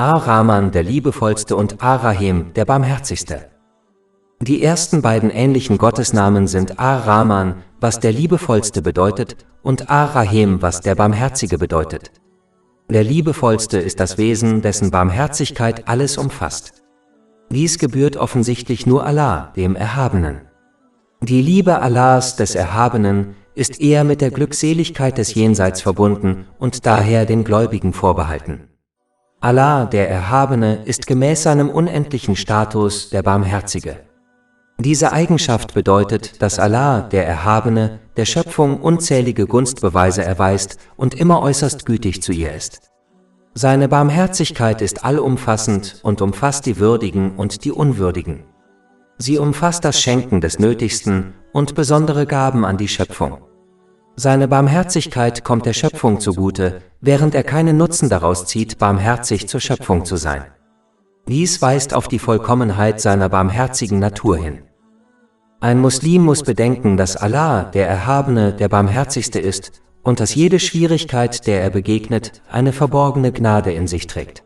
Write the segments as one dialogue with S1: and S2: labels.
S1: Ar-Rahman der Liebevollste und Ar-Rahim der Barmherzigste. Die ersten beiden ähnlichen Gottesnamen sind Ar-Rahman, was der Liebevollste bedeutet, und Ar-Rahim, was der Barmherzige bedeutet. Der Liebevollste ist das Wesen, dessen Barmherzigkeit alles umfasst. Dies gebührt offensichtlich nur Allah, dem Erhabenen. Die Liebe Allahs, des Erhabenen, ist eher mit der Glückseligkeit des Jenseits verbunden und daher den Gläubigen vorbehalten. Allah, der Erhabene, ist gemäß seinem unendlichen Status der Barmherzige. Diese Eigenschaft bedeutet, dass Allah, der Erhabene, der Schöpfung unzählige Gunstbeweise erweist und immer äußerst gütig zu ihr ist. Seine Barmherzigkeit ist allumfassend und umfasst die Würdigen und die Unwürdigen. Sie umfasst das Schenken des Nötigsten und besondere Gaben an die Schöpfung. Seine Barmherzigkeit kommt der Schöpfung zugute, während er keinen Nutzen daraus zieht, barmherzig zur Schöpfung zu sein. Dies weist auf die Vollkommenheit seiner barmherzigen Natur hin. Ein Muslim muss bedenken, dass Allah, der Erhabene, der Barmherzigste ist und dass jede Schwierigkeit, der er begegnet, eine verborgene Gnade in sich trägt.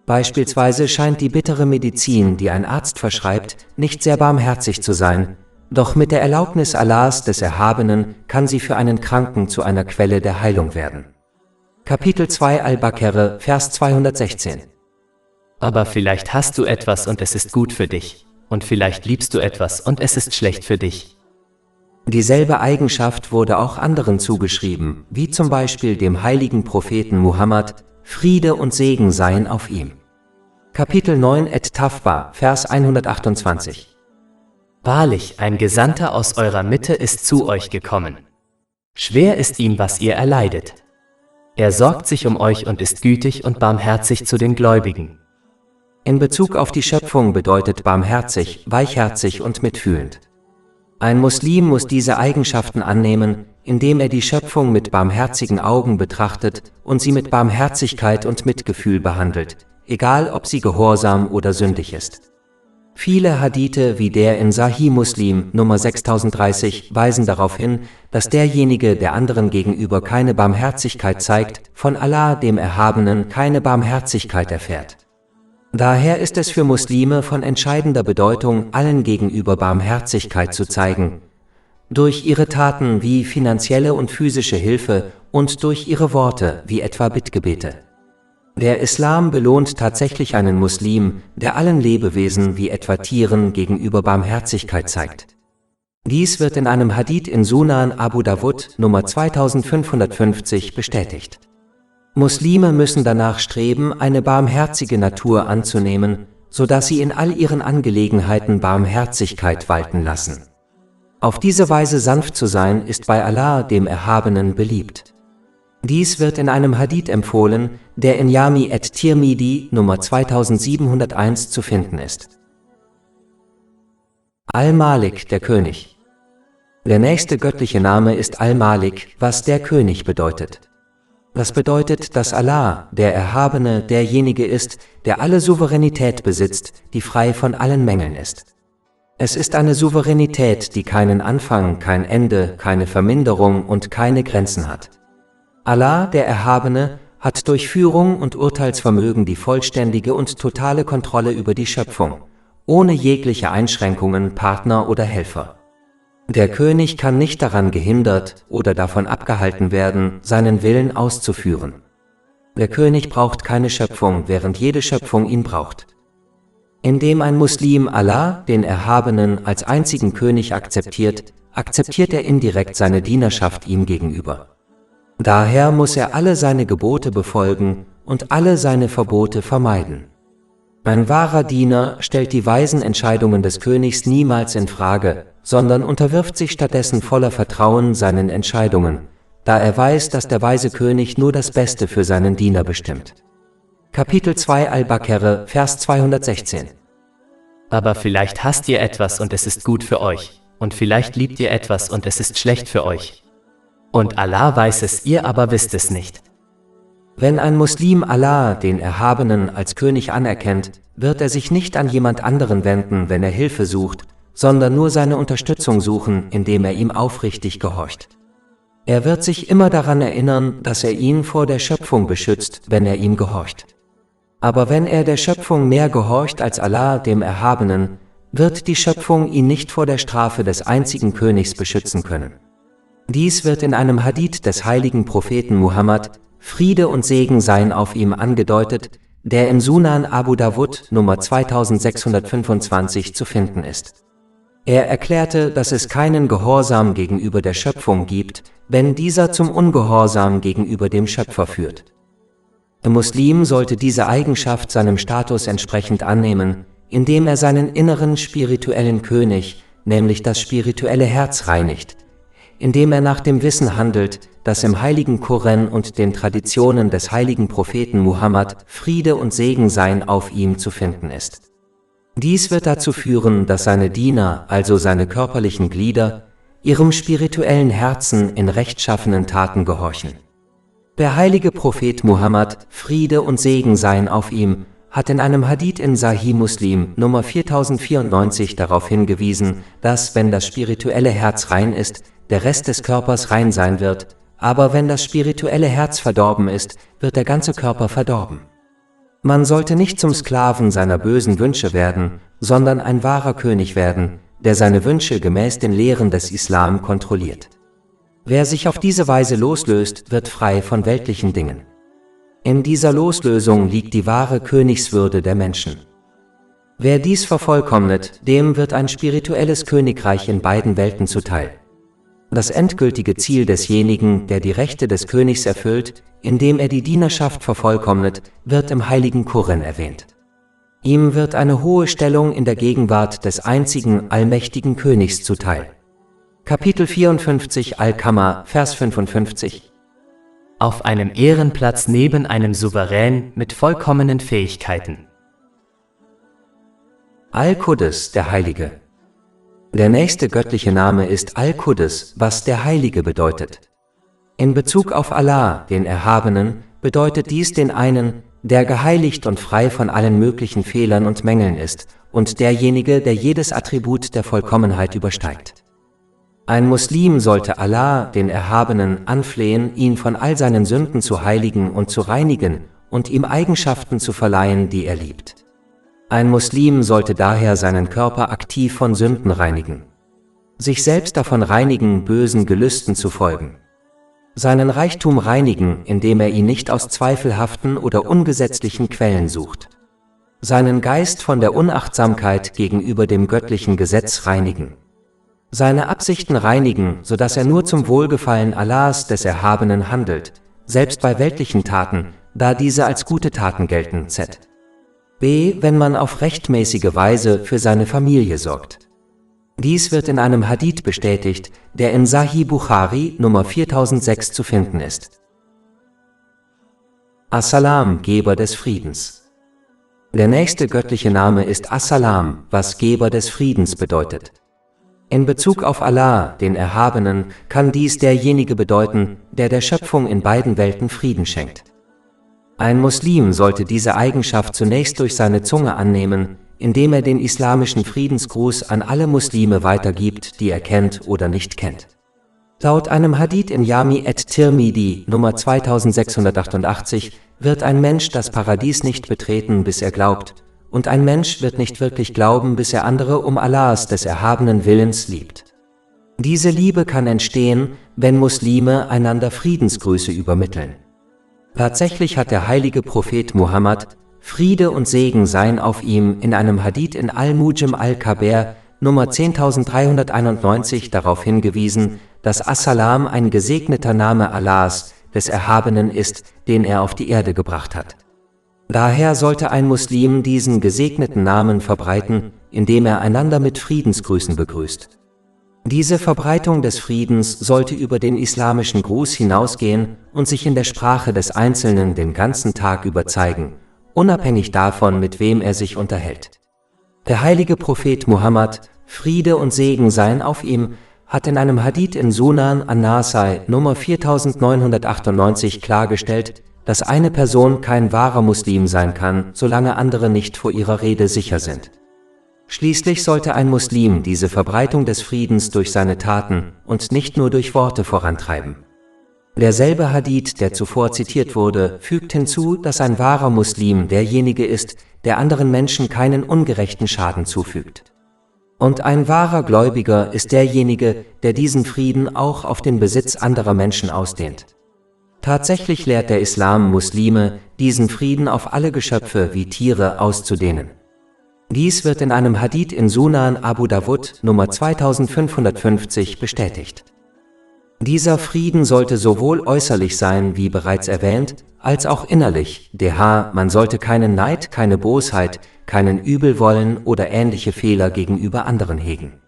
S1: Beispielsweise scheint die bittere Medizin, die ein Arzt verschreibt, nicht sehr barmherzig zu sein, doch mit der Erlaubnis Allahs, des Erhabenen, kann sie für einen Kranken zu einer Quelle der Heilung werden. Kapitel 2 Al-Baqarah, Vers 216.
S2: Aber vielleicht hast du etwas und es ist gut für dich, und vielleicht liebst du etwas und es ist schlecht für dich.
S1: Dieselbe Eigenschaft wurde auch anderen zugeschrieben, wie zum Beispiel dem heiligen Propheten Muhammad, Friede und Segen seien auf ihm. Kapitel 9 Et-Tafba, Vers 128.
S2: Wahrlich, ein Gesandter aus eurer Mitte ist zu euch gekommen. Schwer ist ihm, was ihr erleidet. Er sorgt sich um euch und ist gütig und barmherzig zu den Gläubigen.
S1: In Bezug auf die Schöpfung bedeutet barmherzig, weichherzig und mitfühlend. Ein Muslim muss diese Eigenschaften annehmen, indem er die Schöpfung mit barmherzigen Augen betrachtet und sie mit Barmherzigkeit und Mitgefühl behandelt, egal ob sie gehorsam oder sündig ist. Viele Hadithe wie der in Sahih Muslim Nummer 6030 weisen darauf hin, dass derjenige, der anderen gegenüber keine Barmherzigkeit zeigt, von Allah, dem Erhabenen, keine Barmherzigkeit erfährt. Daher ist es für Muslime von entscheidender Bedeutung, allen gegenüber Barmherzigkeit zu zeigen, durch ihre Taten wie finanzielle und physische Hilfe und durch ihre Worte wie etwa Bittgebete. Der Islam belohnt tatsächlich einen Muslim, der allen Lebewesen wie etwa Tieren gegenüber Barmherzigkeit zeigt. Dies wird in einem Hadith in Sunan Abu Dawud Nummer 2550 bestätigt. Muslime müssen danach streben, eine barmherzige Natur anzunehmen, sodass sie in all ihren Angelegenheiten Barmherzigkeit walten lassen. Auf diese Weise sanft zu sein, ist bei Allah, dem Erhabenen, beliebt. Dies wird in einem Hadith empfohlen, der in Jami et-Tirmidhi Nummer 2701 zu finden ist. Al-Malik, der König. Der nächste göttliche Name ist Al-Malik, was der König bedeutet. Das bedeutet, dass Allah, der Erhabene, derjenige ist, der alle Souveränität besitzt, die frei von allen Mängeln ist. Es ist eine Souveränität, die keinen Anfang, kein Ende, keine Verminderung und keine Grenzen hat. Allah, der Erhabene, hat durch Führung und Urteilsvermögen die vollständige und totale Kontrolle über die Schöpfung, ohne jegliche Einschränkungen, Partner oder Helfer. Der König kann nicht daran gehindert oder davon abgehalten werden, seinen Willen auszuführen. Der König braucht keine Schöpfung, während jede Schöpfung ihn braucht. Indem ein Muslim Allah, den Erhabenen, als einzigen König akzeptiert, akzeptiert er indirekt seine Dienerschaft ihm gegenüber. Daher muss er alle seine Gebote befolgen und alle seine Verbote vermeiden. Ein wahrer Diener stellt die weisen Entscheidungen des Königs niemals in Frage, sondern unterwirft sich stattdessen voller Vertrauen seinen Entscheidungen, da er weiß, dass der weise König nur das Beste für seinen Diener bestimmt. Kapitel 2 Al-Baqarah, Vers 216.
S2: Aber vielleicht hasst ihr etwas und es ist gut für euch, und vielleicht liebt ihr etwas und es ist schlecht für euch. Und Allah weiß es, ihr aber wisst es nicht.
S1: Wenn ein Muslim Allah, den Erhabenen, als König anerkennt, wird er sich nicht an jemand anderen wenden, wenn er Hilfe sucht, sondern nur seine Unterstützung suchen, indem er ihm aufrichtig gehorcht. Er wird sich immer daran erinnern, dass er ihn vor der Schöpfung beschützt, wenn er ihm gehorcht. Aber wenn er der Schöpfung mehr gehorcht als Allah, dem Erhabenen, wird die Schöpfung ihn nicht vor der Strafe des einzigen Königs beschützen können. Dies wird in einem Hadith des heiligen Propheten Muhammad, Friede und Segen seien auf ihm, angedeutet, der in Sunan Abu Dawud Nummer 2625 zu finden ist. Er erklärte, dass es keinen Gehorsam gegenüber der Schöpfung gibt, wenn dieser zum Ungehorsam gegenüber dem Schöpfer führt. Der Muslim sollte diese Eigenschaft seinem Status entsprechend annehmen, indem er seinen inneren spirituellen König, nämlich das spirituelle Herz, reinigt, indem er nach dem Wissen handelt, das im heiligen Koran und den Traditionen des heiligen Propheten Muhammad, Friede und Segen seien auf ihm, zu finden ist. Dies wird dazu führen, dass seine Diener, also seine körperlichen Glieder, ihrem spirituellen Herzen in rechtschaffenen Taten gehorchen. Der heilige Prophet Muhammad, Friede und Segen seien auf ihm, hat in einem Hadith in Sahih Muslim Nummer 4094 darauf hingewiesen, dass, wenn das spirituelle Herz rein ist, der Rest des Körpers rein sein wird, aber wenn das spirituelle Herz verdorben ist, wird der ganze Körper verdorben. Man sollte nicht zum Sklaven seiner bösen Wünsche werden, sondern ein wahrer König werden, der seine Wünsche gemäß den Lehren des Islam kontrolliert. Wer sich auf diese Weise loslöst, wird frei von weltlichen Dingen. In dieser Loslösung liegt die wahre Königswürde der Menschen. Wer dies vervollkommnet, dem wird ein spirituelles Königreich in beiden Welten zuteil. Das endgültige Ziel desjenigen, der die Rechte des Königs erfüllt, indem er die Dienerschaft vervollkommnet, wird im heiligen Koran erwähnt. Ihm wird eine hohe Stellung in der Gegenwart des einzigen allmächtigen Königs zuteil. Kapitel 54 Al-Qamar, Vers 55.
S2: Auf einem Ehrenplatz neben einem Souverän mit vollkommenen Fähigkeiten.
S1: Al-Qudus, der Heilige. Der nächste göttliche Name ist Al-Qudus, was der Heilige bedeutet. In Bezug auf Allah, den Erhabenen, bedeutet dies den einen, der geheiligt und frei von allen möglichen Fehlern und Mängeln ist, und derjenige, der jedes Attribut der Vollkommenheit übersteigt. Ein Muslim sollte Allah, den Erhabenen, anflehen, ihn von all seinen Sünden zu heiligen und zu reinigen und ihm Eigenschaften zu verleihen, die er liebt. Ein Muslim sollte daher seinen Körper aktiv von Sünden reinigen. Sich selbst davon reinigen, bösen Gelüsten zu folgen. Seinen Reichtum reinigen, indem er ihn nicht aus zweifelhaften oder ungesetzlichen Quellen sucht. Seinen Geist von der Unachtsamkeit gegenüber dem göttlichen Gesetz reinigen. Seine Absichten reinigen, sodass er nur zum Wohlgefallen Allahs des Erhabenen handelt, selbst bei weltlichen Taten, da diese als gute Taten gelten. b. Wenn man auf rechtmäßige Weise für seine Familie sorgt. Dies wird in einem Hadith bestätigt, der in Sahih Bukhari Nummer 4006 zu finden ist. As-Salam, Geber des Friedens. Der nächste göttliche Name ist As-Salam, was Geber des Friedens bedeutet. In Bezug auf Allah, den Erhabenen, kann dies derjenige bedeuten, der der Schöpfung in beiden Welten Frieden schenkt. Ein Muslim sollte diese Eigenschaft zunächst durch seine Zunge annehmen, indem er den islamischen Friedensgruß an alle Muslime weitergibt, die er kennt oder nicht kennt. Laut einem Hadith in Jami at-Tirmidhi Nummer 2688 wird ein Mensch das Paradies nicht betreten, bis er glaubt, und ein Mensch wird nicht wirklich glauben, bis er andere um Allahs des erhabenen Willens liebt. Diese Liebe kann entstehen, wenn Muslime einander Friedensgrüße übermitteln. Tatsächlich hat der heilige Prophet Muhammad, Friede und Segen seien auf ihm, in einem Hadith in Al-Mujam al-Kabir Nummer 10.391 darauf hingewiesen, dass As-Salam ein gesegneter Name Allahs, des Erhabenen ist, den er auf die Erde gebracht hat. Daher sollte ein Muslim diesen gesegneten Namen verbreiten, indem er einander mit Friedensgrüßen begrüßt. Diese Verbreitung des Friedens sollte über den islamischen Gruß hinausgehen und sich in der Sprache des Einzelnen den ganzen Tag über zeigen, unabhängig davon, mit wem er sich unterhält. Der heilige Prophet Muhammad, Friede und Segen seien auf ihm, hat in einem Hadith in Sunan an-Nasai Nummer 4998 klargestellt, dass eine Person kein wahrer Muslim sein kann, solange andere nicht vor ihrer Rede sicher sind. Schließlich sollte ein Muslim diese Verbreitung des Friedens durch seine Taten und nicht nur durch Worte vorantreiben. Derselbe Hadith, der zuvor zitiert wurde, fügt hinzu, dass ein wahrer Muslim derjenige ist, der anderen Menschen keinen ungerechten Schaden zufügt. Und ein wahrer Gläubiger ist derjenige, der diesen Frieden auch auf den Besitz anderer Menschen ausdehnt. Tatsächlich lehrt der Islam Muslime, diesen Frieden auf alle Geschöpfe wie Tiere auszudehnen. Dies wird in einem Hadith in Sunan Abu Dawud Nummer 2550 bestätigt. Dieser Frieden sollte sowohl äußerlich sein, wie bereits erwähnt, als auch innerlich, man sollte keinen Neid, keine Bosheit, keinen Übelwollen oder ähnliche Fehler gegenüber anderen hegen.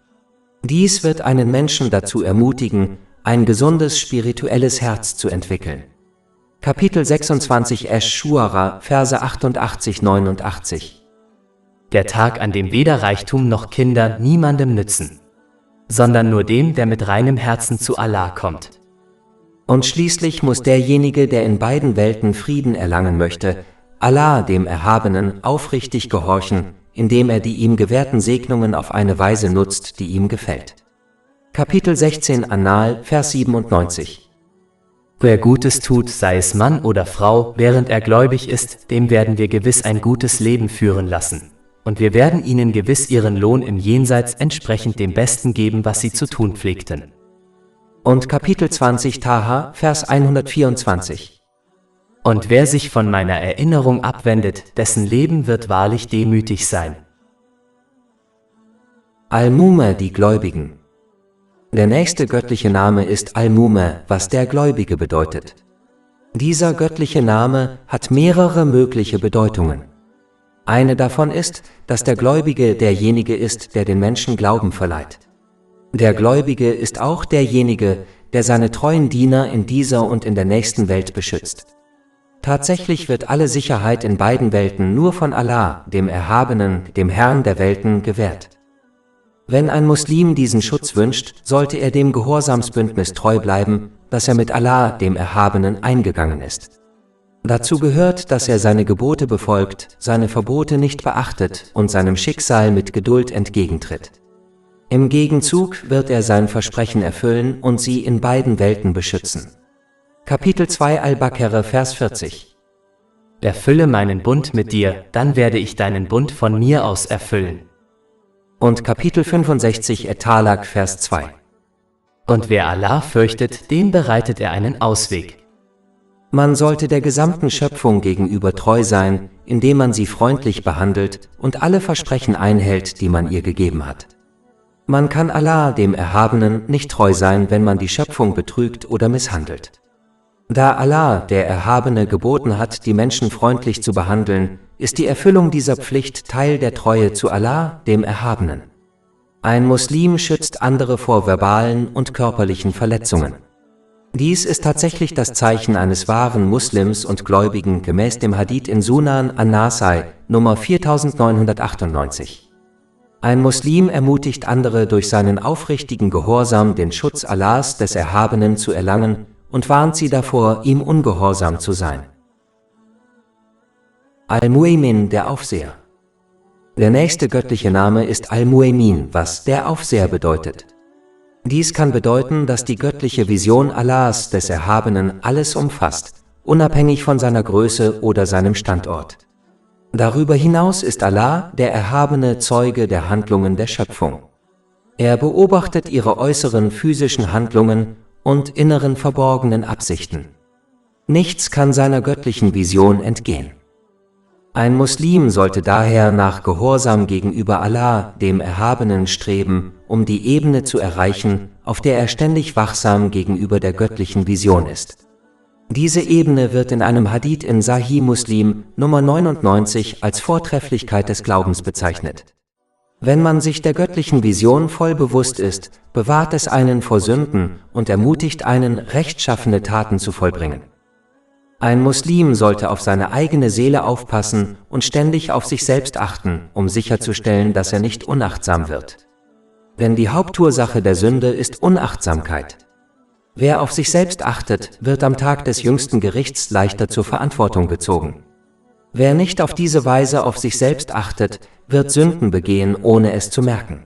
S1: Dies wird einen Menschen dazu ermutigen, ein gesundes spirituelles Herz zu entwickeln. Kapitel 26 Ash-Shuara, Verse 88-89.
S2: Der Tag, an dem weder Reichtum noch Kinder niemandem nützen, sondern nur dem, der mit reinem Herzen zu Allah kommt.
S1: Und schließlich muss derjenige, der in beiden Welten Frieden erlangen möchte, Allah, dem Erhabenen, aufrichtig gehorchen, indem er die ihm gewährten Segnungen auf eine Weise nutzt, die ihm gefällt. Kapitel 16 An-Nahl, Vers 97.
S2: Wer Gutes tut, sei es Mann oder Frau, während er gläubig ist, dem werden wir gewiss ein gutes Leben führen lassen. Und wir werden ihnen gewiss ihren Lohn im Jenseits entsprechend dem Besten geben, was sie zu tun pflegten.
S1: Und Kapitel 20 Taha, Vers 124.
S2: Und wer sich von meiner Erinnerung abwendet, dessen Leben wird wahrlich demütig sein.
S1: Al-Mu'min, die Gläubigen. Der nächste göttliche Name ist Al-Mu'min, was der Gläubige bedeutet. Dieser göttliche Name hat mehrere mögliche Bedeutungen. Eine davon ist, dass der Gläubige derjenige ist, der den Menschen Glauben verleiht. Der Gläubige ist auch derjenige, der seine treuen Diener in dieser und in der nächsten Welt beschützt. Tatsächlich wird alle Sicherheit in beiden Welten nur von Allah, dem Erhabenen, dem Herrn der Welten, gewährt. Wenn ein Muslim diesen Schutz wünscht, sollte er dem Gehorsamsbündnis treu bleiben, das er mit Allah, dem Erhabenen, eingegangen ist. Dazu gehört, dass er seine Gebote befolgt, seine Verbote nicht beachtet und seinem Schicksal mit Geduld entgegentritt. Im Gegenzug wird er sein Versprechen erfüllen und sie in beiden Welten beschützen. Kapitel 2 Al-Baqarah, Vers 40.
S2: Erfülle meinen Bund mit dir, dann werde ich deinen Bund von mir aus erfüllen.
S1: Und Kapitel 65 At-Talaq, Vers 2.
S2: Und wer Allah fürchtet, dem bereitet er einen Ausweg.
S1: Man sollte der gesamten Schöpfung gegenüber treu sein, indem man sie freundlich behandelt und alle Versprechen einhält, die man ihr gegeben hat. Man kann Allah, dem Erhabenen, nicht treu sein, wenn man die Schöpfung betrügt oder misshandelt. Da Allah, der Erhabene, geboten hat, die Menschen freundlich zu behandeln, ist die Erfüllung dieser Pflicht Teil der Treue zu Allah, dem Erhabenen. Ein Muslim schützt andere vor verbalen und körperlichen Verletzungen. Dies ist tatsächlich das Zeichen eines wahren Muslims und Gläubigen gemäß dem Hadith in Sunan An-Nasai, Nummer 4998. Ein Muslim ermutigt andere durch seinen aufrichtigen Gehorsam, den Schutz Allahs, des Erhabenen, zu erlangen und warnt sie davor, ihm ungehorsam zu sein. Al-Mu'min, der Aufseher. Der nächste göttliche Name ist Al-Mu'min, was der Aufseher bedeutet. Dies kann bedeuten, dass die göttliche Vision Allahs, des Erhabenen, alles umfasst, unabhängig von seiner Größe oder seinem Standort. Darüber hinaus ist Allah, der Erhabene, Zeuge der Handlungen der Schöpfung. Er beobachtet ihre äußeren physischen Handlungen und inneren verborgenen Absichten. Nichts kann seiner göttlichen Vision entgehen. Ein Muslim sollte daher nach Gehorsam gegenüber Allah, dem Erhabenen, streben, um die Ebene zu erreichen, auf der er ständig wachsam gegenüber der göttlichen Vision ist. Diese Ebene wird in einem Hadith in Sahih Muslim, Nummer 99, als Vortrefflichkeit des Glaubens bezeichnet. Wenn man sich der göttlichen Vision voll bewusst ist, bewahrt es einen vor Sünden und ermutigt einen, rechtschaffene Taten zu vollbringen. Ein Muslim sollte auf seine eigene Seele aufpassen und ständig auf sich selbst achten, um sicherzustellen, dass er nicht unachtsam wird. Denn die Hauptursache der Sünde ist Unachtsamkeit. Wer auf sich selbst achtet, wird am Tag des jüngsten Gerichts leichter zur Verantwortung gezogen. Wer nicht auf diese Weise auf sich selbst achtet, wird Sünden begehen, ohne es zu merken.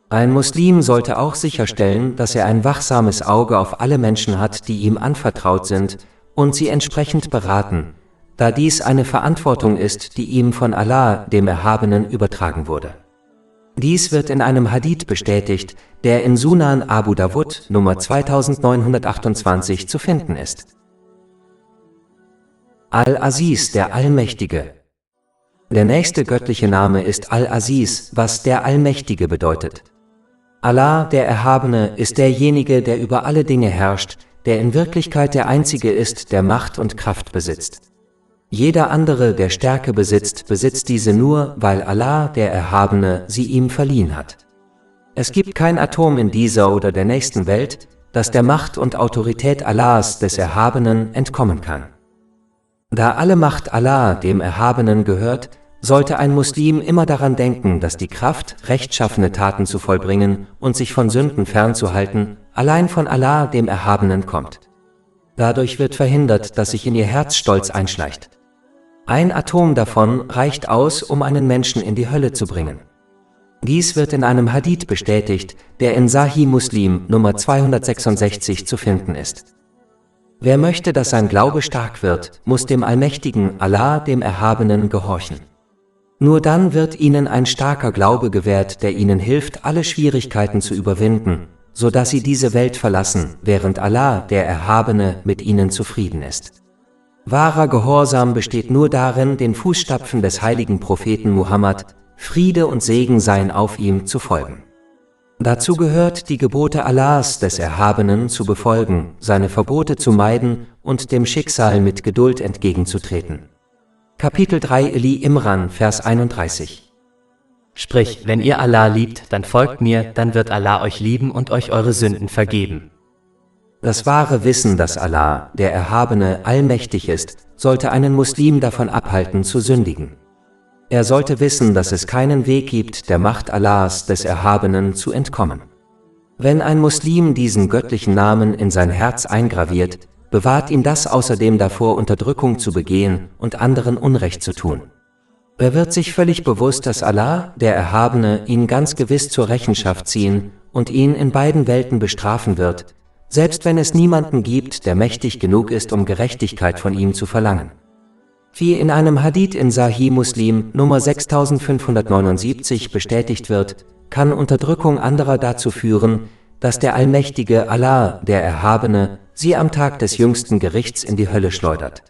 S1: Ein Muslim sollte auch sicherstellen, dass er ein wachsames Auge auf alle Menschen hat, die ihm anvertraut sind, und sie entsprechend beraten, da dies eine Verantwortung ist, die ihm von Allah, dem Erhabenen, übertragen wurde. Dies wird in einem Hadith bestätigt, der in Sunan Abu Dawud Nummer 2928 zu finden ist. Al-Aziz, der Allmächtige. Der nächste göttliche Name ist Al-Aziz, was der Allmächtige bedeutet. Allah, der Erhabene, ist derjenige, der über alle Dinge herrscht, der in Wirklichkeit der Einzige ist, der Macht und Kraft besitzt. Jeder andere, der Stärke besitzt, besitzt diese nur, weil Allah, der Erhabene, sie ihm verliehen hat. Es gibt kein Atom in dieser oder der nächsten Welt, das der Macht und Autorität Allahs, des Erhabenen, entkommen kann. Da alle Macht Allah, dem Erhabenen, gehört, sollte ein Muslim immer daran denken, dass die Kraft, rechtschaffene Taten zu vollbringen und sich von Sünden fernzuhalten, allein von Allah, dem Erhabenen, kommt. Dadurch wird verhindert, dass sich in ihr Herz Stolz einschleicht. Ein Atom davon reicht aus, um einen Menschen in die Hölle zu bringen. Dies wird in einem Hadith bestätigt, der in Sahih Muslim Nummer 266 zu finden ist. Wer möchte, dass sein Glaube stark wird, muss dem allmächtigen Allah, dem Erhabenen, gehorchen. Nur dann wird ihnen ein starker Glaube gewährt, der ihnen hilft, alle Schwierigkeiten zu überwinden, so dass sie diese Welt verlassen, während Allah, der Erhabene, mit ihnen zufrieden ist. Wahrer Gehorsam besteht nur darin, den Fußstapfen des heiligen Propheten Muhammad, Friede und Segen seien auf ihm, zu folgen. Dazu gehört, die Gebote Allahs, des Erhabenen, zu befolgen, seine Verbote zu meiden und dem Schicksal mit Geduld entgegenzutreten. Kapitel 3 Ali Imran, Vers 31.
S2: Sprich, wenn ihr Allah liebt, dann folgt mir, dann wird Allah euch lieben und euch eure Sünden vergeben.
S1: Das wahre Wissen, dass Allah, der Erhabene, allmächtig ist, sollte einen Muslim davon abhalten, zu sündigen. Er sollte wissen, dass es keinen Weg gibt, der Macht Allahs, des Erhabenen, zu entkommen. Wenn ein Muslim diesen göttlichen Namen in sein Herz eingraviert, bewahrt ihn das außerdem davor, Unterdrückung zu begehen und anderen Unrecht zu tun. Er wird sich völlig bewusst, dass Allah, der Erhabene, ihn ganz gewiss zur Rechenschaft ziehen und ihn in beiden Welten bestrafen wird, selbst wenn es niemanden gibt, der mächtig genug ist, um Gerechtigkeit von ihm zu verlangen. Wie in einem Hadith in Sahih Muslim Nummer 6579 bestätigt wird, kann Unterdrückung anderer dazu führen, dass der allmächtige Allah, der Erhabene, sie am Tag des jüngsten Gerichts in die Hölle schleudert.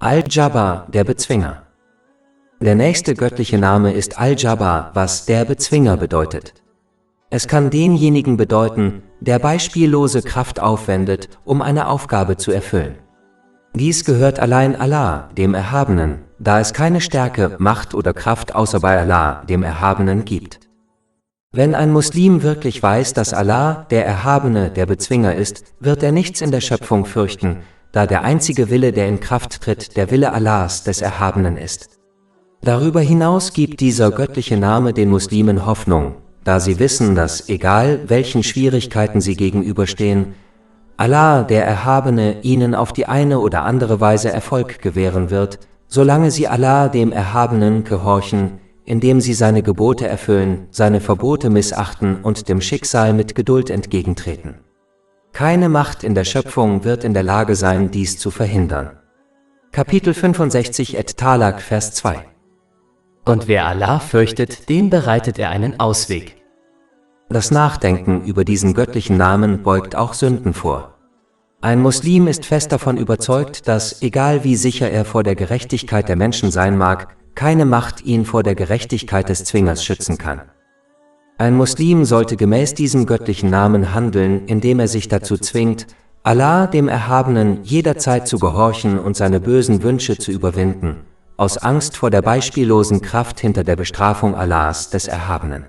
S1: Al-Jabbar, der Bezwinger. Der nächste göttliche Name ist Al-Jabbar, was der Bezwinger bedeutet. Es kann denjenigen bedeuten, der beispiellose Kraft aufwendet, um eine Aufgabe zu erfüllen. Dies gehört allein Allah, dem Erhabenen, da es keine Stärke, Macht oder Kraft außer bei Allah, dem Erhabenen, gibt. Wenn ein Muslim wirklich weiß, dass Allah, der Erhabene, der Bezwinger ist, wird er nichts in der Schöpfung fürchten, da der einzige Wille, der in Kraft tritt, der Wille Allahs, des Erhabenen ist. Darüber hinaus gibt dieser göttliche Name den Muslimen Hoffnung, da sie wissen, dass, egal welchen Schwierigkeiten sie gegenüberstehen, Allah, der Erhabene, ihnen auf die eine oder andere Weise Erfolg gewähren wird, solange sie Allah, dem Erhabenen, gehorchen, indem sie seine Gebote erfüllen, seine Verbote missachten und dem Schicksal mit Geduld entgegentreten. Keine Macht in der Schöpfung wird in der Lage sein, dies zu verhindern. Kapitel 65 Et-Talak, Vers 2.
S2: Und wer Allah fürchtet, dem bereitet er einen Ausweg.
S1: Das Nachdenken über diesen göttlichen Namen beugt auch Sünden vor. Ein Muslim ist fest davon überzeugt, dass, egal wie sicher er vor der Gerechtigkeit der Menschen sein mag, keine Macht ihn vor der Gerechtigkeit des Zwingers schützen kann. Ein Muslim sollte gemäß diesem göttlichen Namen handeln, indem er sich dazu zwingt, Allah, dem Erhabenen, jederzeit zu gehorchen und seine bösen Wünsche zu überwinden, aus Angst vor der beispiellosen Kraft hinter der Bestrafung Allahs, des Erhabenen.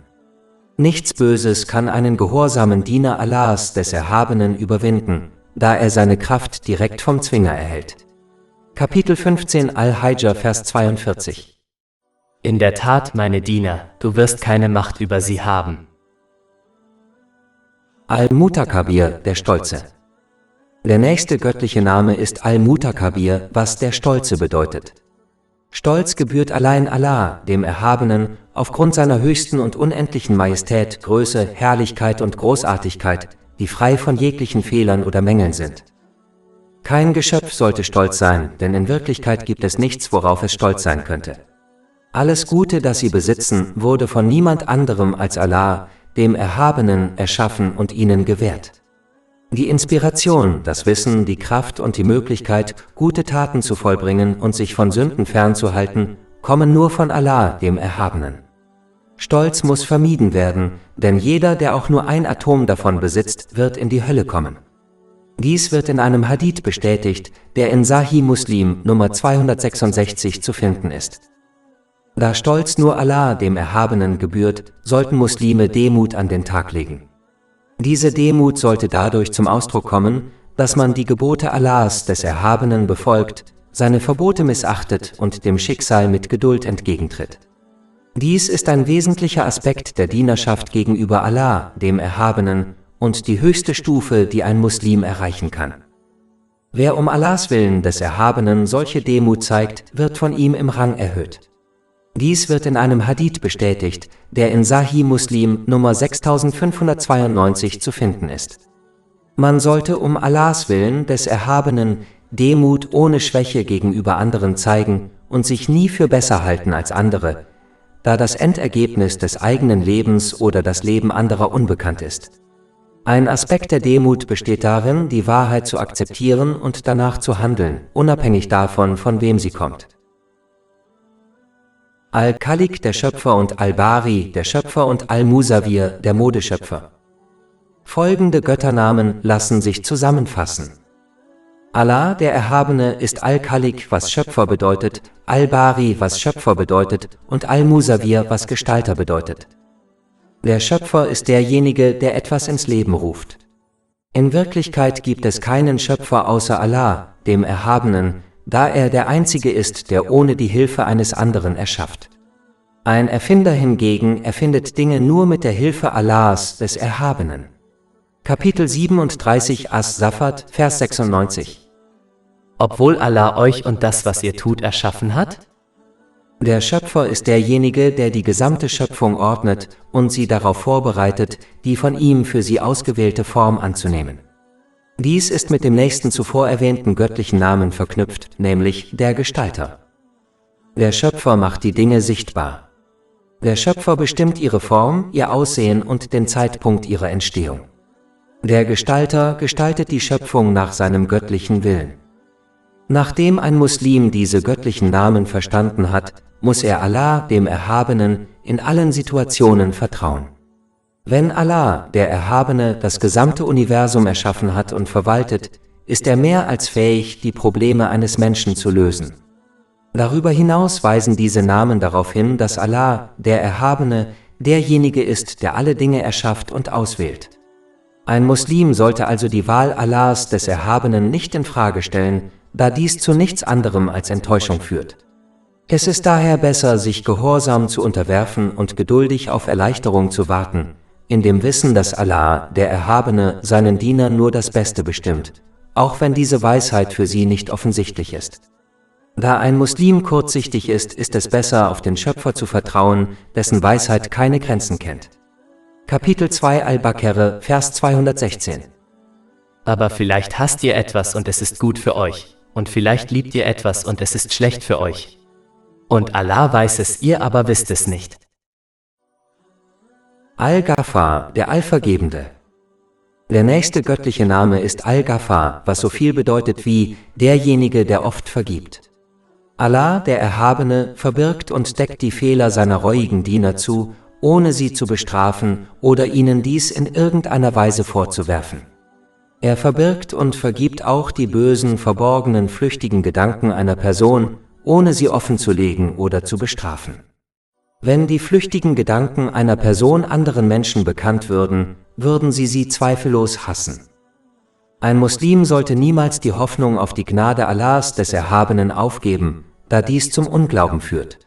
S1: Nichts Böses kann einen gehorsamen Diener Allahs, des Erhabenen, überwinden, da er seine Kraft direkt vom Zwinger erhält. Kapitel 15 Al-Hijr, Vers 42.
S2: In der Tat, meine Diener, du wirst keine Macht über sie haben.
S1: Al-Mutakabir, der Stolze. Der nächste göttliche Name ist Al-Mutakabir, was der Stolze bedeutet. Stolz gebührt allein Allah, dem Erhabenen, aufgrund seiner höchsten und unendlichen Majestät, Größe, Herrlichkeit und Großartigkeit, die frei von jeglichen Fehlern oder Mängeln sind. Kein Geschöpf sollte stolz sein, denn in Wirklichkeit gibt es nichts, worauf es stolz sein könnte. Alles Gute, das sie besitzen, wurde von niemand anderem als Allah, dem Erhabenen, erschaffen und ihnen gewährt. Die Inspiration, das Wissen, die Kraft und die Möglichkeit, gute Taten zu vollbringen und sich von Sünden fernzuhalten, kommen nur von Allah, dem Erhabenen. Stolz muss vermieden werden, denn jeder, der auch nur ein Atom davon besitzt, wird in die Hölle kommen. Dies wird in einem Hadith bestätigt, der in Sahih Muslim Nummer 266 zu finden ist. Da Stolz nur Allah, dem Erhabenen, gebührt, sollten Muslime Demut an den Tag legen. Diese Demut sollte dadurch zum Ausdruck kommen, dass man die Gebote Allahs, des Erhabenen, befolgt, seine Verbote missachtet und dem Schicksal mit Geduld entgegentritt. Dies ist ein wesentlicher Aspekt der Dienerschaft gegenüber Allah, dem Erhabenen, und die höchste Stufe, die ein Muslim erreichen kann. Wer um Allahs Willen, des Erhabenen, solche Demut zeigt, wird von ihm im Rang erhöht. Dies wird in einem Hadith bestätigt, der in Sahih Muslim Nummer 6592 zu finden ist. Man sollte um Allahs Willen, des Erhabenen, Demut ohne Schwäche gegenüber anderen zeigen und sich nie für besser halten als andere, da das Endergebnis des eigenen Lebens oder das Leben anderer unbekannt ist. Ein Aspekt der Demut besteht darin, die Wahrheit zu akzeptieren und danach zu handeln, unabhängig davon, von wem sie kommt. Al-Khaliq, der Schöpfer, und Al-Bari, der Schöpfer, und Al-Musawwir, der Modeschöpfer. Folgende Götternamen lassen sich zusammenfassen. Allah, der Erhabene, ist Al-Khaliq, was Schöpfer bedeutet, Al-Bari, was Schöpfer bedeutet, und Al-Musawwir, was Gestalter bedeutet. Der Schöpfer ist derjenige, der etwas ins Leben ruft. In Wirklichkeit gibt es keinen Schöpfer außer Allah, dem Erhabenen, da er der Einzige ist, der ohne die Hilfe eines anderen erschafft. Ein Erfinder hingegen erfindet Dinge nur mit der Hilfe Allahs, des Erhabenen. Kapitel 37 As-Safat, Vers 96.
S2: Obwohl Allah euch und das, was ihr tut, erschaffen hat?
S1: Der Schöpfer ist derjenige, der die gesamte Schöpfung ordnet und sie darauf vorbereitet, die von ihm für sie ausgewählte Form anzunehmen. Dies ist mit dem nächsten zuvor erwähnten göttlichen Namen verknüpft, nämlich der Gestalter. Der Schöpfer macht die Dinge sichtbar. Der Schöpfer bestimmt ihre Form, ihr Aussehen und den Zeitpunkt ihrer Entstehung. Der Gestalter gestaltet die Schöpfung nach seinem göttlichen Willen. Nachdem ein Muslim diese göttlichen Namen verstanden hat, muss er Allah, dem Erhabenen, in allen Situationen vertrauen. Wenn Allah, der Erhabene, das gesamte Universum erschaffen hat und verwaltet, ist er mehr als fähig, die Probleme eines Menschen zu lösen. Darüber hinaus weisen diese Namen darauf hin, dass Allah, der Erhabene, derjenige ist, der alle Dinge erschafft und auswählt. Ein Muslim sollte also die Wahl Allahs, des Erhabenen, nicht in Frage stellen, da dies zu nichts anderem als Enttäuschung führt. Es ist daher besser, sich gehorsam zu unterwerfen und geduldig auf Erleichterung zu warten, in dem Wissen, dass Allah, der Erhabene, seinen Dienern nur das Beste bestimmt, auch wenn diese Weisheit für sie nicht offensichtlich ist. Da ein Muslim kurzsichtig ist, ist es besser, auf den Schöpfer zu vertrauen, dessen Weisheit keine Grenzen kennt. Kapitel 2 Al-Baqarah, Vers 216.
S2: Aber vielleicht hasst ihr etwas und es ist gut für euch, und vielleicht liebt ihr etwas und es ist schlecht für euch. Und Allah weiß es, ihr aber wisst es nicht.
S1: Al-Ghafar, der Allvergebende. Der nächste göttliche Name ist Al-Ghafar, was so viel bedeutet wie derjenige, der oft vergibt. Allah, der Erhabene, verbirgt und deckt die Fehler seiner reuigen Diener zu, ohne sie zu bestrafen oder ihnen dies in irgendeiner Weise vorzuwerfen. Er verbirgt und vergibt auch die bösen, verborgenen, flüchtigen Gedanken einer Person, ohne sie offenzulegen oder zu bestrafen. Wenn die flüchtigen Gedanken einer Person anderen Menschen bekannt würden, würden sie zweifellos hassen. Ein Muslim sollte niemals die Hoffnung auf die Gnade Allahs, des Erhabenen, aufgeben, da dies zum Unglauben führt.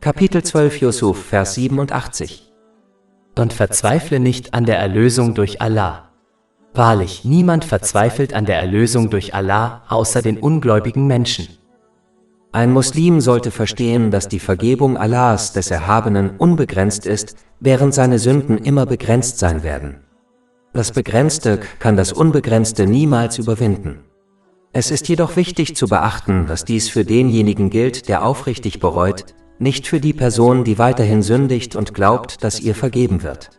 S1: Kapitel 12 Yusuf, Vers 87.
S2: Und verzweifle nicht an der Erlösung durch Allah. Wahrlich, niemand verzweifelt an der Erlösung durch Allah, außer den ungläubigen Menschen.
S1: Ein Muslim sollte verstehen, dass die Vergebung Allahs, des Erhabenen, unbegrenzt ist, während seine Sünden immer begrenzt sein werden. Das Begrenzte kann das Unbegrenzte niemals überwinden. Es ist jedoch wichtig zu beachten, dass dies für denjenigen gilt, der aufrichtig bereut, nicht für die Person, die weiterhin sündigt und glaubt, dass ihr vergeben wird.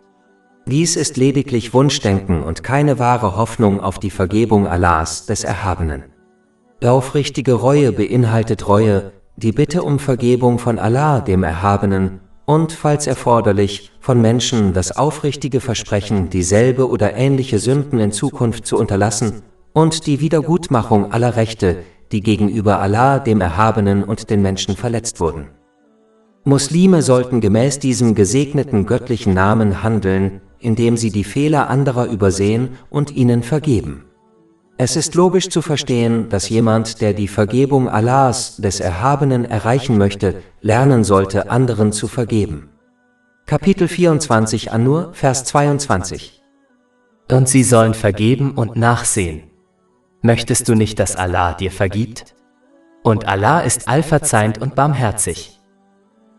S1: Dies ist lediglich Wunschdenken und keine wahre Hoffnung auf die Vergebung Allahs, des Erhabenen. Aufrichtige Reue beinhaltet Reue, die Bitte um Vergebung von Allah, dem Erhabenen, und, falls erforderlich, von Menschen das aufrichtige Versprechen, dieselbe oder ähnliche Sünden in Zukunft zu unterlassen, und die Wiedergutmachung aller Rechte, die gegenüber Allah, dem Erhabenen und den Menschen verletzt wurden. Muslime sollten gemäß diesem gesegneten göttlichen Namen handeln, indem sie die Fehler anderer übersehen und ihnen vergeben. Es ist logisch zu verstehen, dass jemand, der die Vergebung Allahs, des Erhabenen, erreichen möchte, lernen sollte, anderen zu vergeben. Kapitel 24 An-Nur, Vers 22.
S2: Und sie sollen vergeben und nachsehen. Möchtest du nicht, dass Allah dir vergibt? Und Allah ist allverzeihend und barmherzig.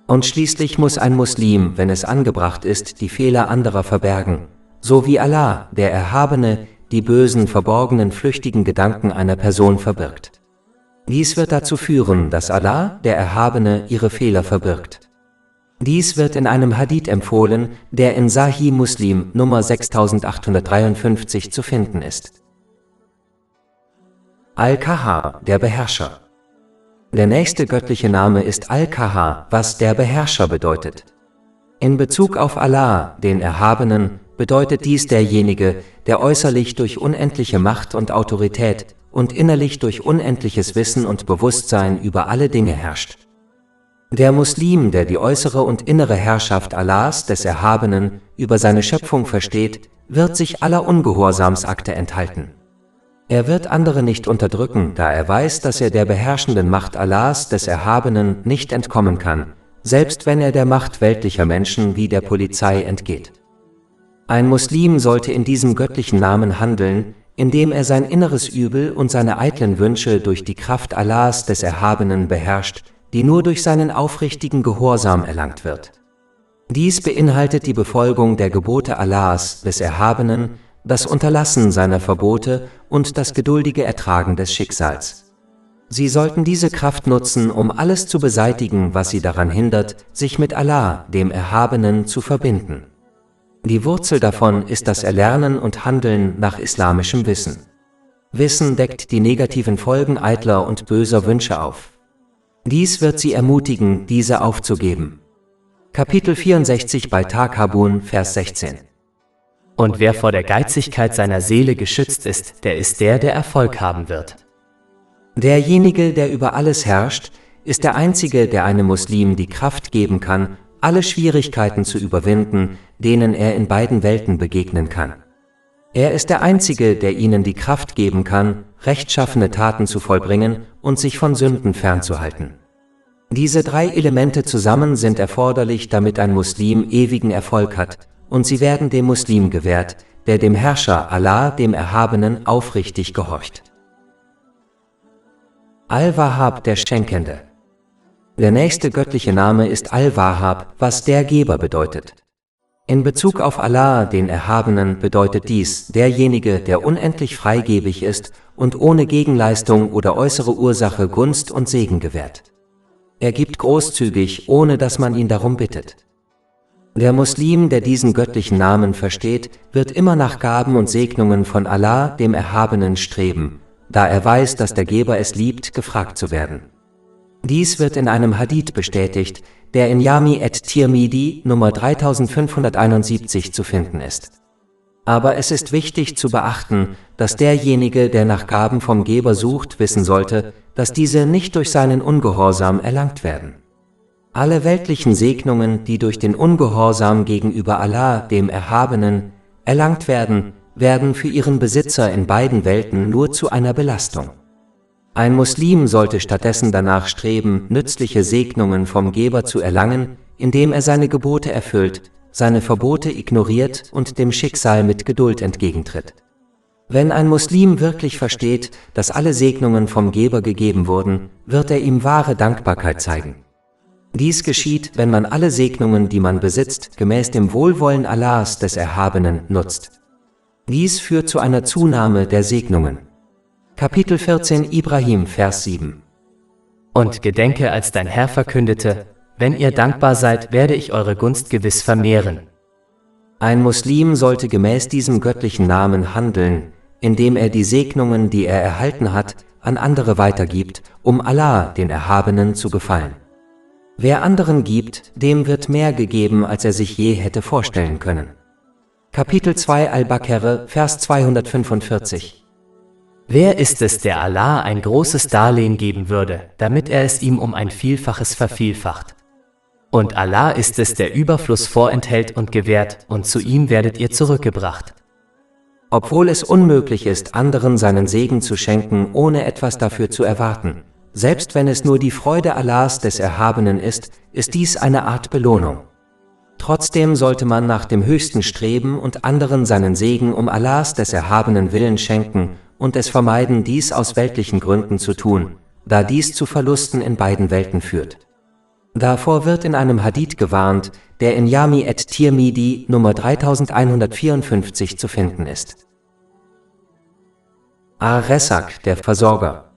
S1: Und schließlich muss ein Muslim, wenn es angebracht ist, die Fehler anderer verbergen, so wie Allah, der Erhabene, die bösen, verborgenen, flüchtigen Gedanken einer Person verbirgt. Dies wird dazu führen, dass Allah, der Erhabene, ihre Fehler verbirgt. Dies wird in einem Hadith empfohlen, der in Sahih Muslim Nummer 6853 zu finden ist. Al-Qahhar, der Beherrscher. Der nächste göttliche Name ist Al-Qahhar, was der Beherrscher bedeutet. In Bezug auf Allah, den Erhabenen, bedeutet dies derjenige, der äußerlich durch unendliche Macht und Autorität und innerlich durch unendliches Wissen und Bewusstsein über alle Dinge herrscht. Der Muslim, der die äußere und innere Herrschaft Allahs, des Erhabenen, über seine Schöpfung versteht, wird sich aller Ungehorsamsakte enthalten. Er wird andere nicht unterdrücken, da er weiß, dass er der beherrschenden Macht Allahs, des Erhabenen, nicht entkommen kann, selbst wenn er der Macht weltlicher Menschen wie der Polizei entgeht. Ein Muslim sollte in diesem göttlichen Namen handeln, indem er sein inneres Übel und seine eitlen Wünsche durch die Kraft Allahs, des Erhabenen, beherrscht, die nur durch seinen aufrichtigen Gehorsam erlangt wird. Dies beinhaltet die Befolgung der Gebote Allahs, des Erhabenen, das Unterlassen seiner Verbote und das geduldige Ertragen des Schicksals. Sie sollten diese Kraft nutzen, um alles zu beseitigen, was sie daran hindert, sich mit Allah, dem Erhabenen, zu verbinden. Die Wurzel davon ist das Erlernen und Handeln nach islamischem Wissen. Wissen deckt die negativen Folgen eitler und böser Wünsche auf. Dies wird sie ermutigen, diese aufzugeben. Kapitel 64 bei Takabun, Vers 16.
S2: Und wer vor der Geizigkeit seiner Seele geschützt ist, der ist der, der Erfolg haben wird.
S1: Derjenige, der über alles herrscht, ist der Einzige, der einem Muslim die Kraft geben kann, alle Schwierigkeiten zu überwinden, denen er in beiden Welten begegnen kann. Er ist der Einzige, der ihnen die Kraft geben kann, rechtschaffene Taten zu vollbringen und sich von Sünden fernzuhalten. Diese drei Elemente zusammen sind erforderlich, damit ein Muslim ewigen Erfolg hat, und sie werden dem Muslim gewährt, der dem Herrscher Allah, dem Erhabenen, aufrichtig gehorcht. Al-Wahhab, der Schenkende. Der nächste göttliche Name ist Al-Wahhab, was der Geber bedeutet. In Bezug auf Allah, den Erhabenen, bedeutet dies derjenige, der unendlich freigebig ist und ohne Gegenleistung oder äußere Ursache Gunst und Segen gewährt. Er gibt großzügig, ohne dass man ihn darum bittet. Der Muslim, der diesen göttlichen Namen versteht, wird immer nach Gaben und Segnungen von Allah, dem Erhabenen, streben, da er weiß, dass der Geber es liebt, gefragt zu werden. Dies wird in einem Hadith bestätigt, der in Jami at-Tirmidhi Nummer 3571 zu finden ist. Aber es ist wichtig zu beachten, dass derjenige, der nach Gaben vom Geber sucht, wissen sollte, dass diese nicht durch seinen Ungehorsam erlangt werden. Alle weltlichen Segnungen, die durch den Ungehorsam gegenüber Allah, dem Erhabenen, erlangt werden, werden für ihren Besitzer in beiden Welten nur zu einer Belastung. Ein Muslim sollte stattdessen danach streben, nützliche Segnungen vom Geber zu erlangen, indem er seine Gebote erfüllt, seine Verbote ignoriert und dem Schicksal mit Geduld entgegentritt. Wenn ein Muslim wirklich versteht, dass alle Segnungen vom Geber gegeben wurden, wird er ihm wahre Dankbarkeit zeigen. Dies geschieht, wenn man alle Segnungen, die man besitzt, gemäß dem Wohlwollen Allahs des Erhabenen nutzt. Dies führt zu einer Zunahme der Segnungen. Kapitel 14 Ibrahim, Vers 7.
S2: Und gedenke, als dein Herr verkündete: Wenn ihr dankbar seid, werde ich eure Gunst gewiss vermehren.
S1: Ein Muslim sollte gemäß diesem göttlichen Namen handeln, indem er die Segnungen, die er erhalten hat, an andere weitergibt, um Allah, den Erhabenen, zu gefallen. Wer anderen gibt, dem wird mehr gegeben, als er sich je hätte vorstellen können. Kapitel 2 Al-Baqarah, Vers 245.
S2: Wer ist es, der Allah ein großes Darlehen geben würde, damit er es ihm um ein Vielfaches vervielfacht? Und Allah ist es, der Überfluss vorenthält und gewährt, und zu ihm werdet ihr zurückgebracht.
S1: Obwohl es unmöglich ist, anderen seinen Segen zu schenken, ohne etwas dafür zu erwarten, selbst wenn es nur die Freude Allahs des Erhabenen ist, ist dies eine Art Belohnung. Trotzdem sollte man nach dem Höchsten streben und anderen seinen Segen um Allahs des Erhabenen Willen schenken und es vermeiden, dies aus weltlichen Gründen zu tun, da dies zu Verlusten in beiden Welten führt. Davor wird in einem Hadith gewarnt, der in Jami at-Tirmidhi Nummer 3154 zu finden ist. Ar-Resak, der Versorger.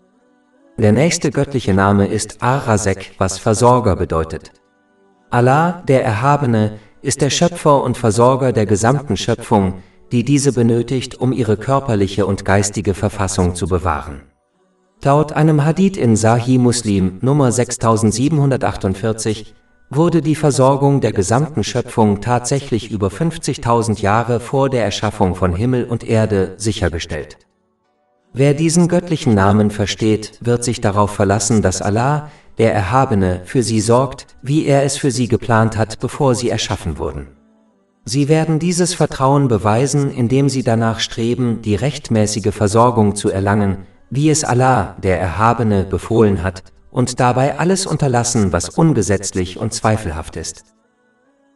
S1: Der nächste göttliche Name ist Ar-Razek, was Versorger bedeutet. Allah, der Erhabene, ist der Schöpfer und Versorger der gesamten Schöpfung, die diese benötigt, um ihre körperliche und geistige Verfassung zu bewahren. Laut einem Hadith in Sahih Muslim Nummer 6748 wurde die Versorgung der gesamten Schöpfung tatsächlich über 50.000 Jahre vor der Erschaffung von Himmel und Erde sichergestellt. Wer diesen göttlichen Namen versteht, wird sich darauf verlassen, dass Allah, der Erhabene, für sie sorgt, wie er es für sie geplant hat, bevor sie erschaffen wurden. Sie werden dieses Vertrauen beweisen, indem sie danach streben, die rechtmäßige Versorgung zu erlangen, wie es Allah, der Erhabene, befohlen hat, und dabei alles unterlassen, was ungesetzlich und zweifelhaft ist.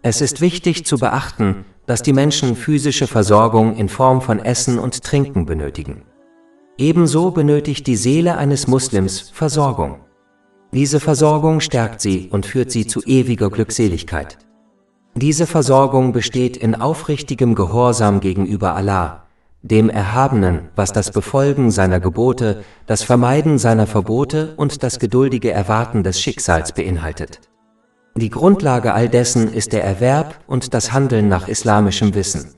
S1: Es ist wichtig zu beachten, dass die Menschen physische Versorgung in Form von Essen und Trinken benötigen. Ebenso benötigt die Seele eines Muslims Versorgung. Diese Versorgung stärkt sie und führt sie zu ewiger Glückseligkeit. Diese Versorgung besteht in aufrichtigem Gehorsam gegenüber Allah, dem Erhabenen, was das Befolgen seiner Gebote, das Vermeiden seiner Verbote und das geduldige Erwarten des Schicksals beinhaltet. Die Grundlage all dessen ist der Erwerb und das Handeln nach islamischem Wissen.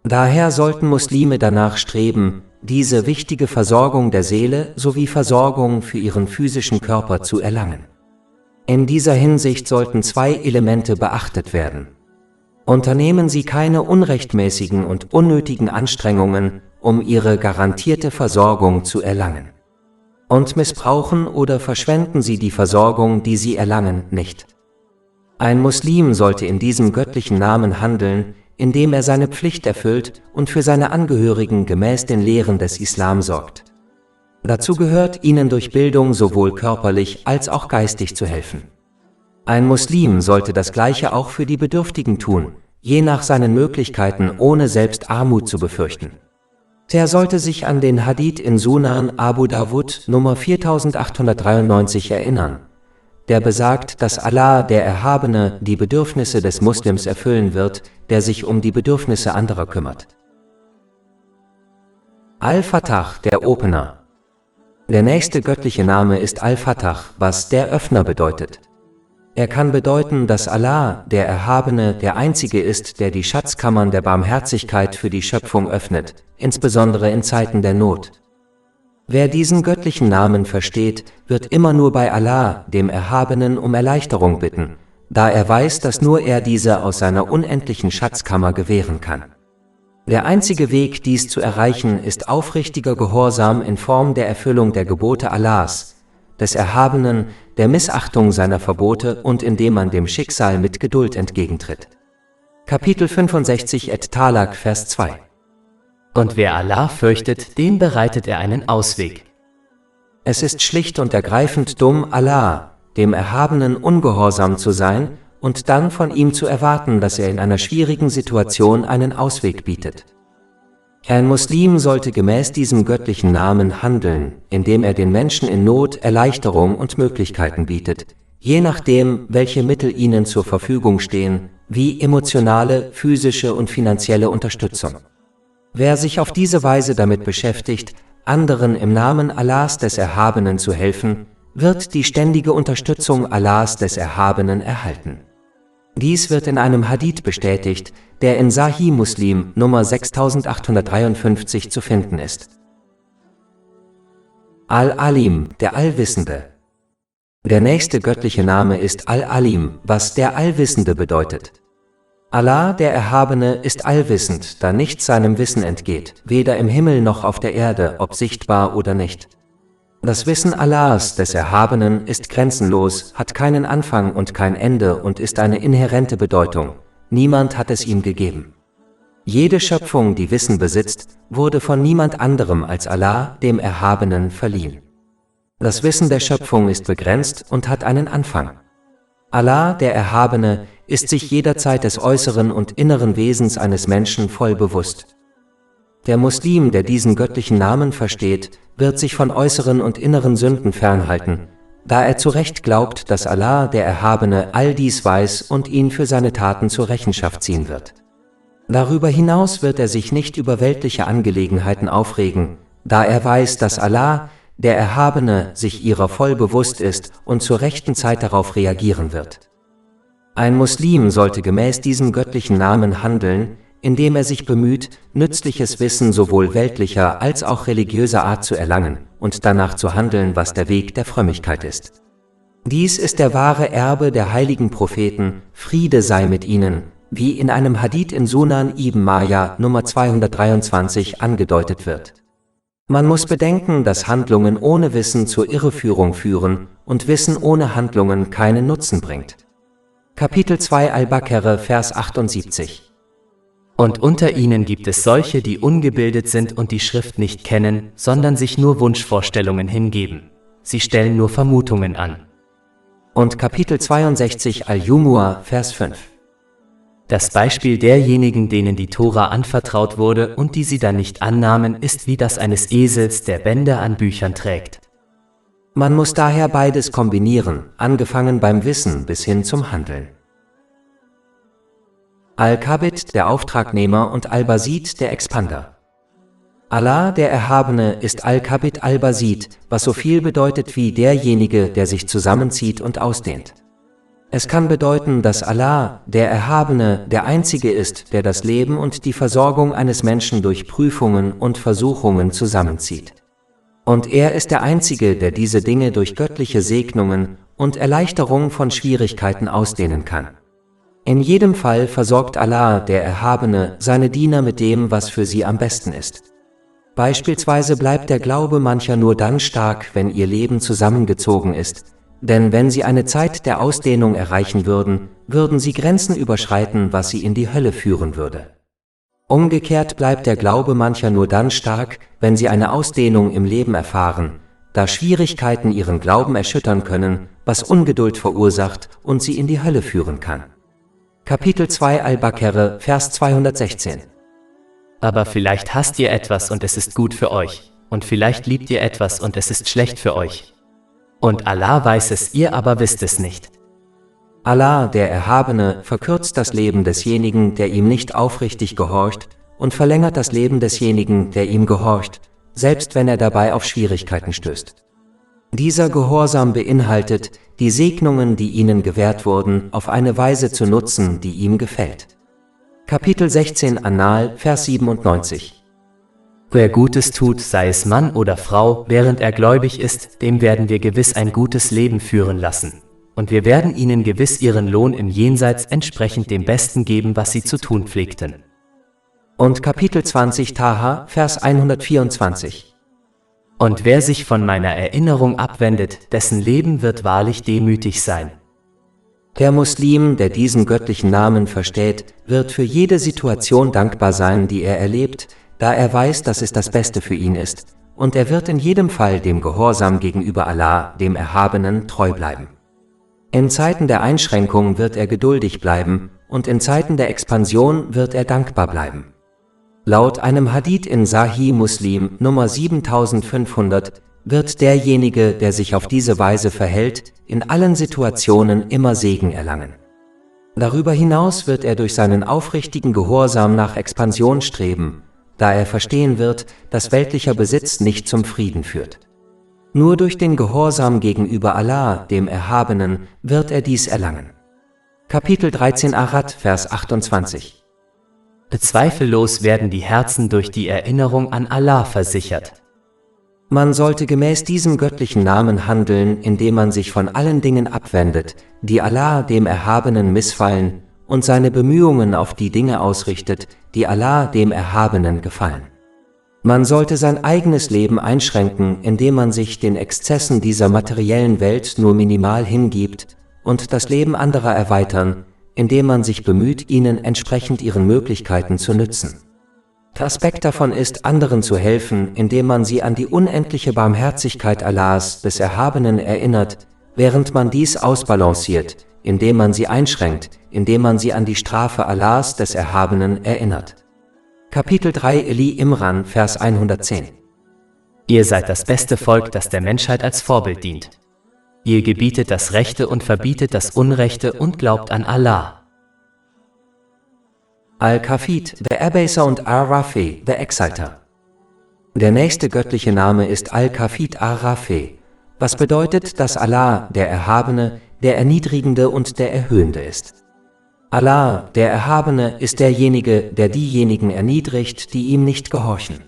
S1: Daher sollten Muslime danach streben, diese wichtige Versorgung der Seele sowie Versorgung für ihren physischen Körper zu erlangen. In dieser Hinsicht sollten zwei Elemente beachtet werden. Unternehmen Sie keine unrechtmäßigen und unnötigen Anstrengungen, um Ihre garantierte Versorgung zu erlangen. Und missbrauchen oder verschwenden Sie die Versorgung, die Sie erlangen, nicht. Ein Muslim sollte in diesem göttlichen Namen handeln, indem er seine Pflicht erfüllt und für seine Angehörigen gemäß den Lehren des Islam sorgt. Dazu gehört, ihnen durch Bildung sowohl körperlich als auch geistig zu helfen. Ein Muslim sollte das Gleiche auch für die Bedürftigen tun, je nach seinen Möglichkeiten, ohne selbst Armut zu befürchten. Er sollte sich an den Hadith in Sunan Abu Dawud Nummer 4893 erinnern, der besagt, dass Allah, der Erhabene, die Bedürfnisse des Muslims erfüllen wird, der sich um die Bedürfnisse anderer kümmert. Al-Fatah, der Opener. Der nächste göttliche Name ist Al-Fatah, was der Öffner bedeutet. Er kann bedeuten, dass Allah, der Erhabene, der Einzige ist, der die Schatzkammern der Barmherzigkeit für die Schöpfung öffnet, insbesondere in Zeiten der Not. Wer diesen göttlichen Namen versteht, wird immer nur bei Allah, dem Erhabenen, um Erleichterung bitten, da er weiß, dass nur er diese aus seiner unendlichen Schatzkammer gewähren kann. Der einzige Weg, dies zu erreichen, ist aufrichtiger Gehorsam in Form der Erfüllung der Gebote Allahs, des Erhabenen, der Missachtung seiner Verbote und indem man dem Schicksal mit Geduld entgegentritt. Kapitel 65 et-Talaq, Vers 2.
S2: Und wer Allah fürchtet, dem bereitet er einen Ausweg.
S1: Es ist schlicht und ergreifend dumm, Allah, dem Erhabenen, ungehorsam zu sein und dann von ihm zu erwarten, dass er in einer schwierigen Situation einen Ausweg bietet. Ein Muslim sollte gemäß diesem göttlichen Namen handeln, indem er den Menschen in Not Erleichterung und Möglichkeiten bietet, je nachdem, welche Mittel ihnen zur Verfügung stehen, wie emotionale, physische und finanzielle Unterstützung. Wer sich auf diese Weise damit beschäftigt, anderen im Namen Allahs des Erhabenen zu helfen, wird die ständige Unterstützung Allahs des Erhabenen erhalten. Dies wird in einem Hadith bestätigt, der in Sahih Muslim Nummer 6853 zu finden ist. Al-Alim, der Allwissende. Der nächste göttliche Name ist Al-Alim, was der Allwissende bedeutet. Allah, der Erhabene, ist allwissend, da nichts seinem Wissen entgeht, weder im Himmel noch auf der Erde, ob sichtbar oder nicht. Das Wissen Allahs, des Erhabenen, ist grenzenlos, hat keinen Anfang und kein Ende und ist eine inhärente Bedeutung. Niemand hat es ihm gegeben. Jede Schöpfung, die Wissen besitzt, wurde von niemand anderem als Allah, dem Erhabenen, verliehen. Das Wissen der Schöpfung ist begrenzt und hat einen Anfang. Allah, der Erhabene, ist sich jederzeit des äußeren und inneren Wesens eines Menschen voll bewusst. Der Muslim, der diesen göttlichen Namen versteht, wird sich von äußeren und inneren Sünden fernhalten, da er zu Recht glaubt, dass Allah, der Erhabene, all dies weiß und ihn für seine Taten zur Rechenschaft ziehen wird. Darüber hinaus wird er sich nicht über weltliche Angelegenheiten aufregen, da er weiß, dass Allah, der Erhabene, sich ihrer voll bewusst ist und zur rechten Zeit darauf reagieren wird. Ein Muslim sollte gemäß diesem göttlichen Namen handeln, indem er sich bemüht, nützliches Wissen sowohl weltlicher als auch religiöser Art zu erlangen und danach zu handeln, was der Weg der Frömmigkeit ist. Dies ist der wahre Erbe der heiligen Propheten, Friede sei mit ihnen, wie in einem Hadith in Sunan ibn Majah Nummer 223 angedeutet wird. Man muss bedenken, dass Handlungen ohne Wissen zur Irreführung führen und Wissen ohne Handlungen keinen Nutzen bringt. Kapitel 2 Al-Baqarah, Vers 78.
S2: Und unter ihnen gibt es solche, die ungebildet sind und die Schrift nicht kennen, sondern sich nur Wunschvorstellungen hingeben. Sie stellen nur Vermutungen an.
S1: Und Kapitel 62 Al-Jumu'ah, Vers 5.
S2: Das Beispiel derjenigen, denen die Tora anvertraut wurde und die sie dann nicht annahmen, ist wie das eines Esels, der Bänder an Büchern trägt.
S1: Man muss daher beides kombinieren, angefangen beim Wissen bis hin zum Handeln. Al-Qabid, der Auftragnehmer, und Al-Basit, der Expander. Allah, der Erhabene, ist Al-Qabid Al-Basit, was so viel bedeutet wie derjenige, der sich zusammenzieht und ausdehnt. Es kann bedeuten, dass Allah, der Erhabene, der Einzige ist, der das Leben und die Versorgung eines Menschen durch Prüfungen und Versuchungen zusammenzieht. Und er ist der Einzige, der diese Dinge durch göttliche Segnungen und Erleichterung von Schwierigkeiten ausdehnen kann. In jedem Fall versorgt Allah, der Erhabene, seine Diener mit dem, was für sie am besten ist. Beispielsweise bleibt der Glaube mancher nur dann stark, wenn ihr Leben zusammengezogen ist, denn wenn sie eine Zeit der Ausdehnung erreichen würden, würden sie Grenzen überschreiten, was sie in die Hölle führen würde. Umgekehrt bleibt der Glaube mancher nur dann stark, wenn sie eine Ausdehnung im Leben erfahren, da Schwierigkeiten ihren Glauben erschüttern können, was Ungeduld verursacht und sie in die Hölle führen kann. Kapitel 2 Al-Baqarah, Vers 216.
S2: Aber vielleicht hasst ihr etwas und es ist gut für euch, und vielleicht liebt ihr etwas und es ist schlecht für euch. Und Allah weiß es, ihr aber wisst es nicht.
S1: Allah, der Erhabene, verkürzt das Leben desjenigen, der ihm nicht aufrichtig gehorcht, und verlängert das Leben desjenigen, der ihm gehorcht, selbst wenn er dabei auf Schwierigkeiten stößt. Dieser Gehorsam beinhaltet, die Segnungen, die ihnen gewährt wurden, auf eine Weise zu nutzen, die ihm gefällt. Kapitel 16 An-Nahl, Vers 97.
S2: Wer Gutes tut, sei es Mann oder Frau, während er gläubig ist, dem werden wir gewiss ein gutes Leben führen lassen. Und wir werden ihnen gewiss ihren Lohn im Jenseits entsprechend dem Besten geben, was sie zu tun pflegten.
S1: Und Kapitel 20 Taha, Vers 124.
S2: Und wer sich von meiner Erinnerung abwendet, dessen Leben wird wahrlich demütig sein.
S1: Der Muslim, der diesen göttlichen Namen versteht, wird für jede Situation dankbar sein, die er erlebt, da er weiß, dass es das Beste für ihn ist, und er wird in jedem Fall dem Gehorsam gegenüber Allah, dem Erhabenen, treu bleiben. In Zeiten der Einschränkung wird er geduldig bleiben, und in Zeiten der Expansion wird er dankbar bleiben. Laut einem Hadith in Sahih Muslim Nummer 7500 wird derjenige, der sich auf diese Weise verhält, in allen Situationen immer Segen erlangen. Darüber hinaus wird er durch seinen aufrichtigen Gehorsam nach Expansion streben, da er verstehen wird, dass weltlicher Besitz nicht zum Frieden führt. Nur durch den Gehorsam gegenüber Allah, dem Erhabenen, wird er dies erlangen. Kapitel 13 Arad, Vers 28.
S2: Zweifellos werden die Herzen durch die Erinnerung an Allah versichert.
S1: Man sollte gemäß diesem göttlichen Namen handeln, indem man sich von allen Dingen abwendet, die Allah, dem Erhabenen, missfallen, und seine Bemühungen auf die Dinge ausrichtet, die Allah, dem Erhabenen, gefallen. Man sollte sein eigenes Leben einschränken, indem man sich den Exzessen dieser materiellen Welt nur minimal hingibt, und das Leben anderer erweitern, indem man sich bemüht, ihnen entsprechend ihren Möglichkeiten zu nützen. Der Aspekt davon ist, anderen zu helfen, indem man sie an die unendliche Barmherzigkeit Allahs, des Erhabenen, erinnert, während man dies ausbalanciert, indem man sie einschränkt, indem man sie an die Strafe Allahs, des Erhabenen, erinnert. Kapitel 3 Eli Imran, Vers 110.
S2: Ihr seid das beste Volk, das der Menschheit als Vorbild dient. Ihr gebietet das Rechte und verbietet das Unrechte und glaubt an Allah.
S1: Al-Kafid, der Abaser, und Ar-Rafi, der Exalter. Der nächste göttliche Name ist Al-Kafid Ar-Rafi, was bedeutet, dass Allah, der Erhabene, der Erniedrigende und der Erhöhende ist. Allah, der Erhabene, ist derjenige, der diejenigen erniedrigt, die ihm nicht gehorchen.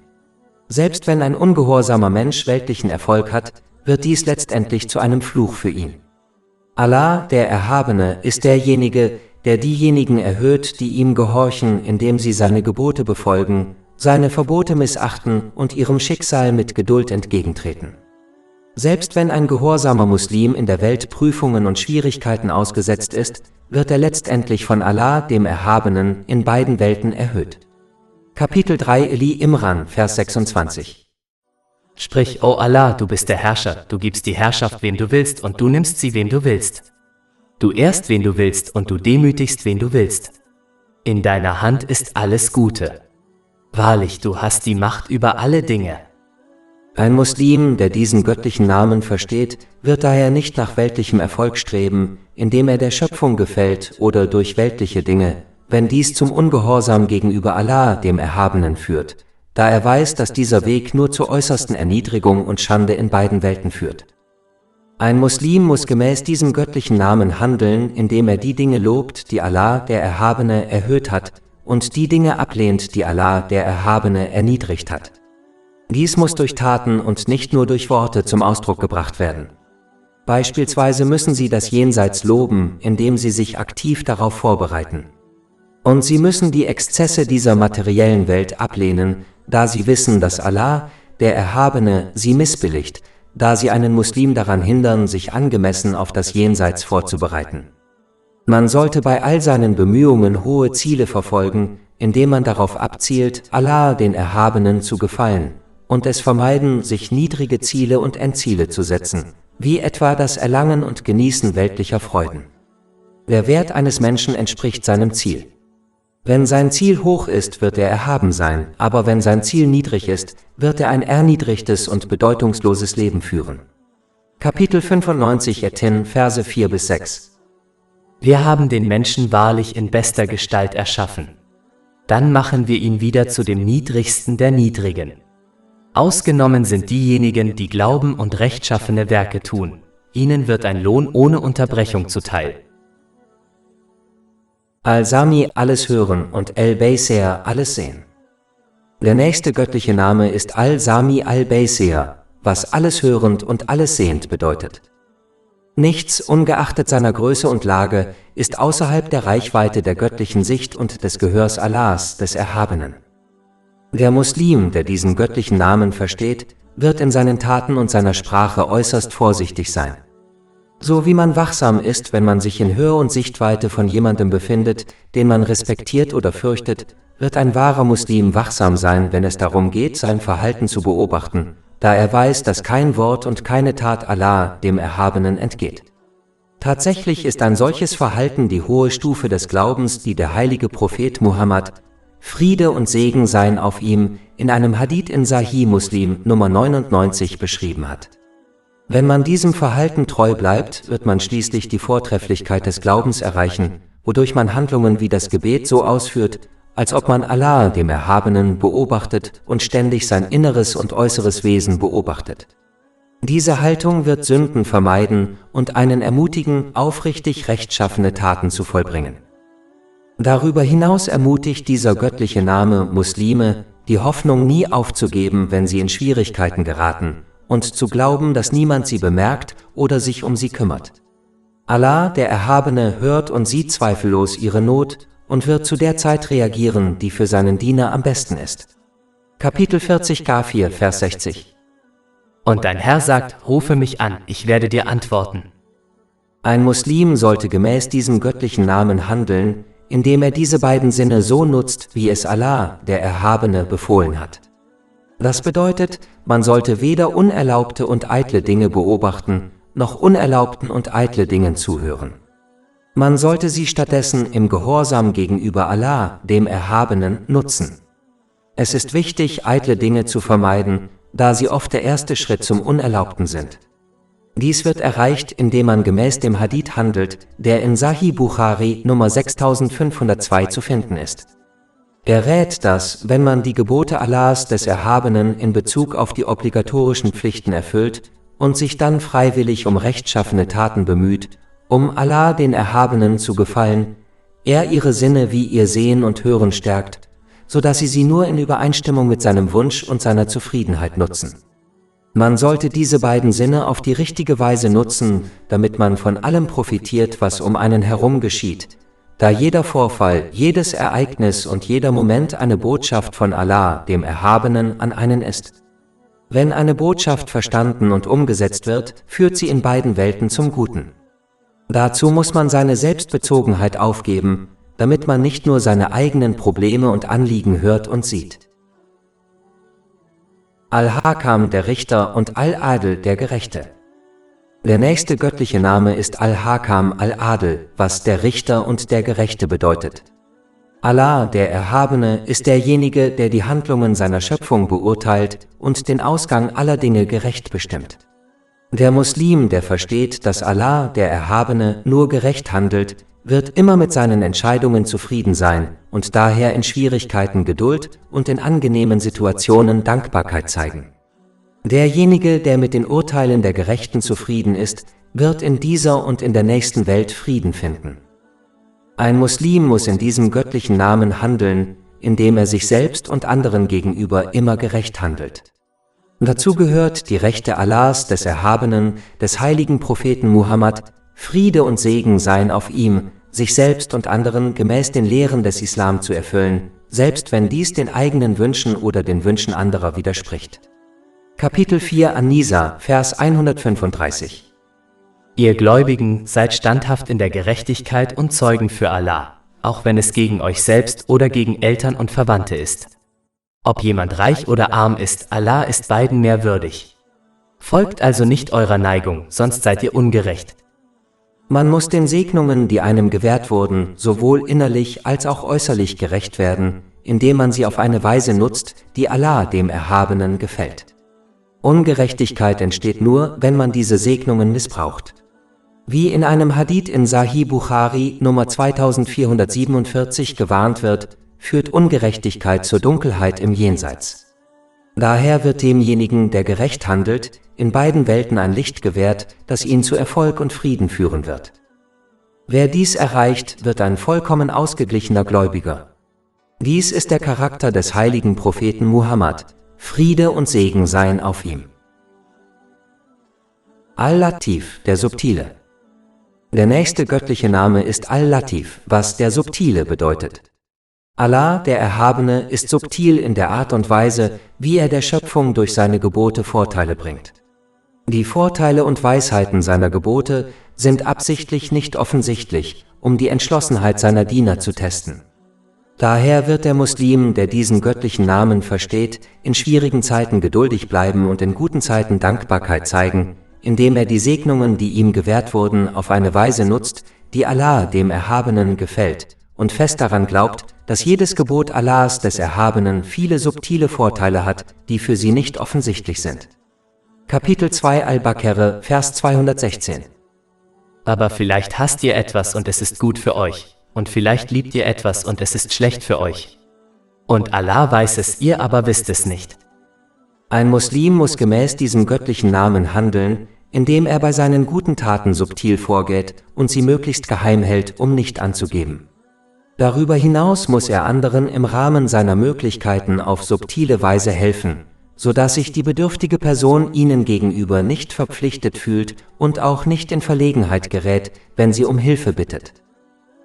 S1: Selbst wenn ein ungehorsamer Mensch weltlichen Erfolg hat, wird dies letztendlich zu einem Fluch für ihn. Allah, der Erhabene, ist derjenige, der diejenigen erhöht, die ihm gehorchen, indem sie seine Gebote befolgen, seine Verbote missachten und ihrem Schicksal mit Geduld entgegentreten. Selbst wenn ein gehorsamer Muslim in der Welt Prüfungen und Schwierigkeiten ausgesetzt ist, wird er letztendlich von Allah, dem Erhabenen, in beiden Welten erhöht. Kapitel 3 Eli Imran, Vers 26.
S2: Sprich, O Allah, du bist der Herrscher, du gibst die Herrschaft, wem du willst, und du nimmst sie, wem du willst. Du ehrst, wen du willst, und du demütigst, wen du willst. In deiner Hand ist alles Gute. Wahrlich, du hast die Macht über alle Dinge.
S1: Ein Muslim, der diesen göttlichen Namen versteht, wird daher nicht nach weltlichem Erfolg streben, indem er der Schöpfung gefällt oder durch weltliche Dinge, wenn dies zum Ungehorsam gegenüber Allah, dem Erhabenen, führt, da er weiß, dass dieser Weg nur zur äußersten Erniedrigung und Schande in beiden Welten führt. Ein Muslim muss gemäß diesem göttlichen Namen handeln, indem er die Dinge lobt, die Allah, der Erhabene, erhöht hat, und die Dinge ablehnt, die Allah, der Erhabene, erniedrigt hat. Dies muss durch Taten und nicht nur durch Worte zum Ausdruck gebracht werden. Beispielsweise müssen sie das Jenseits loben, indem sie sich aktiv darauf vorbereiten. Und sie müssen die Exzesse dieser materiellen Welt ablehnen, da sie wissen, dass Allah, der Erhabene, sie missbilligt, da sie einen Muslim daran hindern, sich angemessen auf das Jenseits vorzubereiten. Man sollte bei all seinen Bemühungen hohe Ziele verfolgen, indem man darauf abzielt, Allah, den Erhabenen, zu gefallen, und es vermeiden, sich niedrige Ziele und Endziele zu setzen, wie etwa das Erlangen und Genießen weltlicher Freuden. Der Wert eines Menschen entspricht seinem Ziel. Wenn sein Ziel hoch ist, wird er erhaben sein, aber wenn sein Ziel niedrig ist, wird er ein erniedrigtes und bedeutungsloses Leben führen. Kapitel 95 Etin, Verse 4-6.
S2: Wir haben den Menschen wahrlich in bester Gestalt erschaffen. Dann machen wir ihn wieder zu dem Niedrigsten der Niedrigen. Ausgenommen sind diejenigen, die glauben und rechtschaffene Werke tun. Ihnen wird ein Lohn ohne Unterbrechung zuteil.
S1: Al-Sami, alles hören, und Al-Bayser, alles sehen. Der nächste göttliche Name ist Al-Sami Al-Bayser, was alles hörend und alles sehend bedeutet. Nichts, ungeachtet seiner Größe und Lage, ist außerhalb der Reichweite der göttlichen Sicht und des Gehörs Allahs, des Erhabenen. Der Muslim, der diesen göttlichen Namen versteht, wird in seinen Taten und seiner Sprache äußerst vorsichtig sein. So wie man wachsam ist, wenn man sich in Höhe und Sichtweite von jemandem befindet, den man respektiert oder fürchtet, wird ein wahrer Muslim wachsam sein, wenn es darum geht, sein Verhalten zu beobachten, da er weiß, dass kein Wort und keine Tat Allah, dem Erhabenen, entgeht. Tatsächlich ist ein solches Verhalten die hohe Stufe des Glaubens, die der heilige Prophet Muhammad Friede und Segen seien auf ihm, in einem Hadith in Sahih Muslim Nummer 99 beschrieben hat. Wenn man diesem Verhalten treu bleibt, wird man schließlich die Vortrefflichkeit des Glaubens erreichen, wodurch man Handlungen wie das Gebet so ausführt, als ob man Allah, dem Erhabenen, beobachtet und ständig sein inneres und äußeres Wesen beobachtet. Diese Haltung wird Sünden vermeiden und einen ermutigen, aufrichtig rechtschaffene Taten zu vollbringen. Darüber hinaus ermutigt dieser göttliche Name Muslime, die Hoffnung nie aufzugeben, wenn sie in Schwierigkeiten geraten, und zu glauben, dass niemand sie bemerkt oder sich um sie kümmert. Allah, der Erhabene, hört und sieht zweifellos ihre Not und wird zu der Zeit reagieren, die für seinen Diener am besten ist. Kapitel 40 Ghafir, Vers 60.
S2: Und dein Herr sagt, rufe mich an, ich werde dir antworten.
S1: Ein Muslim sollte gemäß diesem göttlichen Namen handeln, indem er diese beiden Sinne so nutzt, wie es Allah, der Erhabene, befohlen hat. Das bedeutet, man sollte weder unerlaubte und eitle Dinge beobachten, noch unerlaubten und eitle Dingen zuhören. Man sollte sie stattdessen im Gehorsam gegenüber Allah, dem Erhabenen, nutzen. Es ist wichtig, eitle Dinge zu vermeiden, da sie oft der erste Schritt zum Unerlaubten sind. Dies wird erreicht, indem man gemäß dem Hadith handelt, der in Sahih Bukhari Nummer 6502 zu finden ist. Er rät, dass, wenn man die Gebote Allahs des Erhabenen in Bezug auf die obligatorischen Pflichten erfüllt und sich dann freiwillig um rechtschaffene Taten bemüht, um Allah den Erhabenen zu gefallen, er ihre Sinne wie ihr Sehen und Hören stärkt, sodass sie nur in Übereinstimmung mit seinem Wunsch und seiner Zufriedenheit nutzen. Man sollte diese beiden Sinne auf die richtige Weise nutzen, damit man von allem profitiert, was um einen herum geschieht, da jeder Vorfall, jedes Ereignis und jeder Moment eine Botschaft von Allah, dem Erhabenen, an einen ist. Wenn eine Botschaft verstanden und umgesetzt wird, führt sie in beiden Welten zum Guten. Dazu muss man seine Selbstbezogenheit aufgeben, damit man nicht nur seine eigenen Probleme und Anliegen hört und sieht. Al-Hakam, der Richter, und Al-Adl, der Gerechte. Der nächste göttliche Name ist Al-Hakam Al-Adl, was der Richter und der Gerechte bedeutet. Allah, der Erhabene, ist derjenige, der die Handlungen seiner Schöpfung beurteilt und den Ausgang aller Dinge gerecht bestimmt. Der Muslim, der versteht, dass Allah, der Erhabene, nur gerecht handelt, wird immer mit seinen Entscheidungen zufrieden sein und daher in Schwierigkeiten Geduld und in angenehmen Situationen Dankbarkeit zeigen. Derjenige, der mit den Urteilen der Gerechten zufrieden ist, wird in dieser und in der nächsten Welt Frieden finden. Ein Muslim muss in diesem göttlichen Namen handeln, indem er sich selbst und anderen gegenüber immer gerecht handelt. Dazu gehört die Rechte Allahs, des Erhabenen, des heiligen Propheten Muhammad, Friede und Segen seien auf ihm, sich selbst und anderen gemäß den Lehren des Islam zu erfüllen, selbst wenn dies den eigenen Wünschen oder den Wünschen anderer widerspricht. Kapitel 4 An-Nisa, Vers 135.
S2: Ihr Gläubigen, seid standhaft in der Gerechtigkeit und Zeugen für Allah, auch wenn es gegen euch selbst oder gegen Eltern und Verwandte ist. Ob jemand reich oder arm ist, Allah ist beiden mehr würdig. Folgt also nicht eurer Neigung, sonst seid ihr ungerecht.
S1: Man muss den Segnungen, die einem gewährt wurden, sowohl innerlich als auch äußerlich gerecht werden, indem man sie auf eine Weise nutzt, die Allah, dem Erhabenen, gefällt. Ungerechtigkeit entsteht nur, wenn man diese Segnungen missbraucht. Wie in einem Hadith in Sahih Bukhari Nummer 2447 gewarnt wird, führt Ungerechtigkeit zur Dunkelheit im Jenseits. Daher wird demjenigen, der gerecht handelt, in beiden Welten ein Licht gewährt, das ihn zu Erfolg und Frieden führen wird. Wer dies erreicht, wird ein vollkommen ausgeglichener Gläubiger. Dies ist der Charakter des heiligen Propheten Muhammad, Friede und Segen seien auf ihm. Al-Latif, der Subtile. Der nächste göttliche Name ist Al-Latif, was der Subtile bedeutet. Allah, der Erhabene, ist subtil in der Art und Weise, wie er der Schöpfung durch seine Gebote Vorteile bringt. Die Vorteile und Weisheiten seiner Gebote sind absichtlich nicht offensichtlich, um die Entschlossenheit seiner Diener zu testen. Daher wird der Muslim, der diesen göttlichen Namen versteht, in schwierigen Zeiten geduldig bleiben und in guten Zeiten Dankbarkeit zeigen, indem er die Segnungen, die ihm gewährt wurden, auf eine Weise nutzt, die Allah, dem Erhabenen, gefällt, und fest daran glaubt, dass jedes Gebot Allahs des Erhabenen viele subtile Vorteile hat, die für sie nicht offensichtlich sind. Kapitel 2 Al-Baqarah, Vers 216.
S2: Aber vielleicht hasst ihr etwas und es ist gut für euch, und vielleicht liebt ihr etwas und es ist schlecht für euch. Und Allah weiß es, ihr aber wisst es nicht.
S1: Ein Muslim muss gemäß diesem göttlichen Namen handeln, indem er bei seinen guten Taten subtil vorgeht und sie möglichst geheim hält, um nicht anzugeben. Darüber hinaus muss er anderen im Rahmen seiner Möglichkeiten auf subtile Weise helfen, sodass sich die bedürftige Person ihnen gegenüber nicht verpflichtet fühlt und auch nicht in Verlegenheit gerät, wenn sie um Hilfe bittet.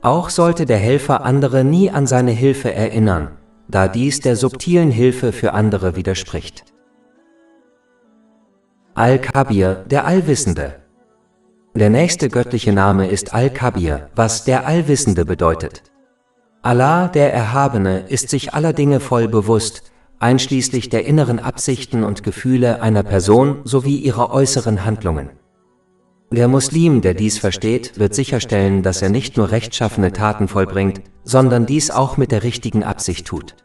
S1: Auch sollte der Helfer andere nie an seine Hilfe erinnern, da dies der subtilen Hilfe für andere widerspricht. Al-Kabir, der Allwissende. Der nächste göttliche Name ist Al-Kabir, was der Allwissende bedeutet. Allah, der Erhabene, ist sich aller Dinge voll bewusst, einschließlich der inneren Absichten und Gefühle einer Person sowie ihrer äußeren Handlungen. Der Muslim, der dies versteht, wird sicherstellen, dass er nicht nur rechtschaffene Taten vollbringt, sondern dies auch mit der richtigen Absicht tut.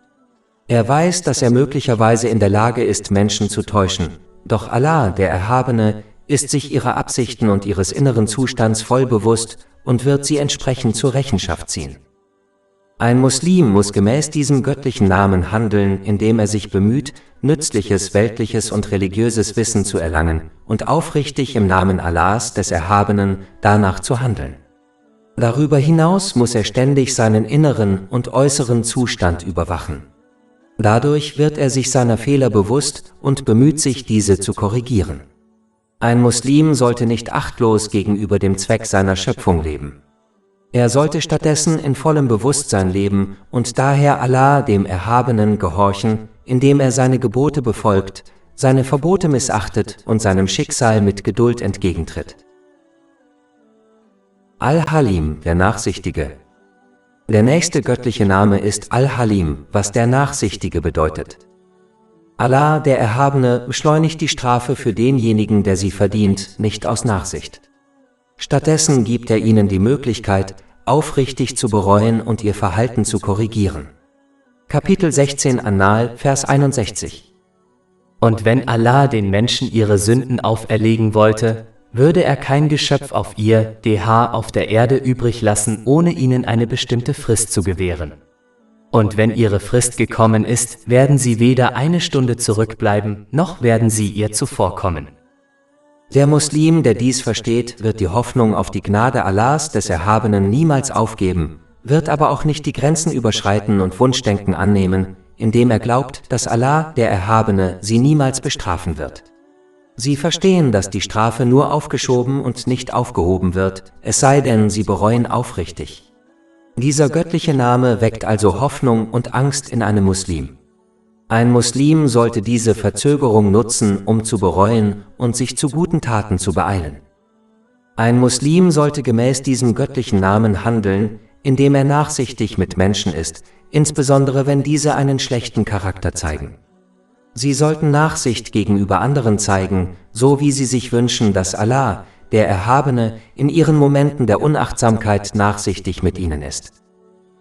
S1: Er weiß, dass er möglicherweise in der Lage ist, Menschen zu täuschen, doch Allah, der Erhabene, ist sich ihrer Absichten und ihres inneren Zustands voll bewusst und wird sie entsprechend zur Rechenschaft ziehen. Ein Muslim muss gemäß diesem göttlichen Namen handeln, indem er sich bemüht, nützliches, weltliches und religiöses Wissen zu erlangen und aufrichtig im Namen Allahs, des Erhabenen, danach zu handeln. Darüber hinaus muss er ständig seinen inneren und äußeren Zustand überwachen. Dadurch wird er sich seiner Fehler bewusst und bemüht sich, diese zu korrigieren. Ein Muslim sollte nicht achtlos gegenüber dem Zweck seiner Schöpfung leben. Er sollte stattdessen in vollem Bewusstsein leben und daher Allah, dem Erhabenen, gehorchen, indem er seine Gebote befolgt, seine Verbote missachtet und seinem Schicksal mit Geduld entgegentritt. Al-Halim, der Nachsichtige. Der nächste göttliche Name ist Al-Halim, was der Nachsichtige bedeutet. Allah, der Erhabene, beschleunigt die Strafe für denjenigen, der sie verdient, nicht aus Nachsicht. Stattdessen gibt er ihnen die Möglichkeit, aufrichtig zu bereuen und ihr Verhalten zu korrigieren. Kapitel 16 An-Nahl, Vers 61.
S2: Und wenn Allah den Menschen ihre Sünden auferlegen wollte, würde er kein Geschöpf auf ihr auf der Erde übrig lassen, ohne ihnen eine bestimmte Frist zu gewähren. Und wenn ihre Frist gekommen ist, werden sie weder eine Stunde zurückbleiben, noch werden sie ihr zuvorkommen.
S1: Der Muslim, der dies versteht, wird die Hoffnung auf die Gnade Allahs, des Erhabenen, niemals aufgeben, wird aber auch nicht die Grenzen überschreiten und Wunschdenken annehmen, indem er glaubt, dass Allah, der Erhabene, sie niemals bestrafen wird. Sie verstehen, dass die Strafe nur aufgeschoben und nicht aufgehoben wird, es sei denn, sie bereuen aufrichtig. Dieser göttliche Name weckt also Hoffnung und Angst in einem Muslim. Ein Muslim sollte diese Verzögerung nutzen, um zu bereuen und sich zu guten Taten zu beeilen. Ein Muslim sollte gemäß diesem göttlichen Namen handeln, indem er nachsichtig mit Menschen ist, insbesondere wenn diese einen schlechten Charakter zeigen. Sie sollten Nachsicht gegenüber anderen zeigen, so wie sie sich wünschen, dass Allah, der Erhabene, in ihren Momenten der Unachtsamkeit nachsichtig mit ihnen ist.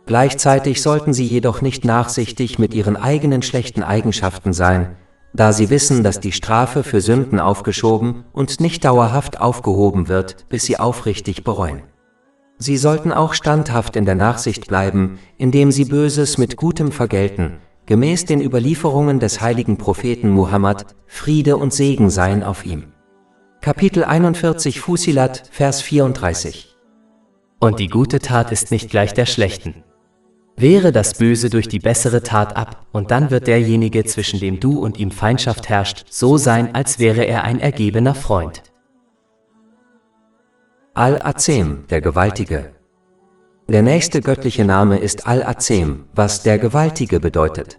S1: Gleichzeitig sollten sie jedoch nicht nachsichtig mit ihren eigenen schlechten Eigenschaften sein, da sie wissen, dass die Strafe für Sünden aufgeschoben und nicht dauerhaft aufgehoben wird, bis sie aufrichtig bereuen. Sie sollten auch standhaft in der Nachsicht bleiben, indem sie Böses mit Gutem vergelten, gemäß den Überlieferungen des heiligen Propheten Muhammad, Friede und Segen seien auf ihm. Kapitel 41 Fusilat, Vers 34.
S2: Und die gute Tat ist nicht gleich der schlechten. Wehre das Böse durch die bessere Tat ab, und dann wird derjenige, zwischen dem du und ihm Feindschaft herrscht, so sein, als wäre er ein ergebener Freund.
S1: Al-Azim, der Gewaltige. Der nächste göttliche Name ist Al-Azim, was der Gewaltige bedeutet.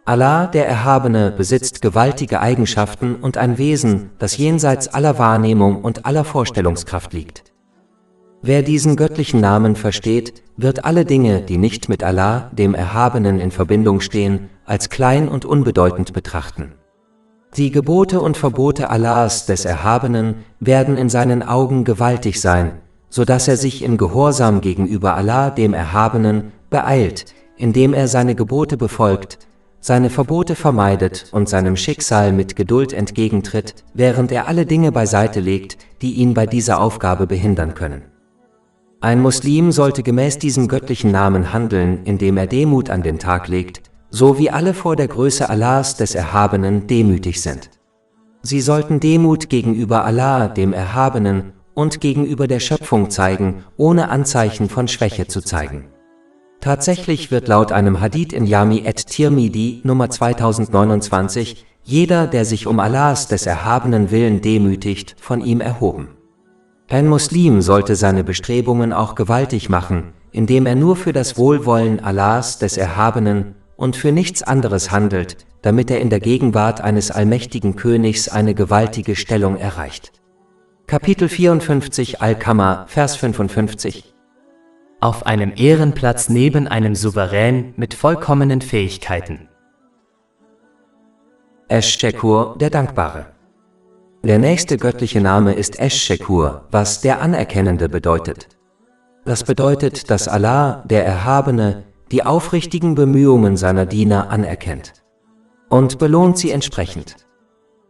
S1: Allah, der Erhabene, besitzt gewaltige Eigenschaften und ein Wesen, das jenseits aller Wahrnehmung und aller Vorstellungskraft liegt. Wer diesen göttlichen Namen versteht, wird alle Dinge, die nicht mit Allah, dem Erhabenen, in Verbindung stehen, als klein und unbedeutend betrachten. Die Gebote und Verbote Allahs, des Erhabenen, werden in seinen Augen gewaltig sein, so dass er sich in Gehorsam gegenüber Allah, dem Erhabenen, beeilt, indem er seine Gebote befolgt, seine Verbote vermeidet und seinem Schicksal mit Geduld entgegentritt, während er alle Dinge beiseite legt, die ihn bei dieser Aufgabe behindern können. Ein Muslim sollte gemäß diesem göttlichen Namen handeln, indem er Demut an den Tag legt, so wie alle vor der Größe Allahs des Erhabenen demütig sind. Sie sollten Demut gegenüber Allah, dem Erhabenen, und gegenüber der Schöpfung zeigen, ohne Anzeichen von Schwäche zu zeigen. Tatsächlich wird laut einem Hadith in Jami at-Tirmidhi Nummer 2029 jeder, der sich um Allahs des Erhabenen Willen demütigt, von ihm erhoben. Ein Muslim sollte seine Bestrebungen auch gewaltig machen, indem er nur für das Wohlwollen Allahs des Erhabenen und für nichts anderes handelt, damit er in der Gegenwart eines allmächtigen Königs eine gewaltige Stellung erreicht. Kapitel 54 Al-Qamar, Vers 55.
S2: Auf einem Ehrenplatz neben einem Souverän mit vollkommenen Fähigkeiten.
S1: Esh-Shekur, der Dankbare. Der nächste göttliche Name ist Esh-Shekur, was der Anerkennende bedeutet. Das bedeutet, dass Allah, der Erhabene, die aufrichtigen Bemühungen seiner Diener anerkennt und belohnt sie entsprechend.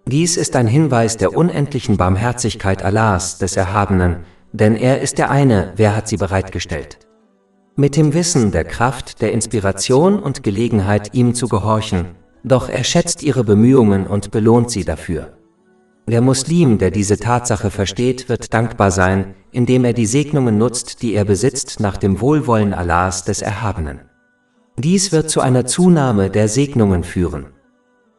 S1: Dies ist ein Hinweis der unendlichen Barmherzigkeit Allahs, des Erhabenen, denn er ist der eine, wer hat sie bereitgestellt. Mit dem Wissen der Kraft, der Inspiration und Gelegenheit, ihm zu gehorchen, doch er schätzt ihre Bemühungen und belohnt sie dafür. Der Muslim, der diese Tatsache versteht, wird dankbar sein, indem er die Segnungen nutzt, die er besitzt, nach dem Wohlwollen Allahs des Erhabenen. Dies wird zu einer Zunahme der Segnungen führen.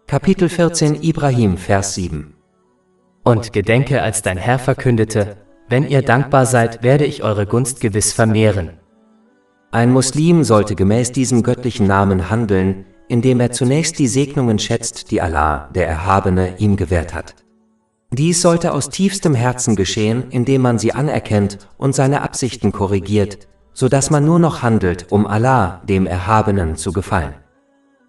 S1: Kapitel 14 Ibrahim, Vers 7.
S2: Und gedenke, als dein Herr verkündete, wenn ihr dankbar seid, werde ich eure Gunst gewiss vermehren.
S1: Ein Muslim sollte gemäß diesem göttlichen Namen handeln, indem er zunächst die Segnungen schätzt, die Allah, der Erhabene, ihm gewährt hat. Dies sollte aus tiefstem Herzen geschehen, indem man sie anerkennt und seine Absichten korrigiert, so dass man nur noch handelt, um Allah, dem Erhabenen, zu gefallen.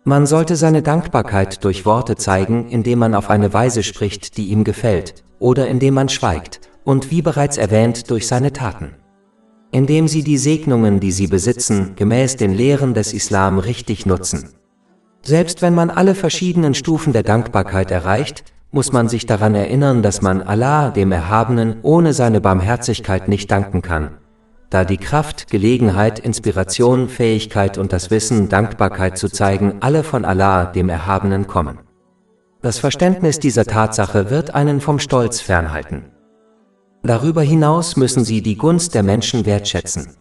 S1: Man sollte seine Dankbarkeit durch Worte zeigen, indem man auf eine Weise spricht, die ihm gefällt, oder indem man schweigt, und wie bereits erwähnt, durch seine Taten. Indem sie die Segnungen, die sie besitzen, gemäß den Lehren des Islam richtig nutzen. Selbst wenn man alle verschiedenen Stufen der Dankbarkeit erreicht, muss man sich daran erinnern, dass man Allah, dem Erhabenen, ohne seine Barmherzigkeit nicht danken kann, da die Kraft, Gelegenheit, Inspiration, Fähigkeit und das Wissen, Dankbarkeit zu zeigen, alle von Allah, dem Erhabenen, kommen. Das Verständnis dieser Tatsache wird einen vom Stolz fernhalten. Darüber hinaus müssen sie die Gunst der Menschen wertschätzen.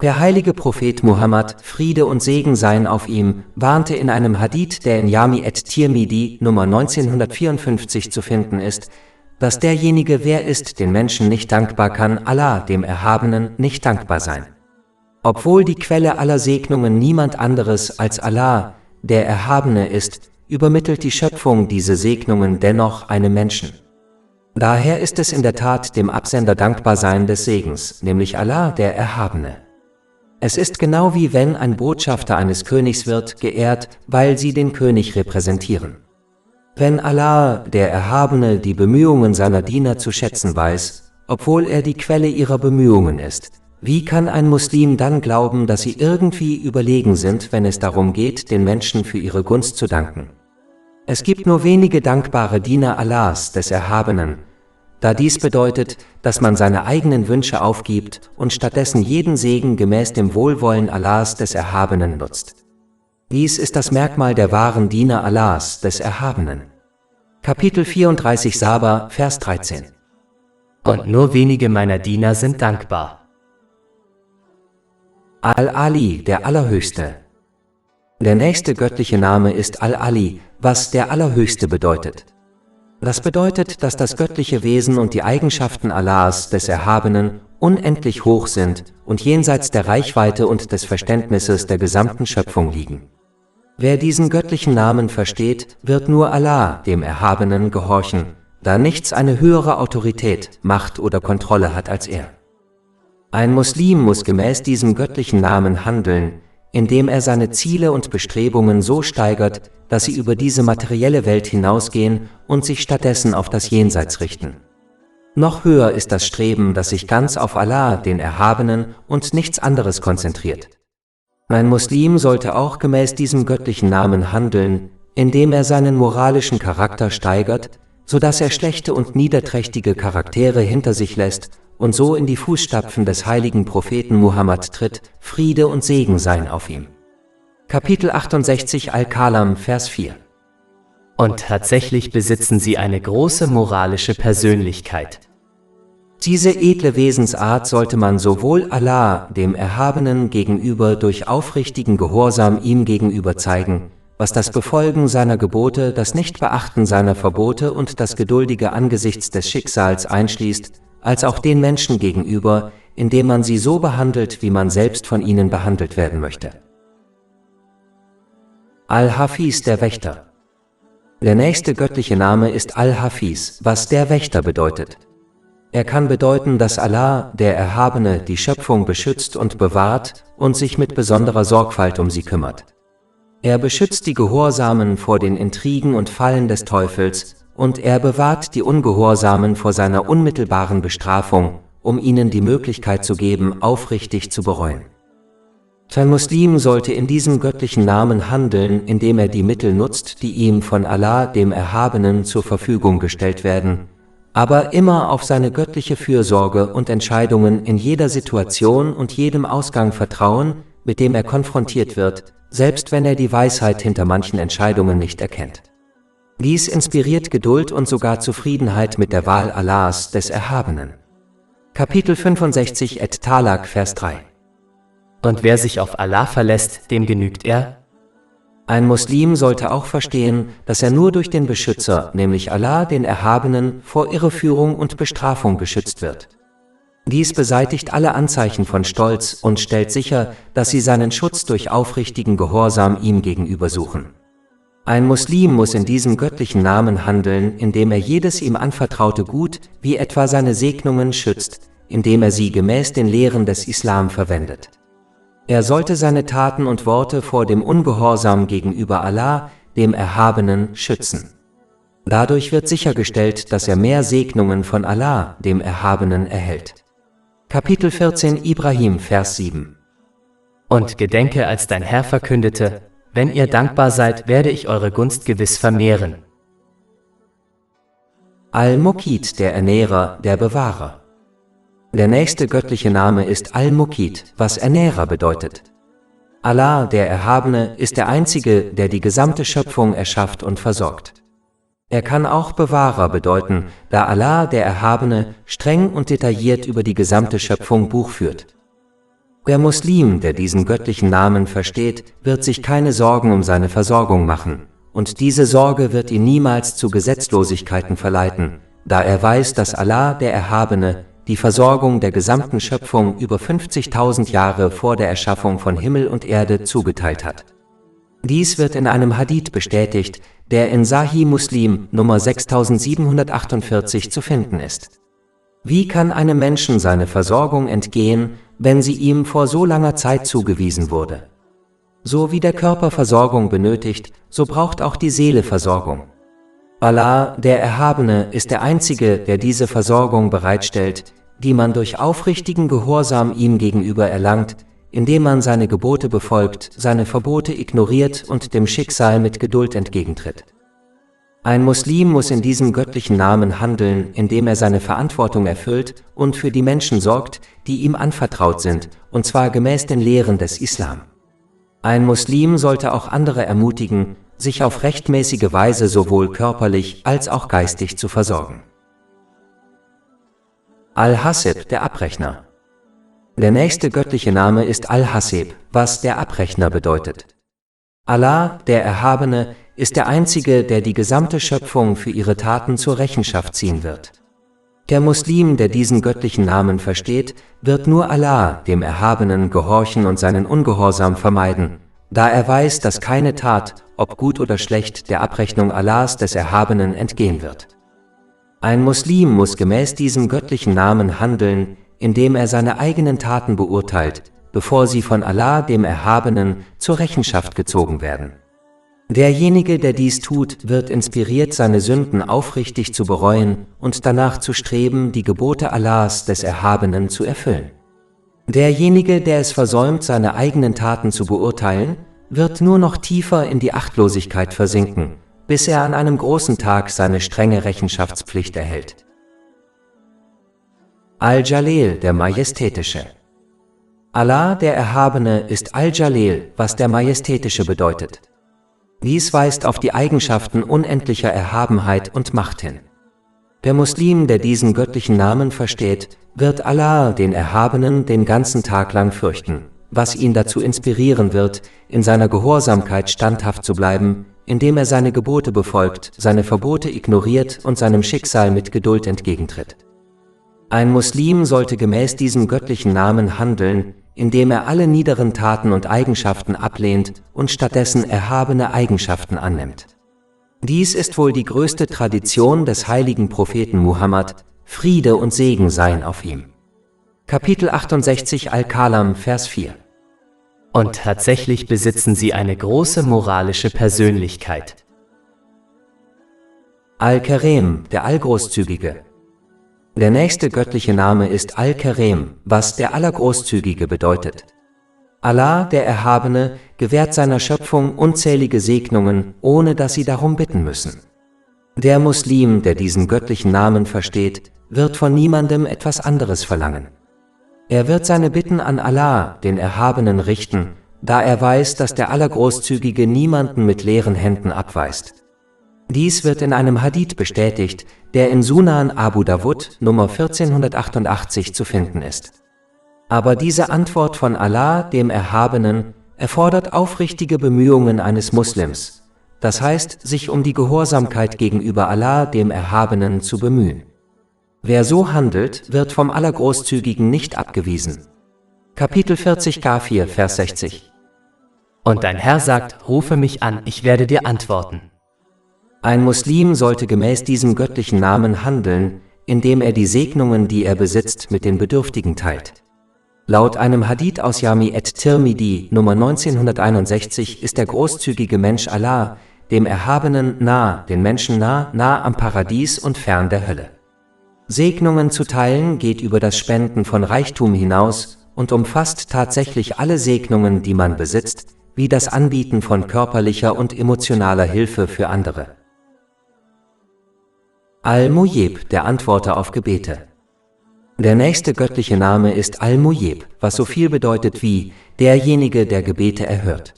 S1: Der heilige Prophet Muhammad, Friede und Segen seien auf ihm, warnte in einem Hadith, der in Jami at-Tirmidhi Nummer 1954 zu finden ist, dass derjenige, wer ist, den Menschen nicht dankbar kann, Allah, dem Erhabenen, nicht dankbar sein. Obwohl die Quelle aller Segnungen niemand anderes als Allah, der Erhabene ist, übermittelt die Schöpfung diese Segnungen dennoch einem Menschen. Daher ist es in der Tat dem Absender dankbar sein des Segens, nämlich Allah, der Erhabene. Es ist genau wie wenn ein Botschafter eines Königs wird, geehrt, weil sie den König repräsentieren. Wenn Allah, der Erhabene, die Bemühungen seiner Diener zu schätzen weiß, obwohl er die Quelle ihrer Bemühungen ist, wie kann ein Muslim dann glauben, dass sie irgendwie überlegen sind, wenn es darum geht, den Menschen für ihre Gunst zu danken? Es gibt nur wenige dankbare Diener Allahs, des Erhabenen, da dies bedeutet, dass man seine eigenen Wünsche aufgibt und stattdessen jeden Segen gemäß dem Wohlwollen Allahs des Erhabenen nutzt. Dies ist das Merkmal der wahren Diener Allahs, des Erhabenen. Kapitel 34 Saba, Vers 13.
S2: Und nur wenige meiner Diener sind dankbar.
S1: Al-Ali, der Allerhöchste. Der nächste göttliche Name ist Al-Ali, was der Allerhöchste bedeutet. Das bedeutet, dass das göttliche Wesen und die Eigenschaften Allahs, des Erhabenen, unendlich hoch sind und jenseits der Reichweite und des Verständnisses der gesamten Schöpfung liegen. Wer diesen göttlichen Namen versteht, wird nur Allah, dem Erhabenen, gehorchen, da nichts eine höhere Autorität, Macht oder Kontrolle hat als er. Ein Muslim muss gemäß diesem göttlichen Namen handeln, indem er seine Ziele und Bestrebungen so steigert, dass sie über diese materielle Welt hinausgehen und sich stattdessen auf das Jenseits richten. Noch höher ist das Streben, das sich ganz auf Allah, den Erhabenen, und nichts anderes konzentriert. Ein Muslim sollte auch gemäß diesem göttlichen Namen handeln, indem er seinen moralischen Charakter steigert, sodass er schlechte und niederträchtige Charaktere hinter sich lässt und so in die Fußstapfen des heiligen Propheten Muhammad tritt, Friede und Segen seien auf ihm. Kapitel 68 Al-Kalam, Vers 4.
S2: Und tatsächlich besitzen sie eine große moralische Persönlichkeit.
S1: Diese edle Wesensart sollte man sowohl Allah, dem Erhabenen, gegenüber durch aufrichtigen Gehorsam ihm gegenüber zeigen, was das Befolgen seiner Gebote, das Nichtbeachten seiner Verbote und das Geduldige angesichts des Schicksals einschließt, als auch den Menschen gegenüber, indem man sie so behandelt, wie man selbst von ihnen behandelt werden möchte. Al-Hafiz, der Wächter. Der nächste göttliche Name ist Al-Hafiz, was der Wächter bedeutet. Er kann bedeuten, dass Allah, der Erhabene, die Schöpfung beschützt und bewahrt und sich mit besonderer Sorgfalt um sie kümmert. Er beschützt die Gehorsamen vor den Intrigen und Fallen des Teufels, und er bewahrt die Ungehorsamen vor seiner unmittelbaren Bestrafung, um ihnen die Möglichkeit zu geben, aufrichtig zu bereuen. Ein Muslim sollte in diesem göttlichen Namen handeln, indem er die Mittel nutzt, die ihm von Allah, dem Erhabenen, zur Verfügung gestellt werden, aber immer auf seine göttliche Fürsorge und Entscheidungen in jeder Situation und jedem Ausgang vertrauen, mit dem er konfrontiert wird, selbst wenn er die Weisheit hinter manchen Entscheidungen nicht erkennt. Dies inspiriert Geduld und sogar Zufriedenheit mit der Wahl Allahs, des Erhabenen. Kapitel 65 Talaq, Vers 3.
S2: Und wer sich auf Allah verlässt, dem genügt er?
S1: Ein Muslim sollte auch verstehen, dass er nur durch den Beschützer, nämlich Allah, den Erhabenen, vor Irreführung und Bestrafung geschützt wird. Dies beseitigt alle Anzeichen von Stolz und stellt sicher, dass sie seinen Schutz durch aufrichtigen Gehorsam ihm gegenüber suchen. Ein Muslim muss in diesem göttlichen Namen handeln, indem er jedes ihm anvertraute Gut, wie etwa seine Segnungen, schützt, indem er sie gemäß den Lehren des Islam verwendet. Er sollte seine Taten und Worte vor dem Ungehorsam gegenüber Allah, dem Erhabenen, schützen. Dadurch wird sichergestellt, dass er mehr Segnungen von Allah, dem Erhabenen, erhält. Kapitel 14 Ibrahim, Vers 7.
S2: Und gedenke, als dein Herr verkündete, wenn ihr dankbar seid, werde ich eure Gunst gewiss vermehren.
S1: Al-Muqit, der Ernährer, der Bewahrer. Der nächste göttliche Name ist Al-Muqit, was Ernährer bedeutet. Allah, der Erhabene, ist der Einzige, der die gesamte Schöpfung erschafft und versorgt. Er kann auch Bewahrer bedeuten, da Allah, der Erhabene, streng und detailliert über die gesamte Schöpfung Buch führt. Der Muslim, der diesen göttlichen Namen versteht, wird sich keine Sorgen um seine Versorgung machen, und diese Sorge wird ihn niemals zu Gesetzlosigkeiten verleiten, da er weiß, dass Allah, der Erhabene, die Versorgung der gesamten Schöpfung über 50.000 Jahre vor der Erschaffung von Himmel und Erde zugeteilt hat. Dies wird in einem Hadith bestätigt, der in Sahih Muslim Nummer 6748 zu finden ist. Wie kann einem Menschen seine Versorgung entgehen, wenn sie ihm vor so langer Zeit zugewiesen wurde? So wie der Körper Versorgung benötigt, so braucht auch die Seele Versorgung. Allah, der Erhabene, ist der Einzige, der diese Versorgung bereitstellt, die man durch aufrichtigen Gehorsam ihm gegenüber erlangt, indem man seine Gebote befolgt, seine Verbote ignoriert und dem Schicksal mit Geduld entgegentritt. Ein Muslim muss in diesem göttlichen Namen handeln, indem er seine Verantwortung erfüllt und für die Menschen sorgt, die ihm anvertraut sind, und zwar gemäß den Lehren des Islam. Ein Muslim sollte auch andere ermutigen, sich auf rechtmäßige Weise sowohl körperlich als auch geistig zu versorgen. Al-Hasib, der Abrechner. Der nächste göttliche Name ist Al-Hasib, was der Abrechner bedeutet. Allah, der Erhabene, ist der Einzige, der die gesamte Schöpfung für ihre Taten zur Rechenschaft ziehen wird. Der Muslim, der diesen göttlichen Namen versteht, wird nur Allah, dem Erhabenen, gehorchen und seinen Ungehorsam vermeiden, da er weiß, dass keine Tat, ob gut oder schlecht, der Abrechnung Allahs, des Erhabenen, entgehen wird. Ein Muslim muss gemäß diesem göttlichen Namen handeln, indem er seine eigenen Taten beurteilt, bevor sie von Allah, dem Erhabenen, zur Rechenschaft gezogen werden. Derjenige, der dies tut, wird inspiriert, seine Sünden aufrichtig zu bereuen und danach zu streben, die Gebote Allahs des Erhabenen zu erfüllen. Derjenige, der es versäumt, seine eigenen Taten zu beurteilen, wird nur noch tiefer in die Achtlosigkeit versinken, bis er an einem großen Tag seine strenge Rechenschaftspflicht erhält. Al-Jalil, der Majestätische. Allah, der Erhabene, ist Al-Jalil, was der Majestätische bedeutet. Dies weist auf die Eigenschaften unendlicher Erhabenheit und Macht hin. Der Muslim, der diesen göttlichen Namen versteht, wird Allah, den Erhabenen, den ganzen Tag lang fürchten, was ihn dazu inspirieren wird, in seiner Gehorsamkeit standhaft zu bleiben, indem er seine Gebote befolgt, seine Verbote ignoriert und seinem Schicksal mit Geduld entgegentritt. Ein Muslim sollte gemäß diesem göttlichen Namen handeln, indem er alle niederen Taten und Eigenschaften ablehnt und stattdessen erhabene Eigenschaften annimmt. Dies ist wohl die größte Tradition des heiligen Propheten Muhammad, Friede und Segen seien auf ihm. Kapitel 68 Al-Kalam, Vers 4.
S2: Und tatsächlich besitzen sie eine große moralische Persönlichkeit.
S1: Al-Karim, der Allgroßzügige. Der nächste göttliche Name ist Al-Karim, was der Allergroßzügige bedeutet. Allah, der Erhabene, gewährt seiner Schöpfung unzählige Segnungen, ohne dass sie darum bitten müssen. Der Muslim, der diesen göttlichen Namen versteht, wird von niemandem etwas anderes verlangen. Er wird seine Bitten an Allah, den Erhabenen, richten, da er weiß, dass der Allergroßzügige niemanden mit leeren Händen abweist. Dies wird in einem Hadith bestätigt, der in Sunan Abu Dawud, Nummer 1488 zu finden ist. Aber diese Antwort von Allah, dem Erhabenen, erfordert aufrichtige Bemühungen eines Muslims, das heißt, sich um die Gehorsamkeit gegenüber Allah, dem Erhabenen, zu bemühen. Wer so handelt, wird vom Allergroßzügigen nicht abgewiesen. Kapitel 40 Ghafir, Vers 60.
S2: Und dein Herr sagt, rufe mich an, ich werde dir antworten.
S1: Ein Muslim sollte gemäß diesem göttlichen Namen handeln, indem er die Segnungen, die er besitzt, mit den Bedürftigen teilt. Laut einem Hadith aus Jami at-Tirmidhi, Nummer 1961, ist der großzügige Mensch Allah, dem Erhabenen, nah, den Menschen nah am Paradies und fern der Hölle. Segnungen zu teilen geht über das Spenden von Reichtum hinaus und umfasst tatsächlich alle Segnungen, die man besitzt, wie das Anbieten von körperlicher und emotionaler Hilfe für andere. Al-Mujib, der Antworter auf Gebete. Der nächste göttliche Name ist Al-Mujib, was so viel bedeutet wie derjenige, der Gebete erhört.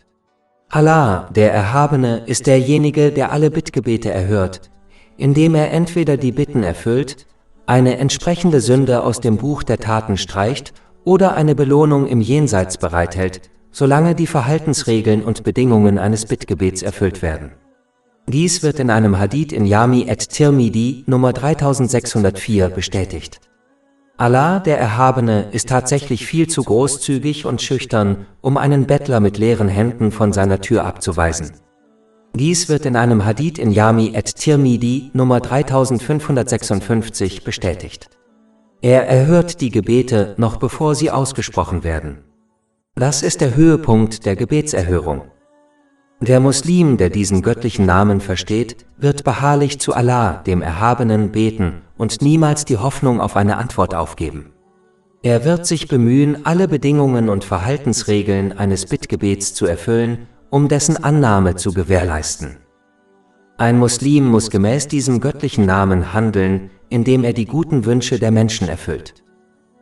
S1: Allah, der Erhabene, ist derjenige, der alle Bittgebete erhört, indem er entweder die Bitten erfüllt, eine entsprechende Sünde aus dem Buch der Taten streicht oder eine Belohnung im Jenseits bereithält, solange die Verhaltensregeln und Bedingungen eines Bittgebets erfüllt werden. Dies wird in einem Hadith in Jami at-Tirmidhi, Nummer 3604, bestätigt. Allah, der Erhabene, ist tatsächlich viel zu großzügig und schüchtern, um einen Bettler mit leeren Händen von seiner Tür abzuweisen. Dies wird in einem Hadith in Jami at-Tirmidhi, Nummer 3556, bestätigt. Er erhört die Gebete, noch bevor sie ausgesprochen werden. Das ist der Höhepunkt der Gebetserhörung. Der Muslim, der diesen göttlichen Namen versteht, wird beharrlich zu Allah, dem Erhabenen, beten und niemals die Hoffnung auf eine Antwort aufgeben. Er wird sich bemühen, alle Bedingungen und Verhaltensregeln eines Bittgebets zu erfüllen, um dessen Annahme zu gewährleisten. Ein Muslim muss gemäß diesem göttlichen Namen handeln, indem er die guten Wünsche der Menschen erfüllt.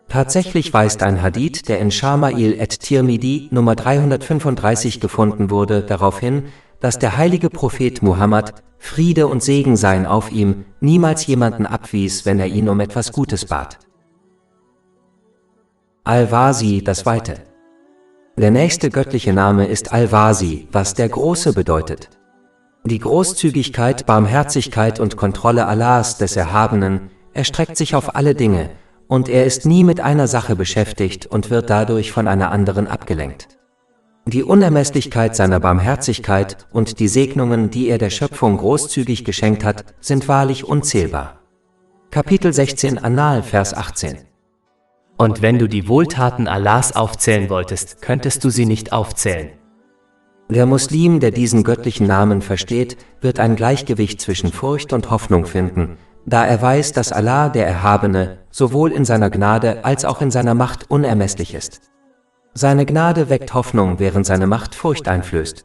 S1: Tatsächlich weist ein Hadith, der in Shama'il at-Tirmidhi, Nummer 335 gefunden wurde, darauf hin, dass der heilige Prophet Muhammad, Friede und Segen seien auf ihm, niemals jemanden abwies, wenn er ihn um etwas Gutes bat. Al-Wasi, das Weite. Der nächste göttliche Name ist Al-Wasi, was der Große bedeutet. Die Großzügigkeit, Barmherzigkeit und Kontrolle Allahs, des Erhabenen, erstreckt sich auf alle Dinge, und er ist nie mit einer Sache beschäftigt und wird dadurch von einer anderen abgelenkt. Die Unermesslichkeit seiner Barmherzigkeit und die Segnungen, die er der Schöpfung großzügig geschenkt hat, sind wahrlich unzählbar. Kapitel 16 An-Nahl, Vers 18.
S2: Und wenn du die Wohltaten Allahs aufzählen wolltest, könntest du sie nicht aufzählen.
S1: Der Muslim, der diesen göttlichen Namen versteht, wird ein Gleichgewicht zwischen Furcht und Hoffnung finden, da er weiß, dass Allah, der Erhabene, sowohl in seiner Gnade als auch in seiner Macht unermesslich ist. Seine Gnade weckt Hoffnung, während seine Macht Furcht einflößt.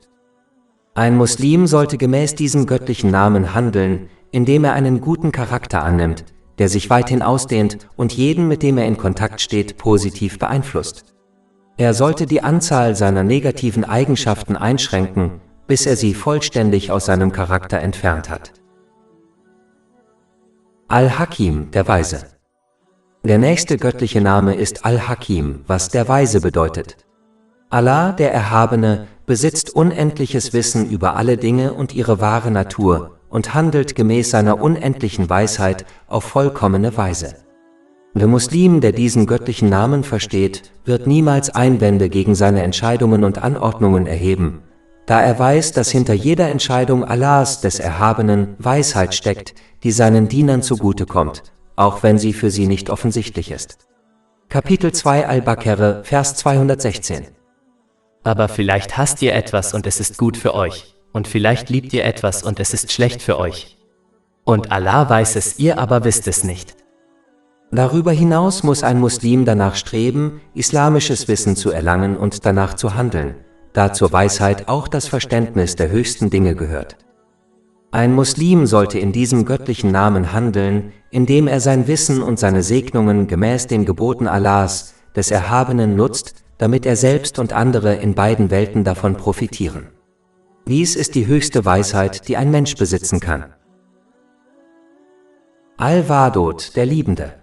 S1: Ein Muslim sollte gemäß diesem göttlichen Namen handeln, indem er einen guten Charakter annimmt, der sich weithin ausdehnt und jeden, mit dem er in Kontakt steht, positiv beeinflusst. Er sollte die Anzahl seiner negativen Eigenschaften einschränken, bis er sie vollständig aus seinem Charakter entfernt hat. Al-Hakim, der Weise. Der nächste göttliche Name ist Al-Hakim, was der Weise bedeutet. Allah, der Erhabene, besitzt unendliches Wissen über alle Dinge und ihre wahre Natur und handelt gemäß seiner unendlichen Weisheit auf vollkommene Weise. Der Muslim, der diesen göttlichen Namen versteht, wird niemals Einwände gegen seine Entscheidungen und Anordnungen erheben, da er weiß, dass hinter jeder Entscheidung Allahs, des Erhabenen, Weisheit steckt, die seinen Dienern zugutekommt, auch wenn sie für sie nicht offensichtlich ist. Kapitel 2 Al-Baqarah, Vers 216.
S2: Aber vielleicht hasst ihr etwas und es ist gut für euch, und vielleicht liebt ihr etwas und es ist schlecht für euch. Und Allah weiß es, ihr aber wisst es nicht.
S1: Darüber hinaus muss ein Muslim danach streben, islamisches Wissen zu erlangen und danach zu handeln, da zur Weisheit auch das Verständnis der höchsten Dinge gehört. Ein Muslim sollte in diesem göttlichen Namen handeln, indem er sein Wissen und seine Segnungen gemäß den Geboten Allahs, des Erhabenen, nutzt, damit er selbst und andere in beiden Welten davon profitieren. Dies ist die höchste Weisheit, die ein Mensch besitzen kann. Al-Wadud, der Liebende.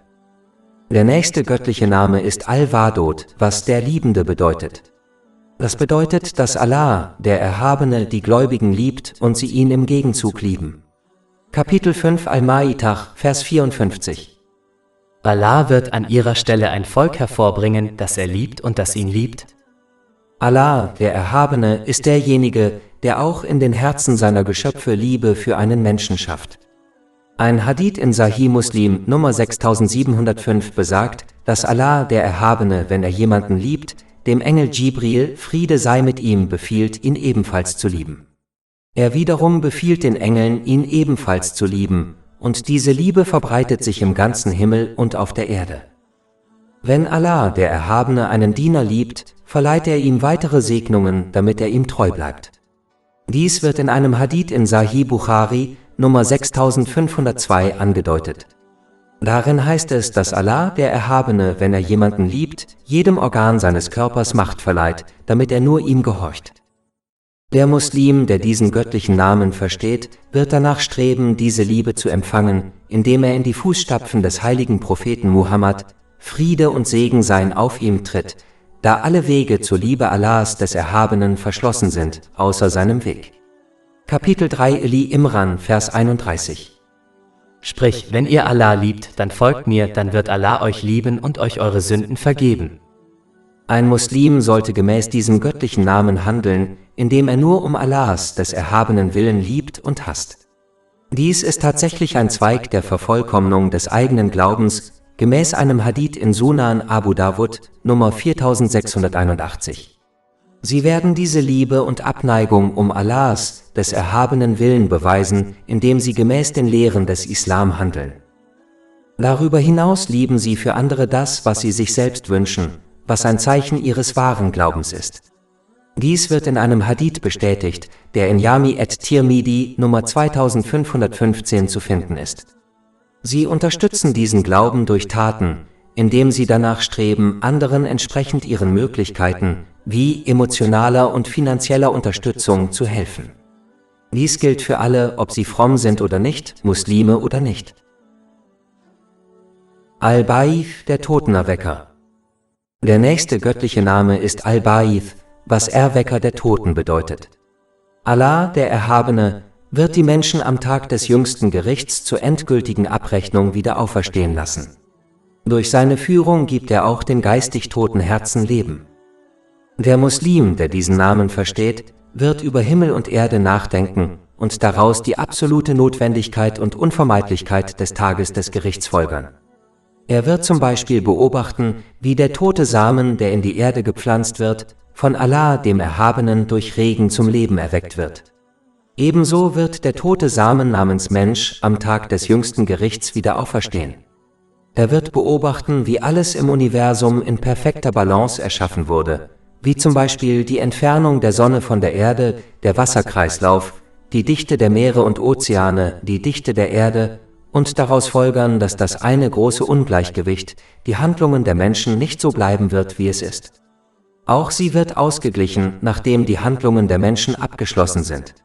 S1: Der nächste göttliche Name ist Al-Wadud, was der Liebende bedeutet. Das bedeutet, dass Allah, der Erhabene, die Gläubigen liebt und sie ihn im Gegenzug lieben. Kapitel 5 Al-Ma'idah, Vers 54.
S2: Allah wird an ihrer Stelle ein Volk hervorbringen, das er liebt und das ihn liebt.
S1: Allah, der Erhabene, ist derjenige, der auch in den Herzen seiner Geschöpfe Liebe für einen Menschen schafft. Ein Hadith in Sahih Muslim Nummer 6705 besagt, dass Allah, der Erhabene, wenn er jemanden liebt, dem Engel Jibril, Friede sei mit ihm, befiehlt, ihn ebenfalls zu lieben. Er wiederum befiehlt den Engeln, ihn ebenfalls zu lieben, und diese Liebe verbreitet sich im ganzen Himmel und auf der Erde. Wenn Allah, der Erhabene, einen Diener liebt, verleiht er ihm weitere Segnungen, damit er ihm treu bleibt. Dies wird in einem Hadith in Sahih Bukhari Nummer 6502 angedeutet. Darin heißt es, dass Allah, der Erhabene, wenn er jemanden liebt, jedem Organ seines Körpers Macht verleiht, damit er nur ihm gehorcht. Der Muslim, der diesen göttlichen Namen versteht, wird danach streben, diese Liebe zu empfangen, indem er in die Fußstapfen des heiligen Propheten Muhammad, Friede und Segen seien auf ihm, tritt, da alle Wege zur Liebe Allahs, des Erhabenen, verschlossen sind, außer seinem Weg. Kapitel 3 Eli Imran, Vers 31.
S2: Sprich, wenn ihr Allah liebt, dann folgt mir, dann wird Allah euch lieben und euch eure Sünden vergeben.
S1: Ein Muslim sollte gemäß diesem göttlichen Namen handeln, indem er nur um Allahs, des Erhabenen Willen liebt und hasst. Dies ist tatsächlich ein Zweig der Vervollkommnung des eigenen Glaubens, gemäß einem Hadith in Sunan Abu Dawud, Nummer 4681. Sie werden diese Liebe und Abneigung um Allahs, des Erhabenen Willen beweisen, indem sie gemäß den Lehren des Islam handeln. Darüber hinaus lieben sie für andere das, was sie sich selbst wünschen, was ein Zeichen ihres wahren Glaubens ist. Dies wird in einem Hadith bestätigt, der in Jami at-Tirmidhi Nummer 2515 zu finden ist. Sie unterstützen diesen Glauben durch Taten, indem sie danach streben, anderen entsprechend ihren Möglichkeiten, wie emotionaler und finanzieller Unterstützung, zu helfen. Dies gilt für alle, ob sie fromm sind oder nicht, Muslime oder nicht. Al-Ba'ith, der Totenerwecker. Der nächste göttliche Name ist Al-Ba'ith, was Erwecker der Toten bedeutet. Allah, der Erhabene, wird die Menschen am Tag des jüngsten Gerichts zur endgültigen Abrechnung wieder auferstehen lassen. Durch seine Führung gibt er auch den geistig toten Herzen Leben. Der Muslim, der diesen Namen versteht, wird über Himmel und Erde nachdenken und daraus die absolute Notwendigkeit und Unvermeidlichkeit des Tages des Gerichts folgern. Er wird zum Beispiel beobachten, wie der tote Samen, der in die Erde gepflanzt wird, von Allah dem Erhabenen durch Regen zum Leben erweckt wird. Ebenso wird der tote Samen namens Mensch am Tag des jüngsten Gerichts wieder auferstehen. Er wird beobachten, wie alles im Universum in perfekter Balance erschaffen wurde, wie zum Beispiel die Entfernung der Sonne von der Erde, der Wasserkreislauf, die Dichte der Meere und Ozeane, die Dichte der Erde, und daraus folgern, dass das eine große Ungleichgewicht, die Handlungen der Menschen nicht so bleiben wird, wie es ist. Auch sie wird ausgeglichen, nachdem die Handlungen der Menschen abgeschlossen sind.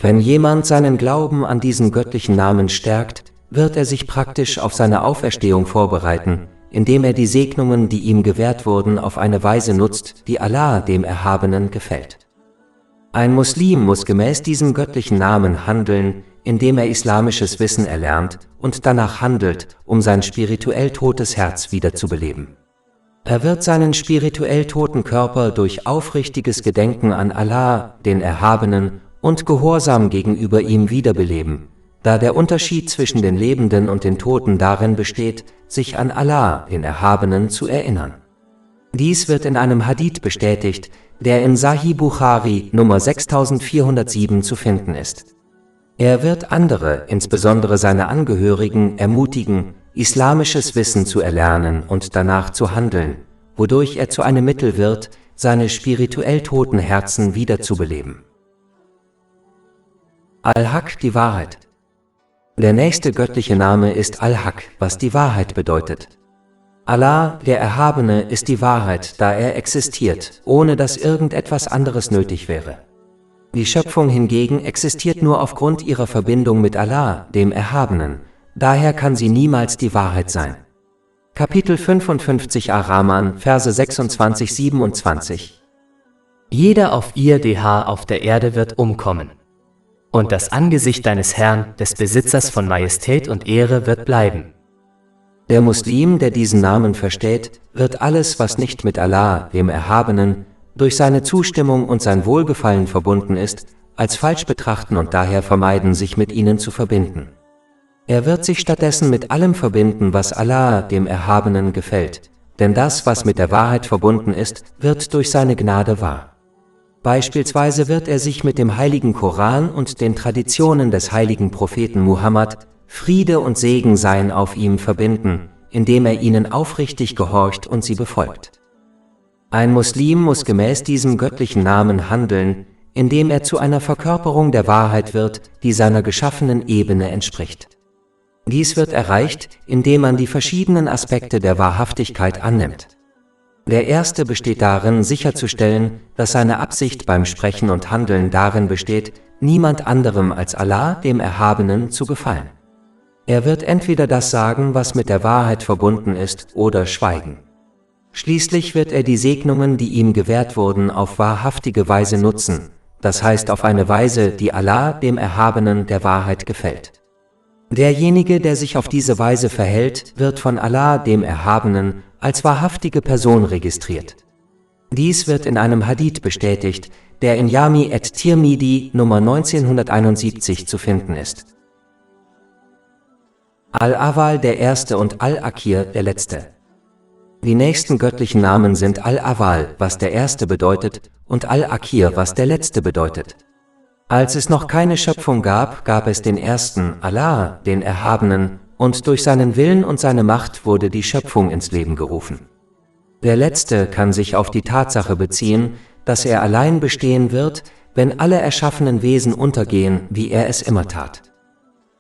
S1: Wenn jemand seinen Glauben an diesen göttlichen Namen stärkt, wird er sich praktisch auf seine Auferstehung vorbereiten, indem er die Segnungen, die ihm gewährt wurden, auf eine Weise nutzt, die Allah dem Erhabenen gefällt. Ein Muslim muss gemäß diesem göttlichen Namen handeln, indem er islamisches Wissen erlernt und danach handelt, um sein spirituell totes Herz wiederzubeleben. Er wird seinen spirituell toten Körper durch aufrichtiges Gedenken an Allah, den Erhabenen, und Gehorsam gegenüber ihm wiederbeleben, da der Unterschied zwischen den Lebenden und den Toten darin besteht, sich an Allah, den Erhabenen, zu erinnern. Dies wird in einem Hadith bestätigt, der in Sahih Bukhari Nummer 6407 zu finden ist. Er wird andere, insbesondere seine Angehörigen, ermutigen, islamisches Wissen zu erlernen und danach zu handeln, wodurch er zu einem Mittel wird, seine spirituell toten Herzen wiederzubeleben. Al-Haq, die Wahrheit. Der nächste göttliche Name ist Al-Haq, was die Wahrheit bedeutet. Allah, der Erhabene, ist die Wahrheit, da er existiert, ohne dass irgendetwas anderes nötig wäre. Die Schöpfung hingegen existiert nur aufgrund ihrer Verbindung mit Allah, dem Erhabenen, daher kann sie niemals die Wahrheit sein. Kapitel 55 Ar-Rahman, Verse 26-27.
S2: Jeder auf ihr Haar auf der Erde wird umkommen. Und das Angesicht deines Herrn, des Besitzers von Majestät und Ehre, wird bleiben.
S1: Der Muslim, der diesen Namen versteht, wird alles, was nicht mit Allah, dem Erhabenen, durch seine Zustimmung und sein Wohlgefallen verbunden ist, als falsch betrachten und daher vermeiden, sich mit ihnen zu verbinden. Er wird sich stattdessen mit allem verbinden, was Allah, dem Erhabenen, gefällt, denn das, was mit der Wahrheit verbunden ist, wird durch seine Gnade wahr. Beispielsweise wird er sich mit dem heiligen Koran und den Traditionen des heiligen Propheten Muhammad, Friede und Segen seien auf ihm, verbinden, indem er ihnen aufrichtig gehorcht und sie befolgt. Ein Muslim muss gemäß diesem göttlichen Namen handeln, indem er zu einer Verkörperung der Wahrheit wird, die seiner geschaffenen Ebene entspricht. Dies wird erreicht, indem man die verschiedenen Aspekte der Wahrhaftigkeit annimmt. Der erste besteht darin, sicherzustellen, dass seine Absicht beim Sprechen und Handeln darin besteht, niemand anderem als Allah, dem Erhabenen, zu gefallen. Er wird entweder das sagen, was mit der Wahrheit verbunden ist, oder schweigen. Schließlich wird er die Segnungen, die ihm gewährt wurden, auf wahrhaftige Weise nutzen, das heißt auf eine Weise, die Allah, dem Erhabenen, der Wahrheit gefällt. Derjenige, der sich auf diese Weise verhält, wird von Allah, dem Erhabenen, als wahrhaftige Person registriert. Dies wird in einem Hadith bestätigt, der in Jami at-Tirmidhi Nummer 1971 zu finden ist. Al-Awwal, der Erste, und Al-Akhir, der Letzte. Die nächsten göttlichen Namen sind Al-Awwal, was der Erste bedeutet, und Al-Akhir, was der Letzte bedeutet. Als es noch keine Schöpfung gab, gab es den Ersten, Allah, den Erhabenen, und durch seinen Willen und seine Macht wurde die Schöpfung ins Leben gerufen. Der Letzte kann sich auf die Tatsache beziehen, dass er allein bestehen wird, wenn alle erschaffenen Wesen untergehen, wie er es immer tat.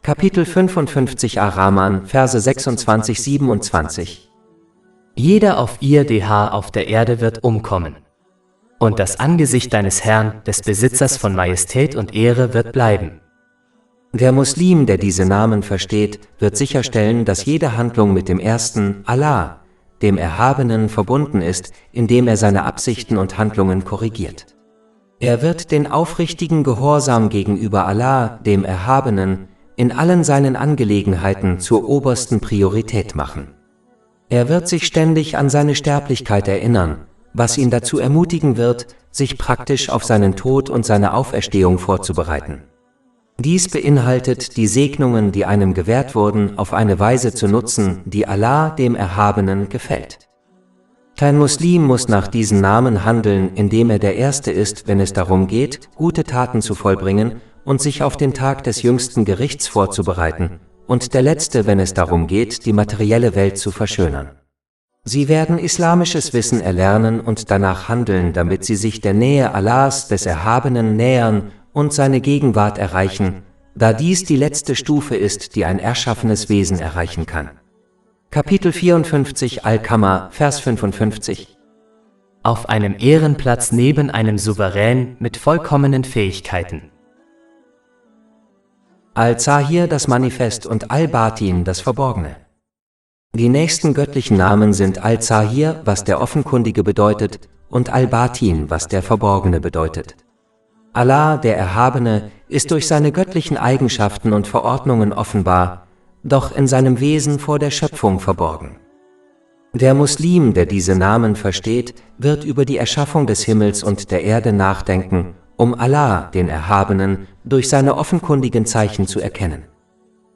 S1: Kapitel 55 Ar-Rahman, Verse 26-27.
S2: Jeder auf ihr Haar auf der Erde wird umkommen. Und das Angesicht deines Herrn, des Besitzers von Majestät und Ehre, wird bleiben.
S1: Der Muslim, der diese Namen versteht, wird sicherstellen, dass jede Handlung mit dem Ersten, Allah, dem Erhabenen, verbunden ist, indem er seine Absichten und Handlungen korrigiert. Er wird den aufrichtigen Gehorsam gegenüber Allah, dem Erhabenen, in allen seinen Angelegenheiten zur obersten Priorität machen. Er wird sich ständig an seine Sterblichkeit erinnern, was ihn dazu ermutigen wird, sich praktisch auf seinen Tod und seine Auferstehung vorzubereiten. Dies beinhaltet, die Segnungen, die einem gewährt wurden, auf eine Weise zu nutzen, die Allah, dem Erhabenen, gefällt. Kein Muslim muss nach diesen Namen handeln, indem er der Erste ist, wenn es darum geht, gute Taten zu vollbringen und sich auf den Tag des jüngsten Gerichts vorzubereiten, und der Letzte, wenn es darum geht, die materielle Welt zu verschönern. Sie werden islamisches Wissen erlernen und danach handeln, damit sie sich der Nähe Allahs, des Erhabenen, nähern und seine Gegenwart erreichen, da dies die letzte Stufe ist, die ein erschaffenes Wesen erreichen kann. Kapitel 54 Al-Qamar, Vers 55.
S2: Auf einem Ehrenplatz neben einem Souverän mit vollkommenen Fähigkeiten.
S1: Al-Zahir, das Manifest, und Al-Batin, das Verborgene. Die nächsten göttlichen Namen sind Al-Zahir, was der Offenkundige bedeutet, und Al-Batin, was der Verborgene bedeutet. Allah, der Erhabene, ist durch seine göttlichen Eigenschaften und Verordnungen offenbar, doch in seinem Wesen vor der Schöpfung verborgen. Der Muslim, der diese Namen versteht, wird über die Erschaffung des Himmels und der Erde nachdenken, um Allah, den Erhabenen, durch seine offenkundigen Zeichen zu erkennen.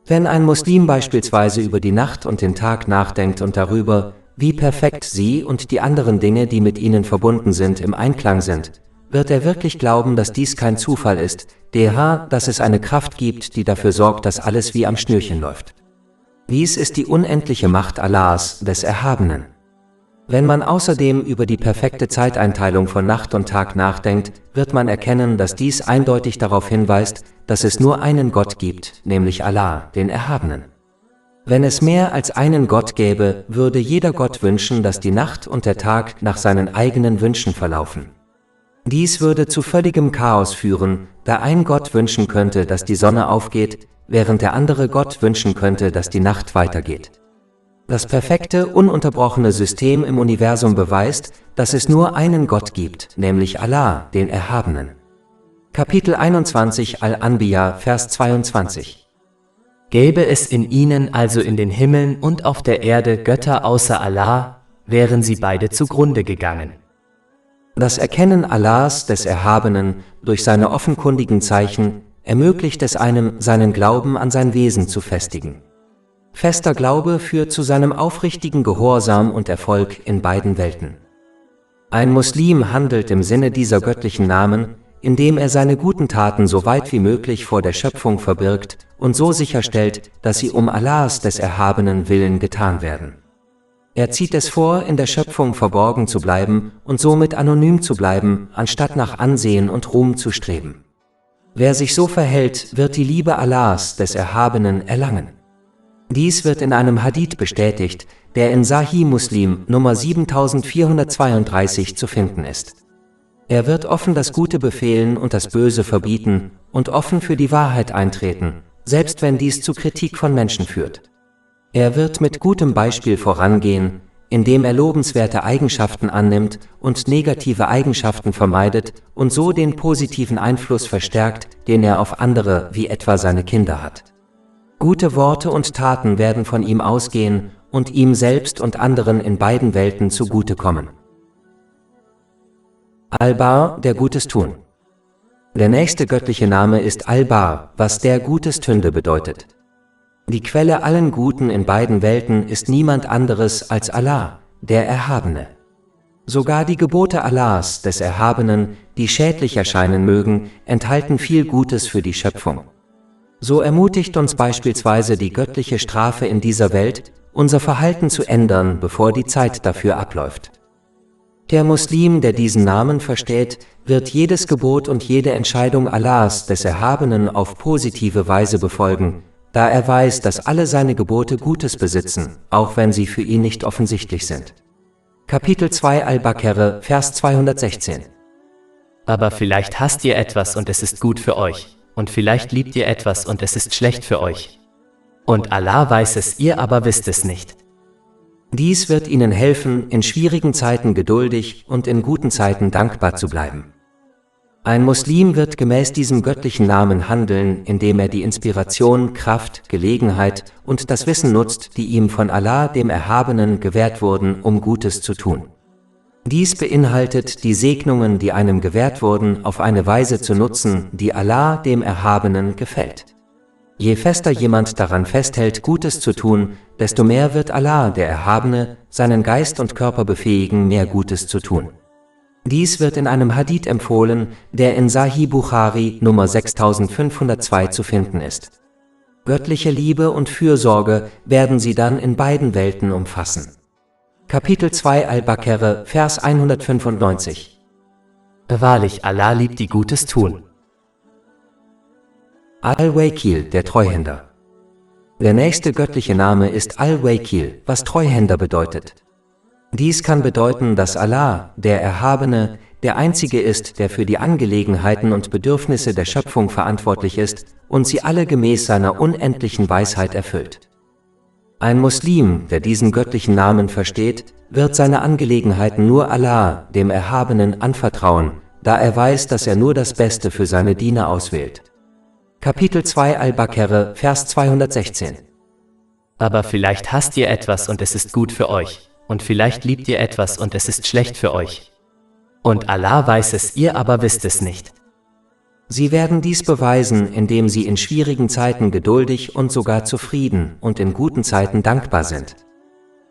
S1: Wenn ein Muslim beispielsweise über die Nacht und den Tag nachdenkt und darüber, wie perfekt sie und die anderen Dinge, die mit ihnen verbunden sind, im Einklang sind, wird er wirklich glauben, dass dies kein Zufall ist, dass es eine Kraft gibt, die dafür sorgt, dass alles wie am Schnürchen läuft. Dies ist die unendliche Macht Allahs, des Erhabenen. Wenn man außerdem über die perfekte Zeiteinteilung von Nacht und Tag nachdenkt, wird man erkennen, dass dies eindeutig darauf hinweist, dass es nur einen Gott gibt, nämlich Allah, den Erhabenen. Wenn es mehr als einen Gott gäbe, würde jeder Gott wünschen, dass die Nacht und der Tag nach seinen eigenen Wünschen verlaufen. Dies würde zu völligem Chaos führen, da ein Gott wünschen könnte, dass die Sonne aufgeht, während der andere Gott wünschen könnte, dass die Nacht weitergeht. Das perfekte, ununterbrochene System im Universum beweist, dass es nur einen Gott gibt, nämlich Allah, den Erhabenen. Kapitel 21 Al-Anbiya, Vers 22.
S2: Gäbe es in ihnen also in den Himmeln und auf der Erde Götter außer Allah, wären sie beide zugrunde gegangen.
S1: Das Erkennen Allahs, des Erhabenen, durch seine offenkundigen Zeichen, ermöglicht es einem, seinen Glauben an sein Wesen zu festigen. Fester Glaube führt zu seinem aufrichtigen Gehorsam und Erfolg in beiden Welten. Ein Muslim handelt im Sinne dieser göttlichen Namen, indem er seine guten Taten so weit wie möglich vor der Schöpfung verbirgt und so sicherstellt, dass sie um Allahs, des Erhabenen, Willen getan werden. Er zieht es vor, in der Schöpfung verborgen zu bleiben und somit anonym zu bleiben, anstatt nach Ansehen und Ruhm zu streben. Wer sich so verhält, wird die Liebe Allahs, des Erhabenen, erlangen. Dies wird in einem Hadith bestätigt, der in Sahih Muslim Nummer 7432 zu finden ist. Er wird offen das Gute befehlen und das Böse verbieten und offen für die Wahrheit eintreten, selbst wenn dies zu Kritik von Menschen führt. Er wird mit gutem Beispiel vorangehen, indem er lobenswerte Eigenschaften annimmt und negative Eigenschaften vermeidet und so den positiven Einfluss verstärkt, den er auf andere, wie etwa seine Kinder, hat. Gute Worte und Taten werden von ihm ausgehen und ihm selbst und anderen in beiden Welten zugutekommen. Al-Bar, der Gutes tun. Der nächste göttliche Name ist Al-Bar, was der Gutes Tünde bedeutet. Die Quelle allen Guten in beiden Welten ist niemand anderes als Allah, der Erhabene. Sogar die Gebote Allahs, des Erhabenen, die schädlich erscheinen mögen, enthalten viel Gutes für die Schöpfung. So ermutigt uns beispielsweise die göttliche Strafe in dieser Welt, unser Verhalten zu ändern, bevor die Zeit dafür abläuft. Der Muslim, der diesen Namen versteht, wird jedes Gebot und jede Entscheidung Allahs, des Erhabenen, auf positive Weise befolgen, da er weiß, dass alle seine Gebote Gutes besitzen, auch wenn sie für ihn nicht offensichtlich sind. Kapitel 2 Al-Baqarah, Vers 216.
S2: Aber vielleicht hasst ihr etwas und es ist gut für euch, und vielleicht liebt ihr etwas und es ist schlecht für euch. Und Allah weiß es, ihr aber wisst es nicht.
S1: Dies wird ihnen helfen, in schwierigen Zeiten geduldig und in guten Zeiten dankbar zu bleiben. Ein Muslim wird gemäß diesem göttlichen Namen handeln, indem er die Inspiration, Kraft, Gelegenheit und das Wissen nutzt, die ihm von Allah, dem Erhabenen, gewährt wurden, um Gutes zu tun. Dies beinhaltet, die Segnungen, die einem gewährt wurden, auf eine Weise zu nutzen, die Allah, dem Erhabenen, gefällt. Je fester jemand daran festhält, Gutes zu tun, desto mehr wird Allah, der Erhabene, seinen Geist und Körper befähigen, mehr Gutes zu tun. Dies wird in einem Hadith empfohlen, der in Sahih Bukhari Nummer 6502 zu finden ist. Göttliche Liebe und Fürsorge werden sie dann in beiden Welten umfassen. Kapitel 2 Al-Baqarah, Vers 195.
S2: Wahrlich, Allah liebt die Gutes tun.
S1: Al-Wakil, der Treuhänder. Der nächste göttliche Name ist Al-Wakil, was Treuhänder bedeutet. Dies kann bedeuten, dass Allah, der Erhabene, der Einzige ist, der für die Angelegenheiten und Bedürfnisse der Schöpfung verantwortlich ist und sie alle gemäß seiner unendlichen Weisheit erfüllt. Ein Muslim, der diesen göttlichen Namen versteht, wird seine Angelegenheiten nur Allah, dem Erhabenen, anvertrauen, da er weiß, dass er nur das Beste für seine Diener auswählt. Kapitel 2 Al-Baqarah, Vers 216.
S2: Aber vielleicht hasst ihr etwas und es ist gut für euch, und vielleicht liebt ihr etwas und es ist schlecht für euch. Und Allah weiß es, ihr aber wisst es nicht.
S1: Sie werden dies beweisen, indem sie in schwierigen Zeiten geduldig und sogar zufrieden und in guten Zeiten dankbar sind.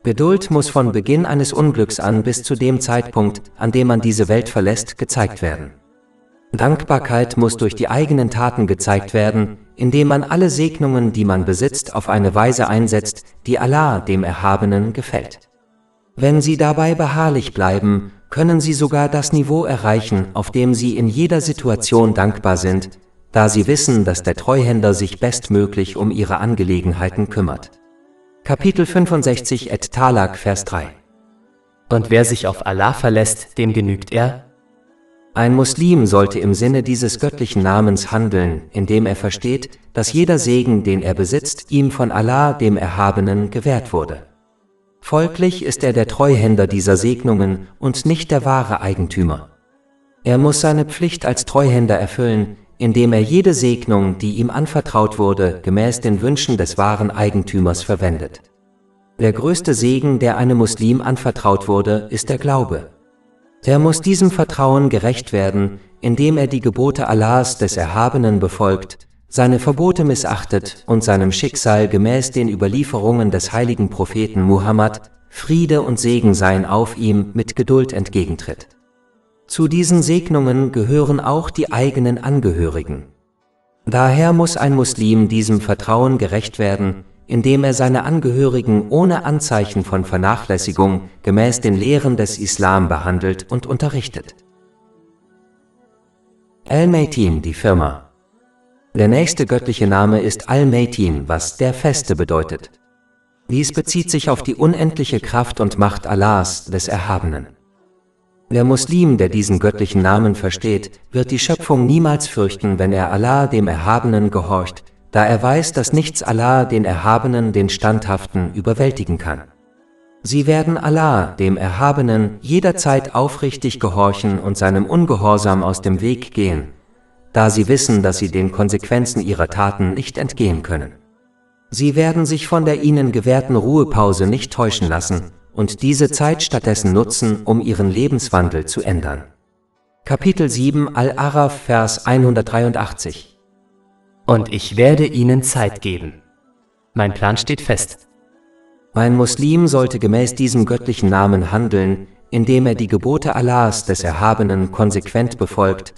S1: Geduld muss von Beginn eines Unglücks an bis zu dem Zeitpunkt, an dem man diese Welt verlässt, gezeigt werden. Dankbarkeit muss durch die eigenen Taten gezeigt werden, indem man alle Segnungen, die man besitzt, auf eine Weise einsetzt, die Allah, dem Erhabenen, gefällt. Wenn Sie dabei beharrlich bleiben, können Sie sogar das Niveau erreichen, auf dem Sie in jeder Situation dankbar sind, da Sie wissen, dass der Treuhänder sich bestmöglich um Ihre Angelegenheiten kümmert. Kapitel 65 At-Talaq, Vers 3.
S2: Und wer sich auf Allah verlässt, dem genügt er?
S1: Ein Muslim sollte im Sinne dieses göttlichen Namens handeln, indem er versteht, dass jeder Segen, den er besitzt, ihm von Allah, dem Erhabenen, gewährt wurde. Folglich ist er der Treuhänder dieser Segnungen und nicht der wahre Eigentümer. Er muss seine Pflicht als Treuhänder erfüllen, indem er jede Segnung, die ihm anvertraut wurde, gemäß den Wünschen des wahren Eigentümers verwendet. Der größte Segen, der einem Muslim anvertraut wurde, ist der Glaube. Er muss diesem Vertrauen gerecht werden, indem er die Gebote Allahs, des Erhabenen, befolgt, seine Verbote missachtet und seinem Schicksal gemäß den Überlieferungen des heiligen Propheten Muhammad, Friede und Segen seien auf ihm, mit Geduld entgegentritt. Zu diesen Segnungen gehören auch die eigenen Angehörigen. Daher muss ein Muslim diesem Vertrauen gerecht werden, indem er seine Angehörigen ohne Anzeichen von Vernachlässigung gemäß den Lehren des Islam behandelt und unterrichtet. Al-Maytin, die Firma. Der nächste göttliche Name ist Al-Maytin, was der Feste bedeutet. Dies bezieht sich auf die unendliche Kraft und Macht Allahs, des Erhabenen. Der Muslim, der diesen göttlichen Namen versteht, wird die Schöpfung niemals fürchten, wenn er Allah, dem Erhabenen, gehorcht, da er weiß, dass nichts Allah, den Erhabenen, den Standhaften, überwältigen kann. Sie werden Allah, dem Erhabenen, jederzeit aufrichtig gehorchen und seinem Ungehorsam aus dem Weg gehen, da sie wissen, dass sie den Konsequenzen ihrer Taten nicht entgehen können. Sie werden sich von der ihnen gewährten Ruhepause nicht täuschen lassen und diese Zeit stattdessen nutzen, um ihren Lebenswandel zu ändern. Kapitel 7 Al-Araf, Vers 183.
S2: Und ich werde ihnen Zeit geben. Mein Plan steht fest.
S1: Ein Muslim sollte gemäß diesem göttlichen Namen handeln, indem er die Gebote Allahs, des Erhabenen, konsequent befolgt,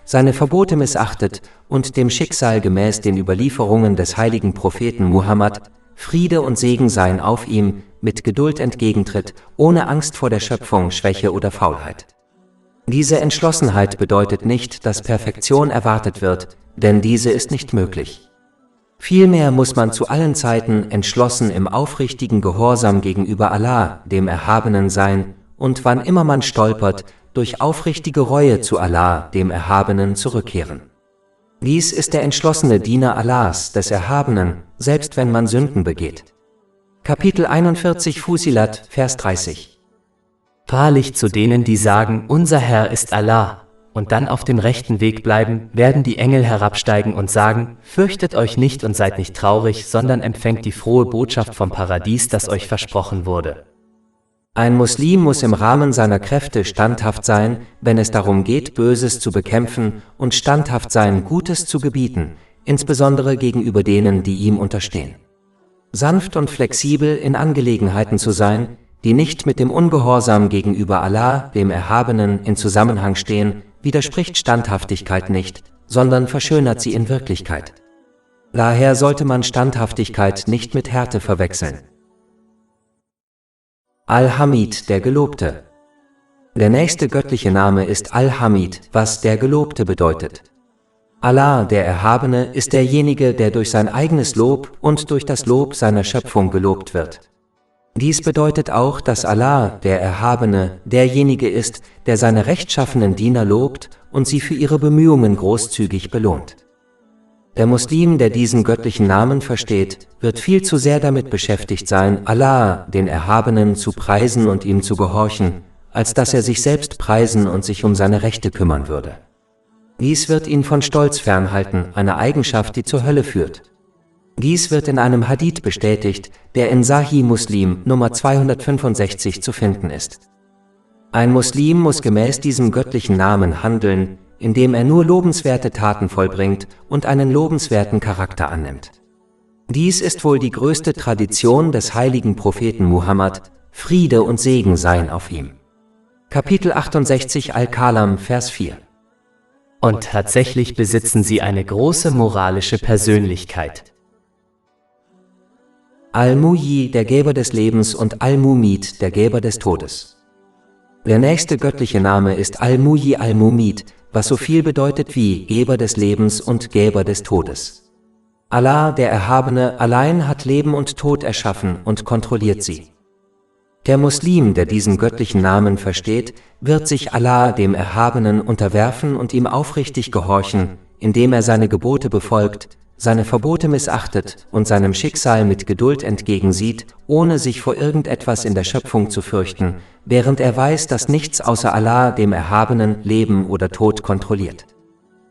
S1: seine Verbote missachtet und dem Schicksal gemäß den Überlieferungen des heiligen Propheten Muhammad, Friede und Segen seien auf ihm, mit Geduld entgegentritt, ohne Angst vor der Schöpfung, Schwäche oder Faulheit. Diese Entschlossenheit bedeutet nicht, dass Perfektion erwartet wird, denn diese ist nicht möglich. Vielmehr muss man zu allen Zeiten entschlossen im aufrichtigen Gehorsam gegenüber Allah, dem Erhabenen, sein und wann immer man stolpert, durch aufrichtige Reue zu Allah, dem Erhabenen, zurückkehren. Dies ist der entschlossene Diener Allahs, des Erhabenen, selbst wenn man Sünden begeht. Kapitel 41 Fusilat, Vers 30.
S2: Wahrlich zu denen, die sagen, unser Herr ist Allah, und dann auf dem rechten Weg bleiben, werden die Engel herabsteigen und sagen, fürchtet euch nicht und seid nicht traurig, sondern empfängt die frohe Botschaft vom Paradies, das euch versprochen wurde.
S1: Ein Muslim muss im Rahmen seiner Kräfte standhaft sein, wenn es darum geht, Böses zu bekämpfen, und standhaft sein, Gutes zu gebieten, insbesondere gegenüber denen, die ihm unterstehen. Sanft und flexibel in Angelegenheiten zu sein, die nicht mit dem Ungehorsam gegenüber Allah, dem Erhabenen, in Zusammenhang stehen, widerspricht Standhaftigkeit nicht, sondern verschönert sie in Wirklichkeit. Daher sollte man Standhaftigkeit nicht mit Härte verwechseln. Al-Hamid, der Gelobte. Der nächste göttliche Name ist Al-Hamid, was der Gelobte bedeutet. Allah, der Erhabene, ist derjenige, der durch sein eigenes Lob und durch das Lob seiner Schöpfung gelobt wird. Dies bedeutet auch, dass Allah, der Erhabene, derjenige ist, der seine rechtschaffenen Diener lobt und sie für ihre Bemühungen großzügig belohnt. Der Muslim, der diesen göttlichen Namen versteht, wird viel zu sehr damit beschäftigt sein, Allah, den Erhabenen, zu preisen und ihm zu gehorchen, als dass er sich selbst preisen und sich um seine Rechte kümmern würde. Dies wird ihn von Stolz fernhalten, eine Eigenschaft, die zur Hölle führt. Dies wird in einem Hadith bestätigt, der in Sahih Muslim Nummer 265 zu finden ist. Ein Muslim muss gemäß diesem göttlichen Namen handeln, indem er nur lobenswerte Taten vollbringt und einen lobenswerten Charakter annimmt. Dies ist wohl die größte Tradition des heiligen Propheten Muhammad, Friede und Segen seien auf ihm. Kapitel 68 Al-Kalam, Vers 4.
S2: Und tatsächlich besitzen sie eine große moralische Persönlichkeit.
S1: Al-Muhyi, der Geber des Lebens, und Al-Mumit, der Geber des Todes. Der nächste göttliche Name ist Al-Muhyi Al-Mumit, was so viel bedeutet wie Geber des Lebens und Geber des Todes. Allah, der Erhabene, allein hat Leben und Tod erschaffen und kontrolliert sie. Der Muslim, der diesen göttlichen Namen versteht, wird sich Allah, dem Erhabenen, unterwerfen und ihm aufrichtig gehorchen, indem er seine Gebote befolgt, seine Verbote missachtet und seinem Schicksal mit Geduld entgegensieht, ohne sich vor irgendetwas in der Schöpfung zu fürchten, während er weiß, dass nichts außer Allah, dem Erhabenen, Leben oder Tod kontrolliert.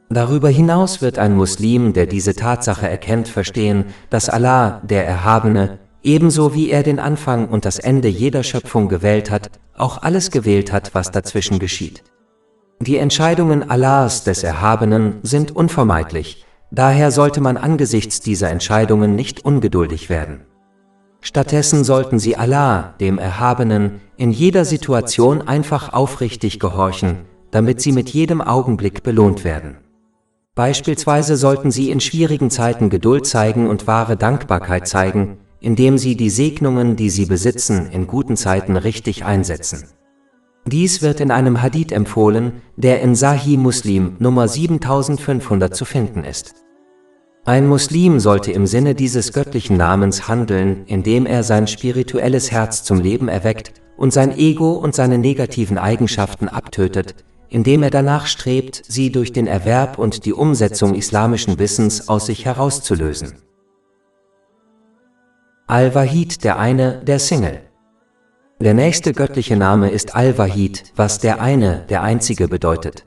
S1: Darüber hinaus wird ein Muslim, der diese Tatsache erkennt, verstehen, dass Allah, der Erhabene, ebenso wie er den Anfang und das Ende jeder Schöpfung gewählt hat, auch alles gewählt hat, was dazwischen geschieht. Die Entscheidungen Allahs, des Erhabenen, sind unvermeidlich. Daher sollte man angesichts dieser Entscheidungen nicht ungeduldig werden. Stattdessen sollten sie Allah, dem Erhabenen, in jeder Situation einfach aufrichtig gehorchen, damit sie mit jedem Augenblick belohnt werden. Beispielsweise sollten sie in schwierigen Zeiten Geduld zeigen und wahre Dankbarkeit zeigen, indem sie die Segnungen, die sie besitzen, in guten Zeiten richtig einsetzen. Dies wird in einem Hadith empfohlen, der in Sahih Muslim Nummer 7500 zu finden ist. Ein Muslim sollte im Sinne dieses göttlichen Namens handeln, indem er sein spirituelles Herz zum Leben erweckt und sein Ego und seine negativen Eigenschaften abtötet, indem er danach strebt, sie durch den Erwerb und die Umsetzung islamischen Wissens aus sich herauszulösen. Al-Wahid, der eine, der Single. Der nächste göttliche Name ist Al-Wahid, was der eine, der Einzige bedeutet.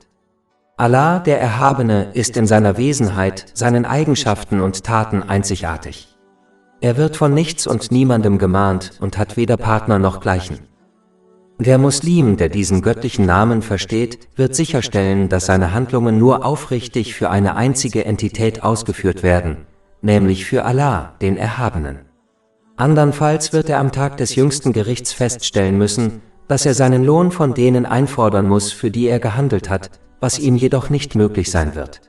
S1: Allah, der Erhabene, ist in seiner Wesenheit, seinen Eigenschaften und Taten einzigartig. Er wird von nichts und niemandem gemahnt und hat weder Partner noch Gleichen. Der Muslim, der diesen göttlichen Namen versteht, wird sicherstellen, dass seine Handlungen nur aufrichtig für eine einzige Entität ausgeführt werden, nämlich für Allah, den Erhabenen. Andernfalls wird er am Tag des jüngsten Gerichts feststellen müssen, dass er seinen Lohn von denen einfordern muss, für die er gehandelt hat, was ihm jedoch nicht möglich sein wird.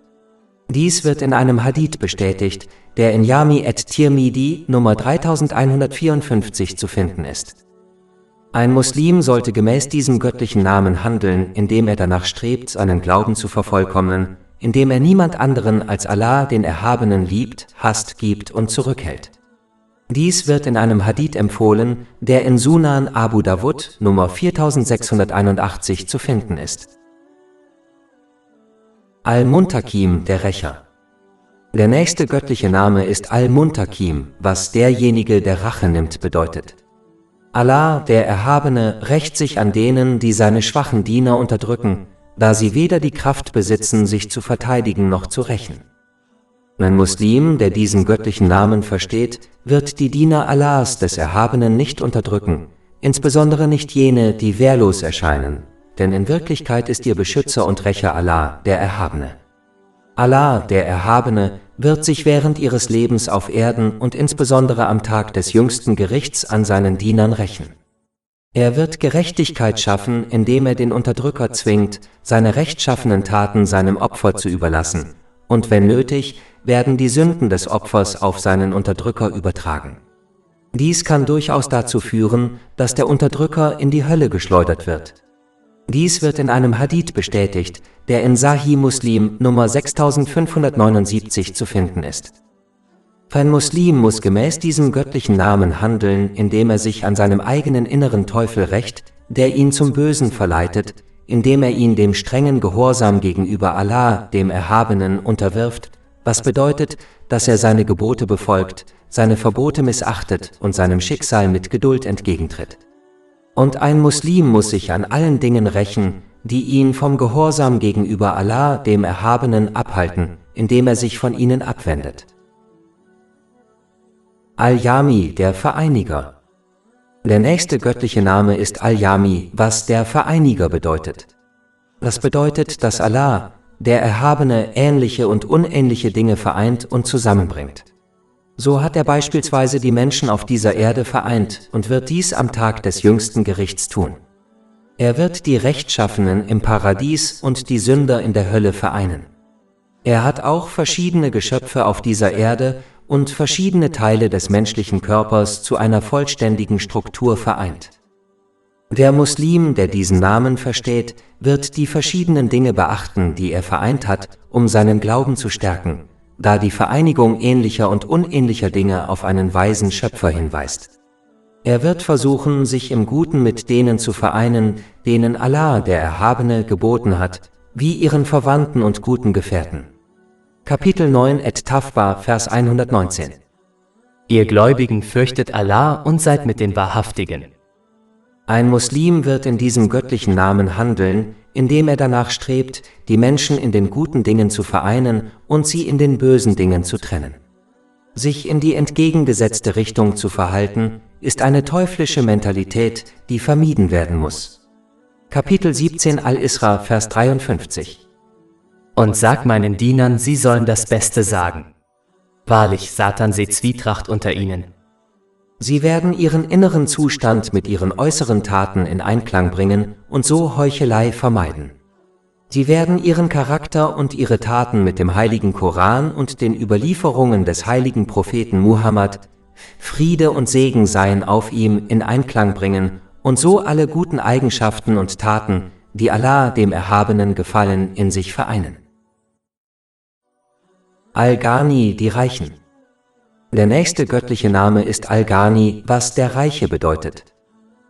S1: Dies wird in einem Hadith bestätigt, der in Jami at-Tirmidhi Nummer 3154 zu finden ist. Ein Muslim sollte gemäß diesem göttlichen Namen handeln, indem er danach strebt, seinen Glauben zu vervollkommnen, indem er niemand anderen als Allah, den Erhabenen, liebt, hasst, gibt und zurückhält. Dies wird in einem Hadith empfohlen, der in Sunan Abu Dawud Nummer 4681 zu finden ist. Al-Muntakim, der Rächer. Der nächste göttliche Name ist Al-Muntakim, was derjenige, der Rache nimmt, bedeutet. Allah, der Erhabene, rächt sich an denen, die seine schwachen Diener unterdrücken, da sie weder die Kraft besitzen, sich zu verteidigen noch zu rächen. Ein Muslim, der diesen göttlichen Namen versteht, wird die Diener Allahs, des Erhabenen, nicht unterdrücken, insbesondere nicht jene, die wehrlos erscheinen, denn in Wirklichkeit ist ihr Beschützer und Rächer Allah, der Erhabene. Allah, der Erhabene, wird sich während ihres Lebens auf Erden und insbesondere am Tag des jüngsten Gerichts an seinen Dienern rächen. Er wird Gerechtigkeit schaffen, indem er den Unterdrücker zwingt, seine rechtschaffenen Taten seinem Opfer zu überlassen, und wenn nötig, werden die Sünden des Opfers auf seinen Unterdrücker übertragen. Dies kann durchaus dazu führen, dass der Unterdrücker in die Hölle geschleudert wird. Dies wird in einem Hadith bestätigt, der in Sahih Muslim Nummer 6579 zu finden ist. Ein Muslim muss gemäß diesem göttlichen Namen handeln, indem er sich an seinem eigenen inneren Teufel rächt, der ihn zum Bösen verleitet, indem er ihn dem strengen Gehorsam gegenüber Allah, dem Erhabenen, unterwirft, was bedeutet, dass er seine Gebote befolgt, seine Verbote missachtet und seinem Schicksal mit Geduld entgegentritt. Und ein Muslim muss sich an allen Dingen rächen, die ihn vom Gehorsam gegenüber Allah, dem Erhabenen, abhalten, indem er sich von ihnen abwendet. Al-Yami, der Vereiniger. Der nächste göttliche Name ist Al-Yami, was der Vereiniger bedeutet. Das bedeutet, dass Allah, der Erhabene, ähnliche und unähnliche Dinge vereint und zusammenbringt. So hat er beispielsweise die Menschen auf dieser Erde vereint und wird dies am Tag des jüngsten Gerichts tun. Er wird die Rechtschaffenen im Paradies und die Sünder in der Hölle vereinen. Er hat auch verschiedene Geschöpfe auf dieser Erde und verschiedene Teile des menschlichen Körpers zu einer vollständigen Struktur vereint. Der Muslim, der diesen Namen versteht, wird die verschiedenen Dinge beachten, die er vereint hat, um seinen Glauben zu stärken, da die Vereinigung ähnlicher und unähnlicher Dinge auf einen weisen Schöpfer hinweist. Er wird versuchen, sich im Guten mit denen zu vereinen, denen Allah, der Erhabene, geboten hat, wie ihren Verwandten und guten Gefährten. Kapitel 9 Et-Tawba, Vers 119.
S2: Ihr Gläubigen fürchtet Allah und seid mit den Wahrhaftigen.
S1: Ein Muslim wird in diesem göttlichen Namen handeln, indem er danach strebt, die Menschen in den guten Dingen zu vereinen und sie in den bösen Dingen zu trennen. Sich in die entgegengesetzte Richtung zu verhalten, ist eine teuflische Mentalität, die vermieden werden muss. Kapitel 17 Al-Isra, Vers 53.
S2: Und sag meinen Dienern, sie sollen das Beste sagen. Wahrlich, Satan sät Zwietracht unter ihnen.
S1: Sie werden ihren inneren Zustand mit ihren äußeren Taten in Einklang bringen und so Heuchelei vermeiden. Sie werden ihren Charakter und ihre Taten mit dem heiligen Koran und den Überlieferungen des heiligen Propheten Muhammad, Friede und Segen seien auf ihm, in Einklang bringen und so alle guten Eigenschaften und Taten, die Allah, dem Erhabenen, gefallen, in sich vereinen. Al-Ghani, die Reichen. Der nächste göttliche Name ist Al-Ghani, was der Reiche bedeutet.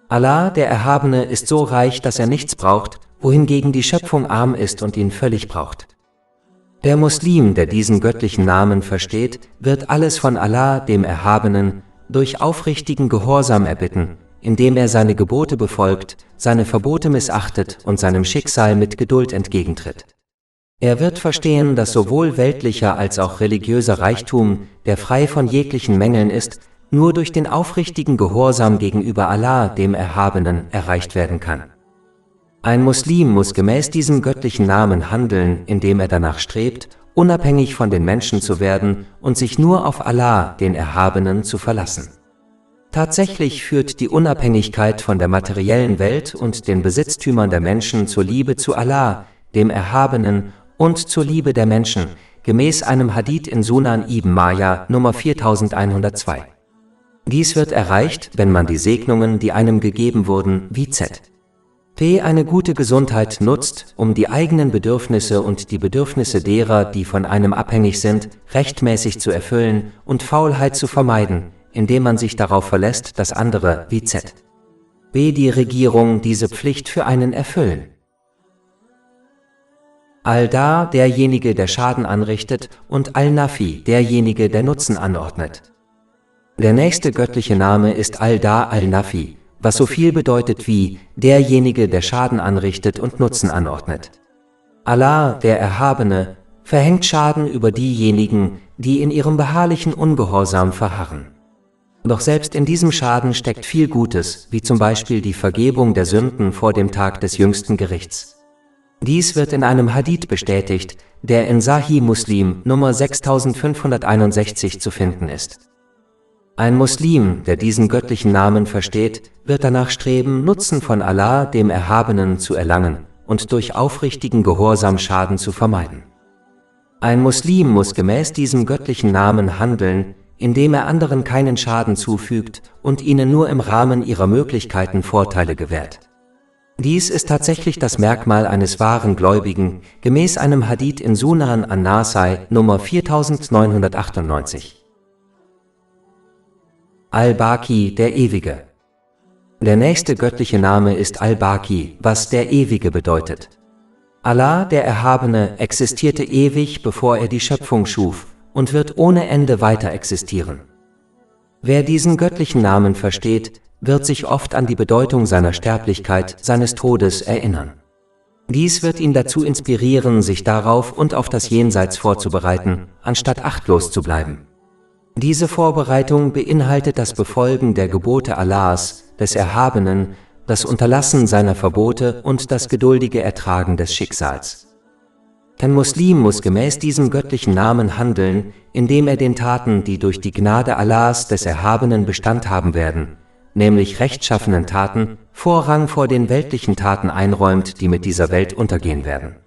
S1: Allah, der Erhabene, ist so reich, dass er nichts braucht, wohingegen die Schöpfung arm ist und ihn völlig braucht. Der Muslim, der diesen göttlichen Namen versteht, wird alles von Allah, dem Erhabenen, durch aufrichtigen Gehorsam erbitten, indem er seine Gebote befolgt, seine Verbote missachtet und seinem Schicksal mit Geduld entgegentritt. Er wird verstehen, dass sowohl weltlicher als auch religiöser Reichtum, der frei von jeglichen Mängeln ist, nur durch den aufrichtigen Gehorsam gegenüber Allah, dem Erhabenen, erreicht werden kann. Ein Muslim muss gemäß diesem göttlichen Namen handeln, indem er danach strebt, unabhängig von den Menschen zu werden und sich nur auf Allah, den Erhabenen, zu verlassen. Tatsächlich führt die Unabhängigkeit von der materiellen Welt und den Besitztümern der Menschen zur Liebe zu Allah, dem Erhabenen, und zur Liebe der Menschen, gemäß einem Hadith in Sunan ibn Majah Nummer 4102. Dies wird erreicht, wenn man die Segnungen, die einem gegeben wurden, wie z.P. eine gute Gesundheit nutzt, um die eigenen Bedürfnisse und die Bedürfnisse derer, die von einem abhängig sind, rechtmäßig zu erfüllen und Faulheit zu vermeiden, indem man sich darauf verlässt, dass andere, wie z.B. die Regierung, diese Pflicht für einen erfüllen. Al-Da, derjenige, der Schaden anrichtet, und Al-Nafi, derjenige, der Nutzen anordnet. Der nächste göttliche Name ist Al-Da Al-Nafi, was so viel bedeutet wie derjenige, der Schaden anrichtet und Nutzen anordnet. Allah, der Erhabene, verhängt Schaden über diejenigen, die in ihrem beharrlichen Ungehorsam verharren. Doch selbst in diesem Schaden steckt viel Gutes, wie zum Beispiel die Vergebung der Sünden vor dem Tag des jüngsten Gerichts. Dies wird in einem Hadith bestätigt, der in Sahih Muslim Nummer 6561 zu finden ist. Ein Muslim, der diesen göttlichen Namen versteht, wird danach streben, Nutzen von Allah, dem Erhabenen, zu erlangen und durch aufrichtigen Gehorsam Schaden zu vermeiden. Ein Muslim muss gemäß diesem göttlichen Namen handeln, indem er anderen keinen Schaden zufügt und ihnen nur im Rahmen ihrer Möglichkeiten Vorteile gewährt. Dies ist tatsächlich das Merkmal eines wahren Gläubigen, gemäß einem Hadith in Sunan an-Nasai Nummer 4998. Al-Baqi, der Ewige. Der nächste göttliche Name ist Al-Baqi, was der Ewige bedeutet. Allah, der Erhabene, existierte ewig, bevor er die Schöpfung schuf, und wird ohne Ende weiter existieren. Wer diesen göttlichen Namen versteht, wird sich oft an die Bedeutung seiner Sterblichkeit, seines Todes erinnern. Dies wird ihn dazu inspirieren, sich darauf und auf das Jenseits vorzubereiten, anstatt achtlos zu bleiben. Diese Vorbereitung beinhaltet das Befolgen der Gebote Allahs, des Erhabenen, das Unterlassen seiner Verbote und das geduldige Ertragen des Schicksals. Ein Muslim muss gemäß diesem göttlichen Namen handeln, indem er den Taten, die durch die Gnade Allahs, des Erhabenen, Bestand haben werden, nämlich rechtschaffenen Taten, Vorrang vor den weltlichen Taten einräumt, die mit dieser Welt untergehen werden.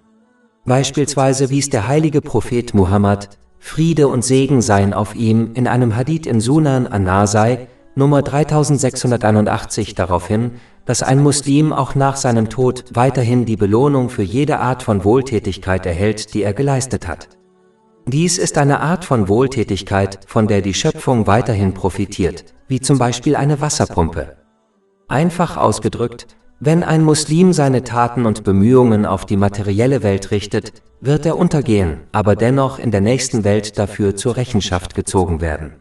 S1: Beispielsweise wies der heilige Prophet Muhammad, Friede und Segen seien auf ihm, in einem Hadith in Sunan an-Nasai, Nummer 3681 darauf hin, dass ein Muslim auch nach seinem Tod weiterhin die Belohnung für jede Art von Wohltätigkeit erhält, die er geleistet hat. Dies ist eine Art von Wohltätigkeit, von der die Schöpfung weiterhin profitiert, wie zum Beispiel eine Wasserpumpe. Einfach ausgedrückt, wenn ein Muslim seine Taten und Bemühungen auf die materielle Welt richtet, wird er untergehen, aber dennoch in der nächsten Welt dafür zur Rechenschaft gezogen werden.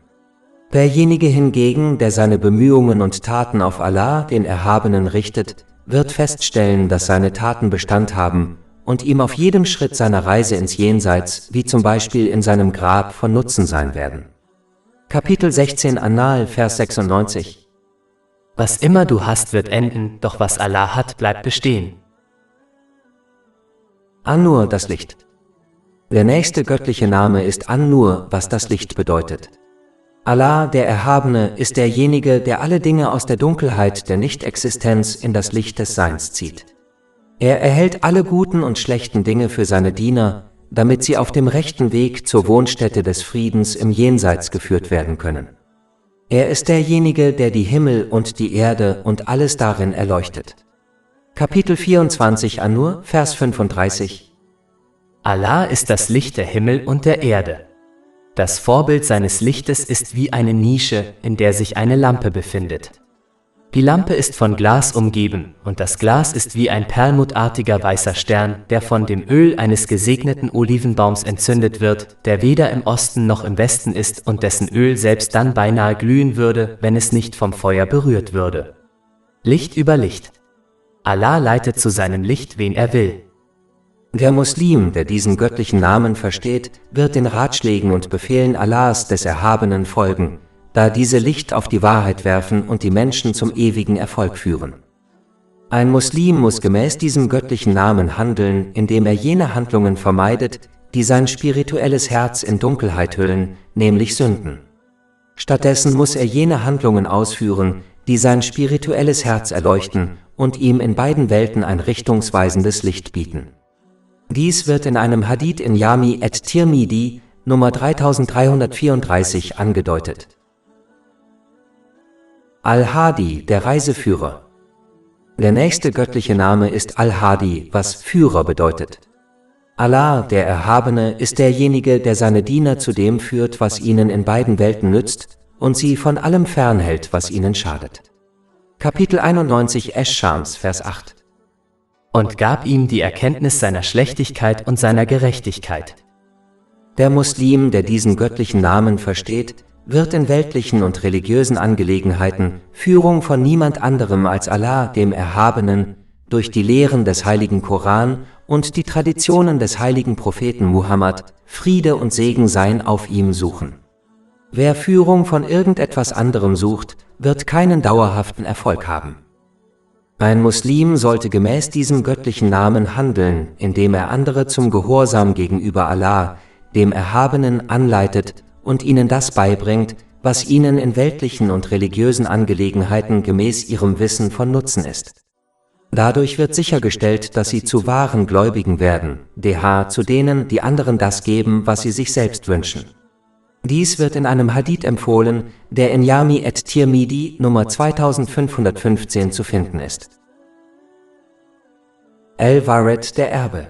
S1: Derjenige hingegen, der seine Bemühungen und Taten auf Allah, den Erhabenen, richtet, wird feststellen, dass seine Taten Bestand haben und ihm auf jedem Schritt seiner Reise ins Jenseits, wie zum Beispiel in seinem Grab, von Nutzen sein werden. Kapitel 16 An-Nahl, Vers 96.
S2: Was immer du hast, wird enden, doch was Allah hat, bleibt bestehen.
S1: An-Nur, das Licht. Der nächste göttliche Name ist An-Nur, was das Licht bedeutet. Allah, der Erhabene, ist derjenige, der alle Dinge aus der Dunkelheit der Nichtexistenz in das Licht des Seins zieht. Er erhält alle guten und schlechten Dinge für seine Diener, damit sie auf dem rechten Weg zur Wohnstätte des Friedens im Jenseits geführt werden können. Er ist derjenige, der die Himmel und die Erde und alles darin erleuchtet. Kapitel 24 An-Nur, Vers 35.
S2: Allah ist das Licht der Himmel und der Erde. Das Vorbild seines Lichtes ist wie eine Nische, in der sich eine Lampe befindet. Die Lampe ist von Glas umgeben, und das Glas ist wie ein perlmuttartiger weißer Stern, der von dem Öl eines gesegneten Olivenbaums entzündet wird, der weder im Osten noch im Westen ist und dessen Öl selbst dann beinahe glühen würde, wenn es nicht vom Feuer berührt würde. Licht über Licht. Allah leitet zu seinem Licht, wen er will.
S1: Der Muslim, der diesen göttlichen Namen versteht, wird den Ratschlägen und Befehlen Allahs, des Erhabenen, folgen, da diese Licht auf die Wahrheit werfen und die Menschen zum ewigen Erfolg führen. Ein Muslim muss gemäß diesem göttlichen Namen handeln, indem er jene Handlungen vermeidet, die sein spirituelles Herz in Dunkelheit hüllen, nämlich Sünden. Stattdessen muss er jene Handlungen ausführen, die sein spirituelles Herz erleuchten und ihm in beiden Welten ein richtungsweisendes Licht bieten. Dies wird in einem Hadith in Jami at-Tirmidhi, Nummer 3334 angedeutet. Al-Hadi, der Reiseführer. Der nächste göttliche Name ist Al-Hadi, was Führer bedeutet. Allah, der Erhabene, ist derjenige, der seine Diener zu dem führt, was ihnen in beiden Welten nützt, und sie von allem fernhält, was ihnen schadet. Kapitel 91 Esch-Shams, Vers 8.
S2: Und gab ihm die Erkenntnis seiner Schlechtigkeit und seiner Gerechtigkeit.
S1: Der Muslim, der diesen göttlichen Namen versteht, wird in weltlichen und religiösen Angelegenheiten Führung von niemand anderem als Allah, dem Erhabenen, durch die Lehren des heiligen Koran und die Traditionen des heiligen Propheten Muhammad, Friede und Segen seien auf ihm, suchen. Wer Führung von irgendetwas anderem sucht, wird keinen dauerhaften Erfolg haben. Ein Muslim sollte gemäß diesem göttlichen Namen handeln, indem er andere zum Gehorsam gegenüber Allah, dem Erhabenen, anleitet und ihnen das beibringt, was ihnen in weltlichen und religiösen Angelegenheiten gemäß ihrem Wissen von Nutzen ist. Dadurch wird sichergestellt, dass sie zu wahren Gläubigen werden, zu denen, die anderen das geben, was sie sich selbst wünschen. Dies wird in einem Hadith empfohlen, der in Jami at-Tirmidhi Nummer 2515 zu finden ist. Al-Warid, der Erbe.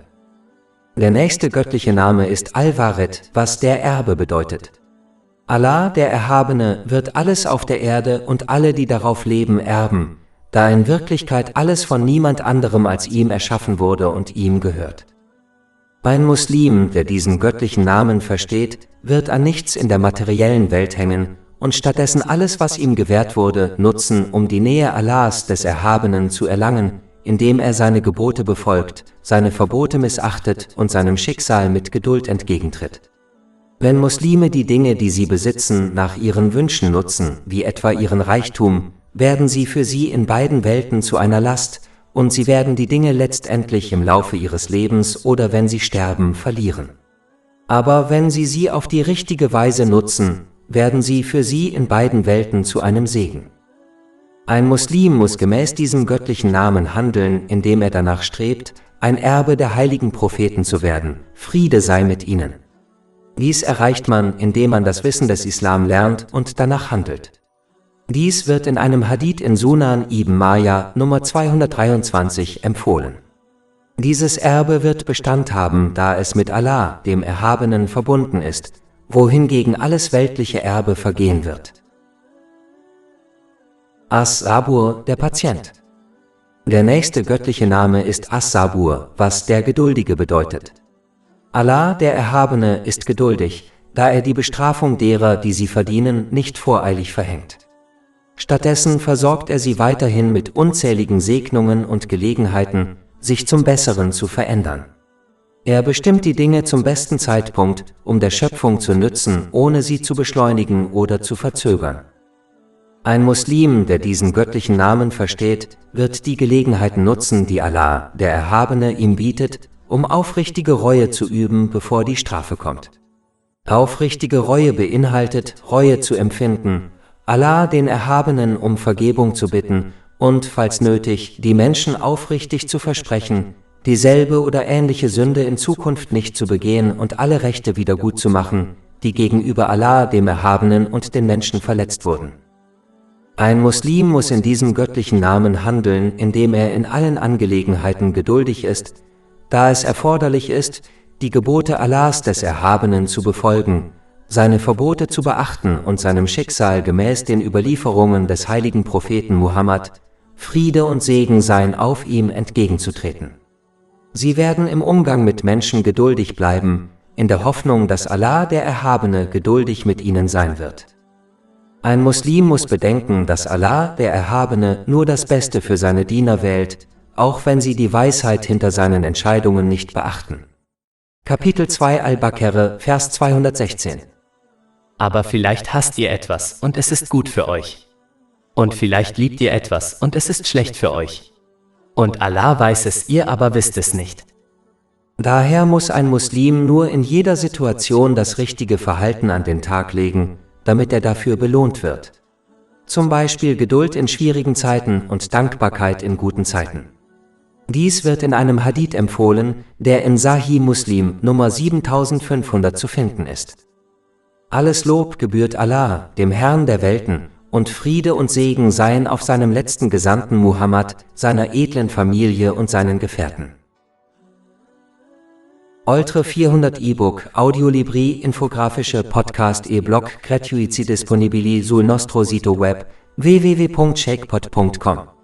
S1: Der nächste göttliche Name ist Al-Warid, was der Erbe bedeutet. Allah, der Erhabene, wird alles auf der Erde und alle, die darauf leben, erben, da in Wirklichkeit alles von niemand anderem als ihm erschaffen wurde und ihm gehört. Ein Muslim, der diesen göttlichen Namen versteht, wird an nichts in der materiellen Welt hängen und stattdessen alles, was ihm gewährt wurde, nutzen, um die Nähe Allahs, des Erhabenen, zu erlangen, indem er seine Gebote befolgt, seine Verbote missachtet und seinem Schicksal mit Geduld entgegentritt. Wenn Muslime die Dinge, die sie besitzen, nach ihren Wünschen nutzen, wie etwa ihren Reichtum, werden sie für sie in beiden Welten zu einer Last, und sie werden die Dinge letztendlich im Laufe ihres Lebens oder wenn sie sterben, verlieren. Aber wenn sie auf die richtige Weise nutzen, werden sie für sie in beiden Welten zu einem Segen. Ein Muslim muss gemäß diesem göttlichen Namen handeln, indem er danach strebt, ein Erbe der heiligen Propheten zu werden, Friede sei mit ihnen. Dies erreicht man, indem man das Wissen des Islam lernt und danach handelt. Dies wird in einem Hadith in Sunan ibn Majah Nummer 223 empfohlen. Dieses Erbe wird Bestand haben, da es mit Allah, dem Erhabenen, verbunden ist, wohingegen alles weltliche Erbe vergehen wird. As-Sabur, der Patient. Der nächste göttliche Name ist As-Sabur, was der Geduldige bedeutet. Allah, der Erhabene, ist geduldig, da er die Bestrafung derer, die sie verdienen, nicht voreilig verhängt. Stattdessen versorgt er sie weiterhin mit unzähligen Segnungen und Gelegenheiten, sich zum Besseren zu verändern. Er bestimmt die Dinge zum besten Zeitpunkt, um der Schöpfung zu nützen, ohne sie zu beschleunigen oder zu verzögern. Ein Muslim, der diesen göttlichen Namen versteht, wird die Gelegenheiten nutzen, die Allah, der Erhabene, ihm bietet, um aufrichtige Reue zu üben, bevor die Strafe kommt. Aufrichtige Reue beinhaltet, Reue zu empfinden, Allah, den Erhabenen, um Vergebung zu bitten und, falls nötig, die Menschen aufrichtig zu versprechen, dieselbe oder ähnliche Sünde in Zukunft nicht zu begehen und alle Rechte wieder gut zu machen, die gegenüber Allah, dem Erhabenen, und den Menschen verletzt wurden. Ein Muslim muss in diesem göttlichen Namen handeln, indem er in allen Angelegenheiten geduldig ist, da es erforderlich ist, die Gebote Allahs, des Erhabenen, zu befolgen, seine Verbote zu beachten und seinem Schicksal gemäß den Überlieferungen des heiligen Propheten Muhammad, Friede und Segen seien auf ihm, entgegenzutreten. Sie werden im Umgang mit Menschen geduldig bleiben, in der Hoffnung, dass Allah, der Erhabene, geduldig mit ihnen sein wird. Ein Muslim muss bedenken, dass Allah, der Erhabene, nur das Beste für seine Diener wählt, auch wenn sie die Weisheit hinter seinen Entscheidungen nicht beachten. Kapitel 2 Al-Baqarah, Vers 216.
S2: Aber vielleicht hasst ihr etwas, und es ist gut für euch. Und vielleicht liebt ihr etwas, und es ist schlecht für euch. Und Allah weiß es, ihr aber wisst es nicht.
S1: Daher muss ein Muslim nur in jeder Situation das richtige Verhalten an den Tag legen, damit er dafür belohnt wird. Zum Beispiel Geduld in schwierigen Zeiten und Dankbarkeit in guten Zeiten. Dies wird in einem Hadith empfohlen, der in Sahih Muslim Nummer 7500 zu finden ist. Alles Lob gebührt Allah, dem Herrn der Welten, und Friede und Segen seien auf seinem letzten Gesandten Muhammad, seiner edlen Familie und seinen Gefährten. Oltre 400 E-Book, Audiolibri, infografische Podcast e-Blog gratuiti disponibili sul nostro sito web www.shakepot.com